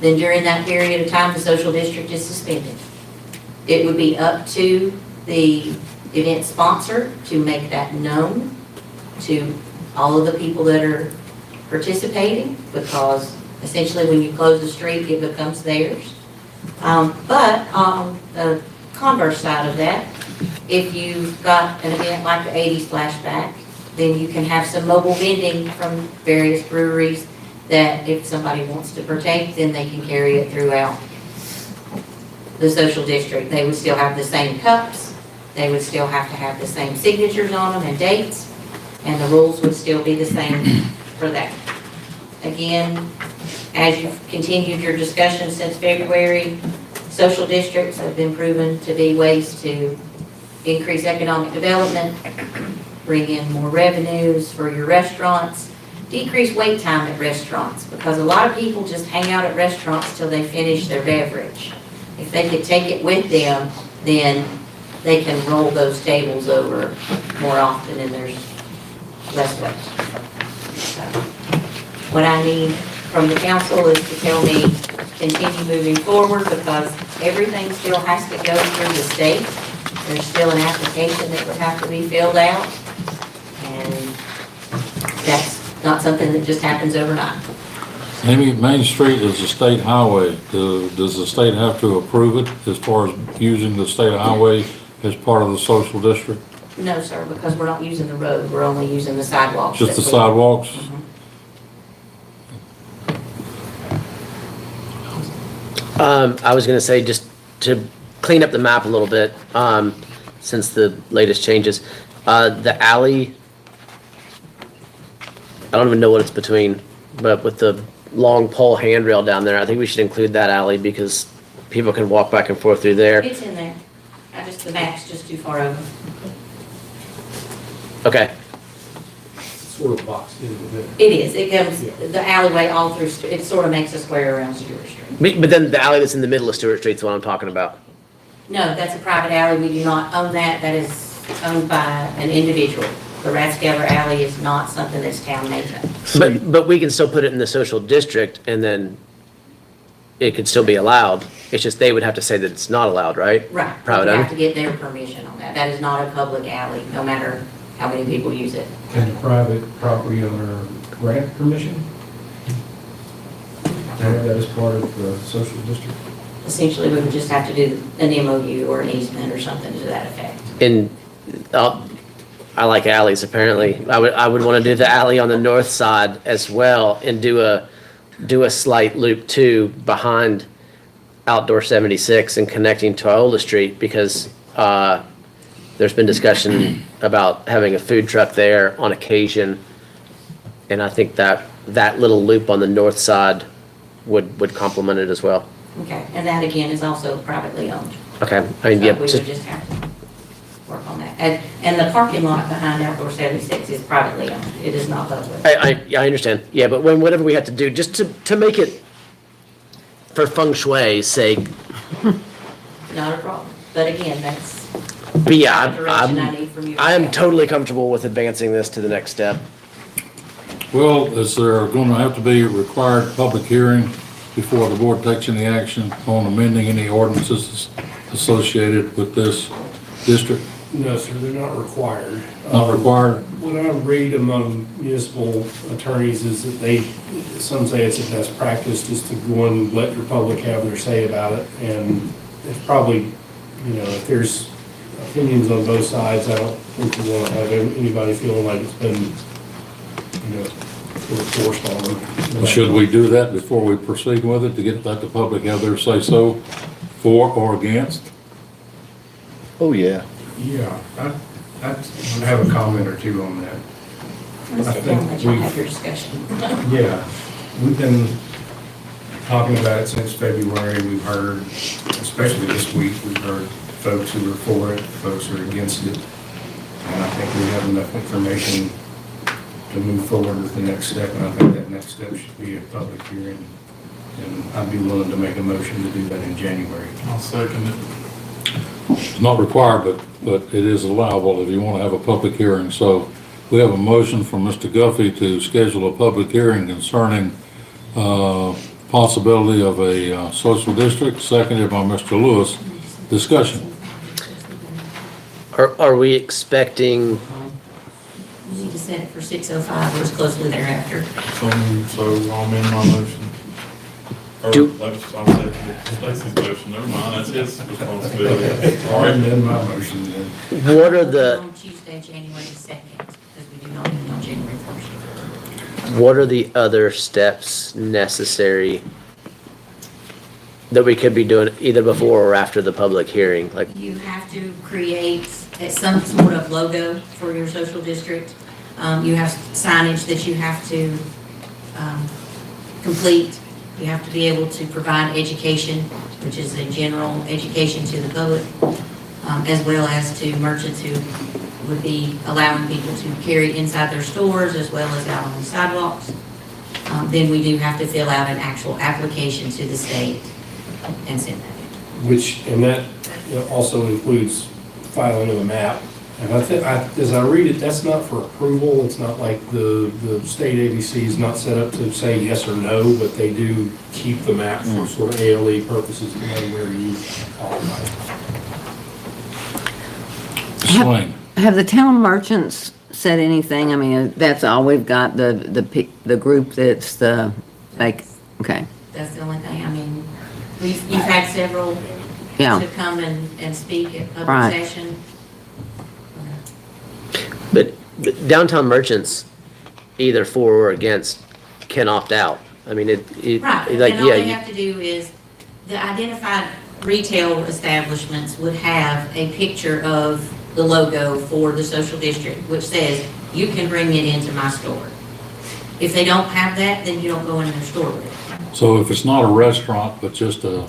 Speaker 2: then during that period of time, the social district is suspended. It would be up to the event sponsor to make that known to all of the people that are participating, because essentially when you close the street, it becomes theirs. But the converse side of that, if you've got an event like the 80s flashback, then you can have some mobile vending from various breweries that if somebody wants to partake, then they can carry it throughout the social district. They would still have the same cups, they would still have to have the same signatures on them and dates, and the rules would still be the same for that. Again, as you've continued your discussion since February, social districts have been proven to be ways to increase economic development, bring in more revenues for your restaurants, decrease wait time at restaurants, because a lot of people just hang out at restaurants till they finish their beverage. If they could take it with them, then they can roll those tables over more often and there's less wait. So, what I need from the council is to tell me, continue moving forward, because everything still has to go through the state. There's still an application that would have to be filled out, and that's not something that just happens overnight.
Speaker 6: Amy, Main Street is a state highway. Does the state have to approve it as far as using the state highway as part of the social district?
Speaker 2: No, sir, because we're not using the road, we're only using the sidewalks.
Speaker 6: Just the
Speaker 2: that we-
Speaker 6: sidewalks?
Speaker 4: I was gonna say, just to clean up the map a little bit, since the latest changes, the alley, I don't even know what it's between, but with the long pole handrail down there, I think we should include that alley because people can walk back and forth through there.
Speaker 2: It's in there. The map's just too far over.
Speaker 4: Okay,
Speaker 14: Sort of boxed in with it.
Speaker 2: It is, it goes, the alleyway all through, it sort of makes a square around Stewart Street.
Speaker 4: but then the alley that's in the middle of Stewart Street's what I'm talking about.
Speaker 2: No, that's a private alley, we do not own that, that is owned by an individual. The Rathskeller Alley is not something that's town maintained.
Speaker 4: But we can still put it in the social district and then it could still be allowed. It's just they would have to say that it's not allowed, right?
Speaker 2: Right, we
Speaker 4: Private
Speaker 2: have
Speaker 4: owner?
Speaker 2: to get their permission on that, that is not a public alley, no matter how many people use it.
Speaker 15: Can the private property owner grant permission? That is part of the social district?
Speaker 2: Essentially, we would just have to do an MOU or an easement or something to that effect.
Speaker 4: And I like alleys, apparently. I would want to do the alley on the north side as well and do a slight loop too behind Outdoor 76 and connecting to Iola Street because there's been discussion about having a food truck there on occasion. And I think that little loop on the north side would complement it as well.
Speaker 2: Okay, and that again is also privately owned.
Speaker 4: Okay, I mean,
Speaker 2: So
Speaker 4: yeah,
Speaker 2: we would just have to work on that. And the parking lot behind Outdoor 76 is privately owned. It is not public.
Speaker 4: I understand. Yeah, but whatever we have to do, just to make it for feng shui's sake.
Speaker 2: Not a problem. But again, that's
Speaker 4: But yeah,
Speaker 2: the direction I need from you.
Speaker 4: I am totally comfortable with advancing this to the next step.
Speaker 6: Well, is there going to have to be a required public hearing before the board takes any action on amending any ordinances associated with this district?
Speaker 14: No, sir, they're not required.
Speaker 6: Not required?
Speaker 14: What I read among municipal attorneys is that some say it's a best practice just to go and let your public have their say about it. And it's probably, if there's opinions on both sides, I don't think we want to have anybody feeling like it's been, sort of forced on them.
Speaker 6: Should we do that before we proceed with it, to let the public have their say-so for or against?
Speaker 1: Oh, yeah.
Speaker 15: Yeah, I have a comment or two on that.
Speaker 2: Let's sit down and let y'all have your discussion.
Speaker 15: Yeah, we've been talking about it since February. We've heard, especially this week, we've heard folks who are for it, folks who are against it. And I think we have enough information to move forward with the next step. And I think that next step should be a public hearing. And I'd be willing to make a motion to do that in January.
Speaker 16: I'll second it.
Speaker 6: It's not required, but it is allowable if you want to have a public hearing. So we have a motion from Mr. Guffey to schedule a public hearing concerning possibility of a social district, seconded by Mr. Lewis. Discussion.
Speaker 4: Are we expecting,
Speaker 2: You need to set it for 6:05 or as closely thereafter.
Speaker 16: So I'll amend my motion. Or,
Speaker 4: Do-
Speaker 16: that's, I'm saying, Stacy's motion, never mind, that's his responsibility.
Speaker 15: All right, then my motion then.
Speaker 4: What are the,
Speaker 2: On Tuesday, January 2nd, because we do not meet on January 1st.
Speaker 4: what are the other steps necessary that we could be doing either before or after the public hearing? Like,
Speaker 2: You have to create some sort of logo for your social district. You have signage that you have to complete. You have to be able to provide education, which is a general education to the public, as well as to merchants who would be allowing people to carry inside their stores as well as out on the sidewalks. Then we do have to fill out an actual application to the state and send that in.
Speaker 14: And that also includes filing of a map. And I think, as I read it, that's not for approval. It's not like the state ABC is not set up to say yes or no, but they do keep the map for sort of ALE purposes to know where you are.
Speaker 6: Swain.
Speaker 3: Have the town merchants said anything? I mean, that's all we've got, the group that's the, like, okay.
Speaker 2: That's the only thing. I mean, you've had several
Speaker 3: Yeah.
Speaker 2: to come and speak at public
Speaker 3: Right.
Speaker 2: session.
Speaker 4: but downtown merchants, either for or against, can opt out. I mean,
Speaker 2: Right,
Speaker 4: like,
Speaker 2: and all
Speaker 4: yeah,
Speaker 2: they have to do is, the identified retail establishments would have a picture of the logo for the social district, which says, you can bring it into my store. If they don't have that, then you don't go in their store with it.
Speaker 6: So if it's not a restaurant, but just a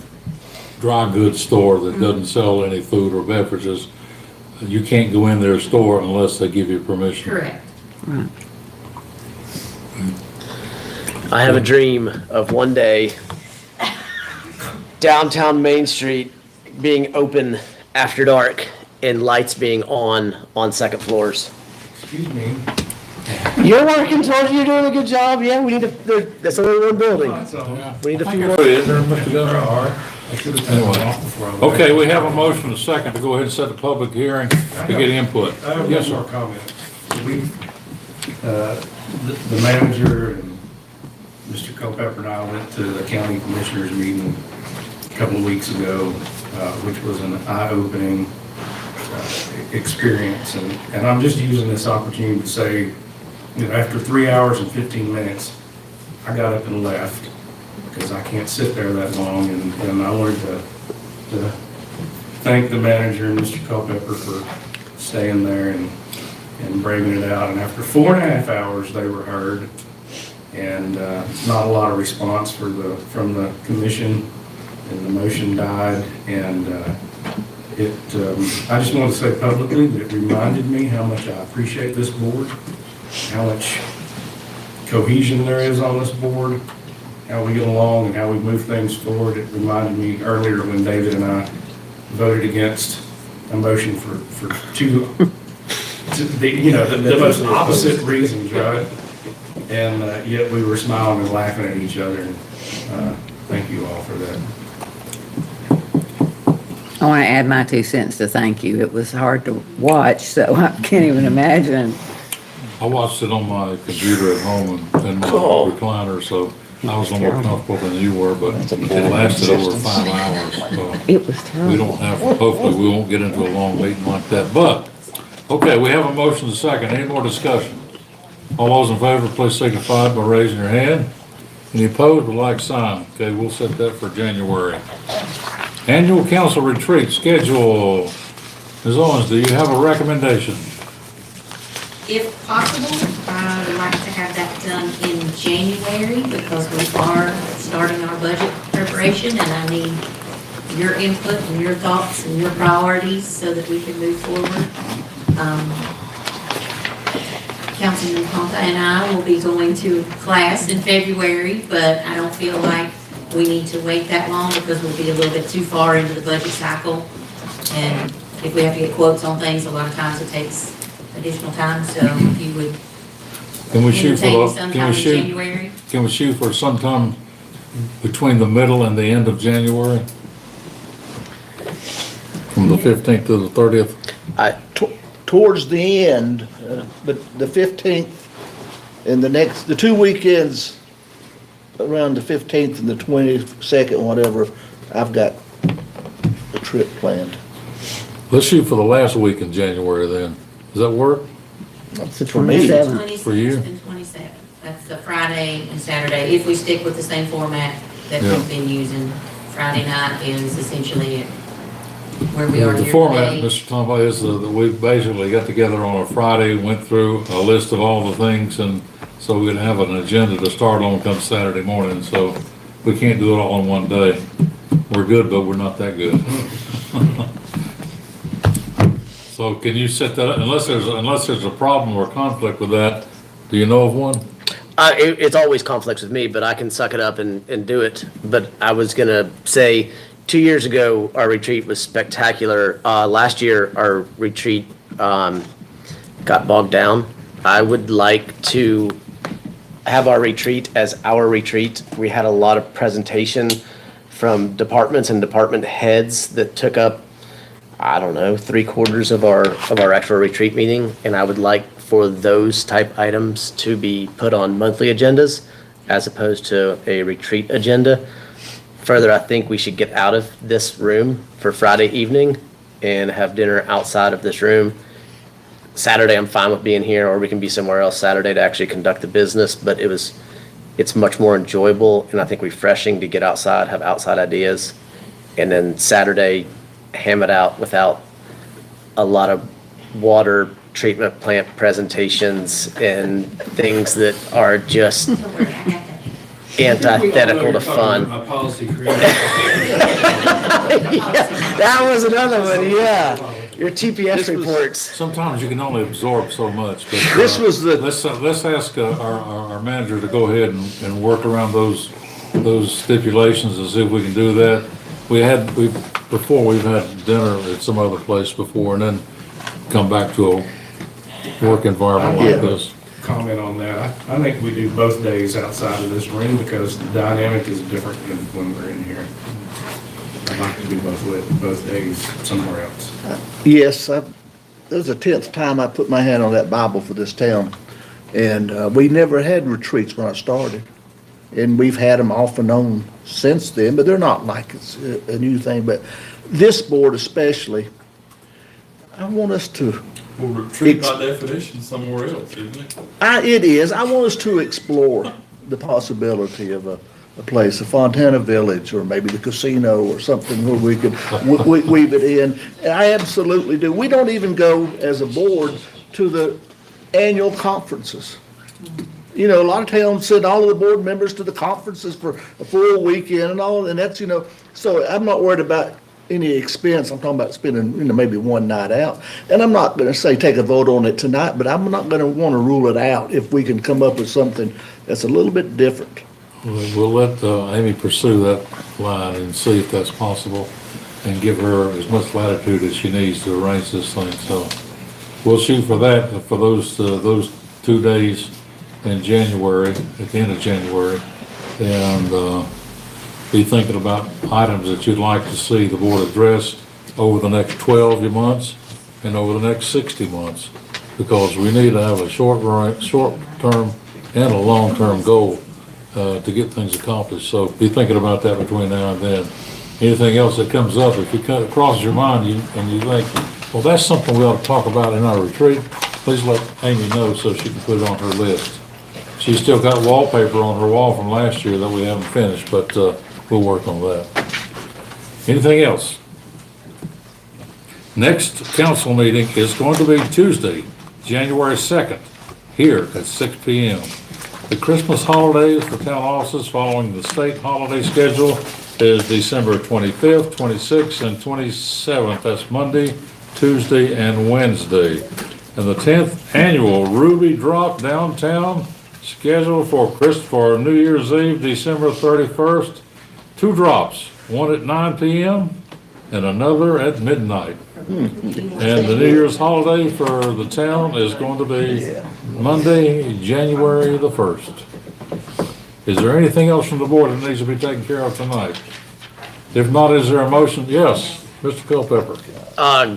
Speaker 6: dry goods store that doesn't sell any food or beverages, you can't go in their store unless they give you permission.
Speaker 2: Correct.
Speaker 4: I have a dream of one day downtown Main Street being open after dark and lights being on second floors.
Speaker 15: Excuse me.
Speaker 4: You're working towards, you're doing a good job, yeah, we need that's only one building. We need a few more.
Speaker 6: Okay, we have a motion, and a second, to go ahead and set the public hearing to get input.
Speaker 15: I have
Speaker 6: Yes,
Speaker 15: one
Speaker 6: sir.
Speaker 15: more comment. We, the manager and Mr. Culpepper and I went to the county commissioners meeting a couple of weeks ago, which was an eye-opening experience. And I'm just using this opportunity to say, after 3 hours and 15 minutes, I got up and left because I can't sit there that long. And I wanted to thank the manager and Mr. Culpepper for staying there and braving it out. And after 4.5 hours, they were heard. And not a lot of response from the commission, and the motion died. And I just want to say publicly that it reminded me how much I appreciate this board, how much cohesion there is on this board, how we get along and how we move things forward. It reminded me earlier when David and I voted against a motion for two, the most opposite reasons, right? And yet we were smiling and laughing at each other. And thank you all for that.
Speaker 3: I want to add my 2 cents to thank you. It was hard to watch, so I can't even imagine.
Speaker 6: I watched it on my computer at home and my recliner, so I was a little more comfortable than you were, but it lasted over 5 hours. So
Speaker 3: It was terrible.
Speaker 6: we don't have, hopefully we won't get into a long meeting like that. But, okay, we have a motion to second. Any more discussion? All those in favor, please signify by raising your hand. Any opposed, with like sign. Okay, we'll set that for January. Annual council retreat schedule. Ms. Owens, do you have a recommendation?
Speaker 2: If possible, I would like to have that done in January because we are starting our budget preparation and I need your input and your thoughts and your priorities so that we can move forward. Councilman Ponta and I will be going to class in February, but I don't feel like we need to wait that long because we'll be a little bit too far into the budget cycle. And if we have to get quotes on things, a lot of times it takes additional time, so if you would
Speaker 6: Can we shoot
Speaker 2: entertain
Speaker 6: for,
Speaker 2: sometime
Speaker 6: can we
Speaker 2: in
Speaker 6: shoot,
Speaker 2: January.
Speaker 6: can we shoot for sometime between the middle and the end of January? From the 15th to the 30th?
Speaker 1: Towards the end, but the 15th and the 2 weekends around the 15th and the 22nd, whatever, I've got a trip planned.
Speaker 6: Let's shoot for the last week in January then. Does that work?
Speaker 1: That's it for me.
Speaker 3: 27th.
Speaker 6: For you?
Speaker 2: 26th and 27th. That's the Friday and Saturday, if we stick with the same format that
Speaker 6: Yeah.
Speaker 2: we've been using. Friday night is essentially where we are
Speaker 6: The
Speaker 2: here
Speaker 6: format,
Speaker 2: today.
Speaker 6: Mr. Tomba, is that we basically got together on a Friday, went through a list of all the things, and so we'd have an agenda to start on come Saturday morning, so we can't do it all in one day. We're good, but we're not that good. So can you set that up, unless there's a problem or conflict with that, do you know of one?
Speaker 4: It's always conflicts with me, but I can suck it up and do it. But I was gonna say, 2 years ago, our retreat was spectacular. Last year, our retreat, got bogged down. I would like to have our retreat as our retreat. We had a lot of presentation from departments and department heads that took up, I don't know, 3/4 of our actual retreat meeting. And I would like for those type items to be put on monthly agendas as opposed to a retreat agenda. Further, I think we should get out of this room for Friday evening and have dinner outside of this room. Saturday, I'm fine with being here, or we can be somewhere else Saturday to actually conduct the business, but it's much more enjoyable and I think refreshing to get outside, have outside ideas. And then Saturday, ham it out without a lot of water treatment plant presentations and things that are just antithetical to fun.
Speaker 14: My policy creator.
Speaker 4: That was another one, yeah. Your TPS reports.
Speaker 6: Sometimes you can only absorb so much, but.
Speaker 1: This was the-
Speaker 6: Let's ask our manager to go ahead and work around those stipulations and see if we can do that. We've had dinner at some other place before and then come back to a work environment like this.
Speaker 14: Comment on that. I think we do both days outside of this room because the dynamic is different than when we're in here. I'd like to do both days somewhere else.
Speaker 1: Yes, this is the 10th time I put my hand on that Bible for this town. And we never had retreats when I started. And we've had them off and on since then, but they're not like it's a new thing. But this board especially, I want us to,
Speaker 16: Well, retreat by definition somewhere else, isn't it?
Speaker 1: it is, I want us to explore the possibility of a place, a Fontana Village, or maybe the casino or something where we could weave it in. And I absolutely do. We don't even go as a board to the annual conferences. You know, a lot of towns send all of the board members to the conferences for a full weekend and all, and that's, so I'm not worried about any expense. I'm talking about spending, maybe one night out. And I'm not gonna say take a vote on it tonight, but I'm not gonna wanna rule it out if we can come up with something that's a little bit different.
Speaker 6: We'll let Amy pursue that line and see if that's possible and give her as much latitude as she needs to arrange this thing. So we'll shoot for that, for those 2 days in January, at the end of January. And be thinking about items that you'd like to see the board address over the next 12 months and over the next 60 months. Because we need to have a short-term and a long-term goal to get things accomplished. So be thinking about that between now and then. Anything else that comes up, if it crosses your mind and you think, well, that's something we ought to talk about in our retreat, please let Amy know so she can put it on her list. She's still got wallpaper on her wall from last year that we haven't finished, but we'll work on that. Anything else? Next council meeting is going to be Tuesday, January 2nd, here at 6 p.m. The Christmas holidays for town offices following the state holiday schedule is December 25th, 26th, and 27th. That's Monday, Tuesday, and Wednesday. And the 10th annual Ruby Drop downtown scheduled for New Year's Eve, December 31st. 2 drops, one at 9 p.m. and another at midnight. And the New Year's holiday for the town is going to be Monday, January the 1st. Is there anything else from the board that needs to be taken care of tonight? If not, is there a motion? Yes, Mr. Culpepper.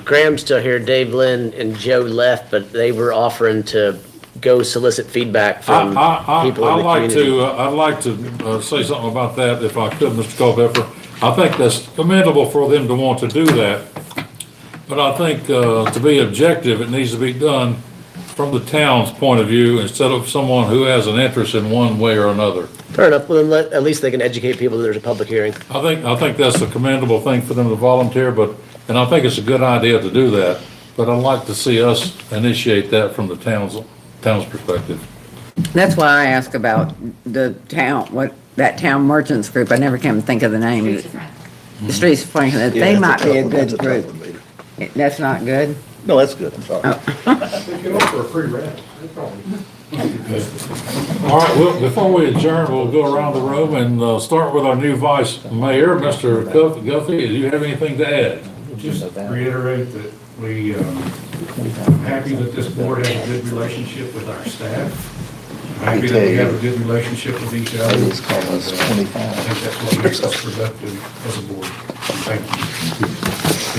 Speaker 4: Graham's still here, Dave Lynn and Joe left, but they were offering to go solicit feedback from people in the community.
Speaker 6: I'd like to say something about that if I could, Mr. Culpepper. I think that's commendable for them to want to do that. But I think to be objective, it needs to be done from the town's point of view instead of someone who has an interest in one way or another.
Speaker 4: Fair enough. Well, then at least they can educate people that there's a public hearing.
Speaker 6: I think that's a commendable thing for them to volunteer, and I think it's a good idea to do that. But I'd like to see us initiate that from the town's perspective.
Speaker 3: That's why I asked about the town, that town merchants group. I never can think of the name. The Streets of Franklin. They might be a good group. That's not good?
Speaker 1: No, that's good, I'm sorry.
Speaker 15: They can offer a free rent.
Speaker 6: All right, well, before we adjourn, we'll go around the room and start with our new vice mayor, Mr. Guthrie. Do you have anything to add?
Speaker 15: Just reiterate that I'm happy that this board has a good relationship with our staff. I'm happy that we have a good relationship with each other.
Speaker 1: It's called us 25.
Speaker 15: I think that's what makes us productive as a board. Thank you.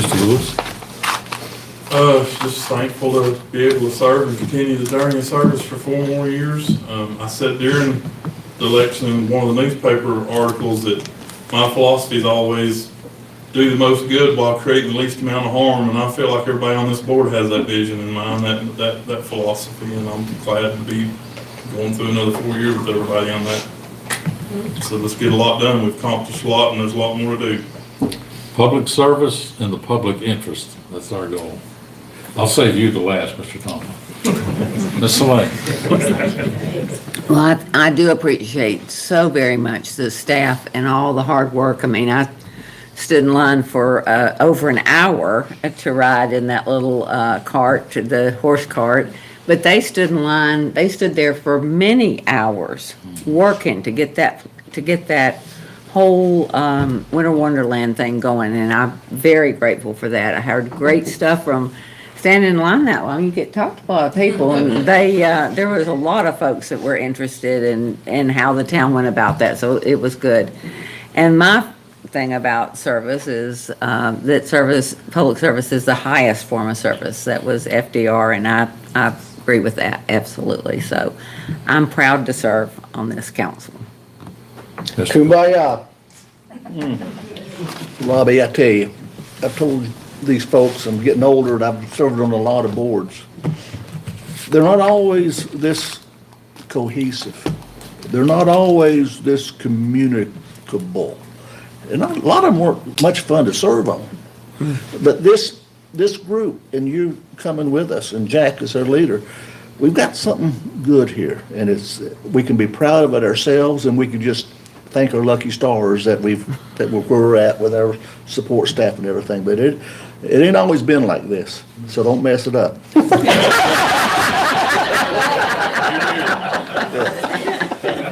Speaker 6: Mr. Lewis?
Speaker 16: Just thankful to be able to serve and continue the journey of service for 4 more years. I said during the election in one of the newspaper articles that my philosophy is always do the most good while creating the least amount of harm, and I feel like everybody on this board has that vision in mind, that philosophy, and I'm glad to be going through another 4 years with everybody on that. So let's get a lot done. We've accomplished a lot, and there's a lot more to do.
Speaker 6: Public service and the public interest. That's our goal. I'll save you the last, Mr. Thompson. Ms. Soleil.
Speaker 3: Well, I do appreciate so very much the staff and all the hard work. I mean, I stood in line for over an hour to ride in that little cart, the horse cart. But they stood in line, they stood there for many hours working to get that whole Winter Wonderland thing going, and I'm very grateful for that. I heard great stuff from standing in line that long. You get to talk to a lot of people, and there was a lot of folks that were interested in how the town went about that, so it was good. And my thing about service is that public service is the highest form of service. That was FDR, and I agree with that, absolutely. So I'm proud to serve on this council.
Speaker 1: Kumbaya. Robbie, I tell you, I've told these folks, I'm getting older, and I've served on a lot of boards. They're not always this cohesive. They're not always this communicable. And a lot of them weren't much fun to serve on. But this group, and you coming with us, and Jack is our leader, we've got something good here. And we can be proud of it ourselves, and we can just thank our lucky stars that we're where we're at with our support staff and everything. But it ain't always been like this, so don't mess it up.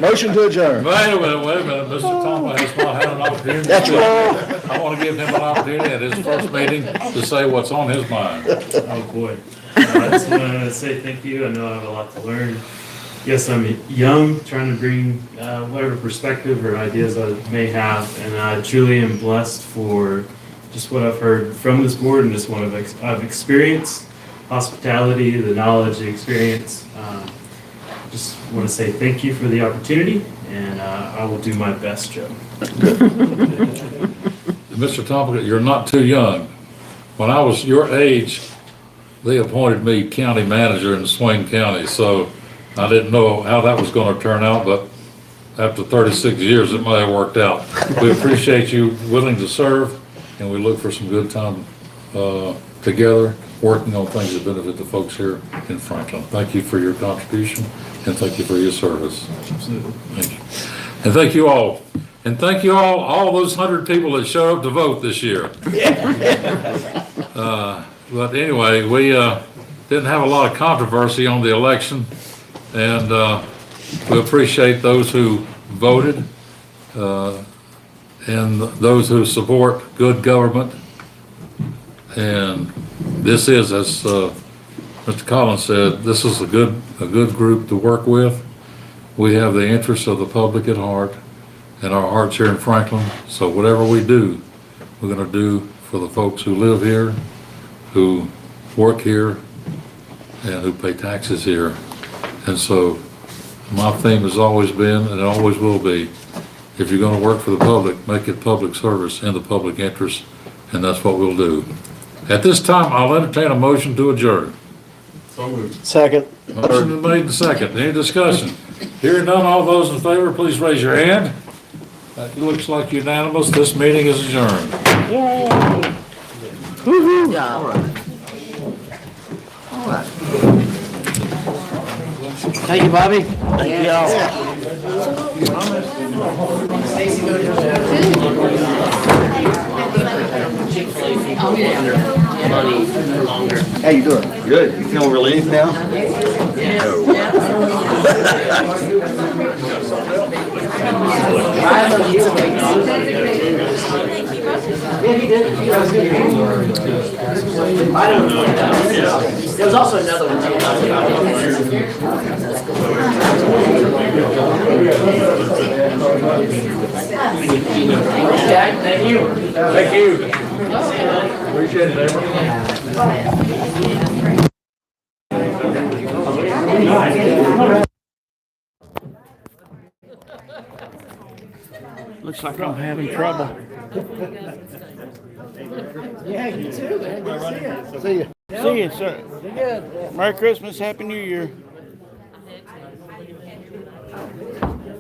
Speaker 1: Motion to adjourn.
Speaker 6: Wait a minute, Mr. Thompson has not had an opportunity.
Speaker 1: That's right.
Speaker 6: I want to give him an opportunity at his first meeting to say what's on his mind.
Speaker 8: Oh, boy. I just want to say thank you. I know I have a lot to learn. Yes, I'm young, trying to bring whatever perspective or ideas I may have, and I truly am blessed for just what I've heard from this board and just what I've experienced, hospitality, the knowledge, the experience. Just want to say thank you for the opportunity, and I will do my best, Joe.
Speaker 6: Mr. Thompson, you're not too young. When I was your age, they appointed me county manager in Swain County, so I didn't know how that was going to turn out, but after 36 years, it may have worked out. We appreciate you willing to serve, and we look for some good time together, working on things that benefit the folks here in Franklin. Thank you for your contribution, and thank you for your service.
Speaker 8: Absolutely.
Speaker 6: Thank you. And thank you all. And thank you all those 100 people that showed up to vote this year. But anyway, we didn't have a lot of controversy on the election, and we appreciate those who voted and those who support good government. And this is, as Mr. Collins said, this is a good group to work with. We have the interests of the public at heart and our hearts here in Franklin. So whatever we do, we're going to do for the folks who live here, who work here, and who pay taxes here. And so my theme has always been, and it always will be, if you're gonna work for the public, make it public service in the public interest, and that's what we'll do. At this time, I'll entertain a motion to adjourn.
Speaker 16: So moved.
Speaker 4: Second.
Speaker 6: Motion been made and second. Any discussion? Hearing none, all those in favor, please raise your hand. That looks like unanimous. This meeting is adjourned.
Speaker 4: Thank you, Bobby. Thank you all.
Speaker 21: How you doing? Good. You feeling relieved now?
Speaker 4: There was also another one. Thank you.
Speaker 6: Thank you. Appreciate it,
Speaker 21: Looks like I'm having trouble.
Speaker 9: Yeah, you too, man.
Speaker 21: See you, sir. Merry Christmas, Happy New Year.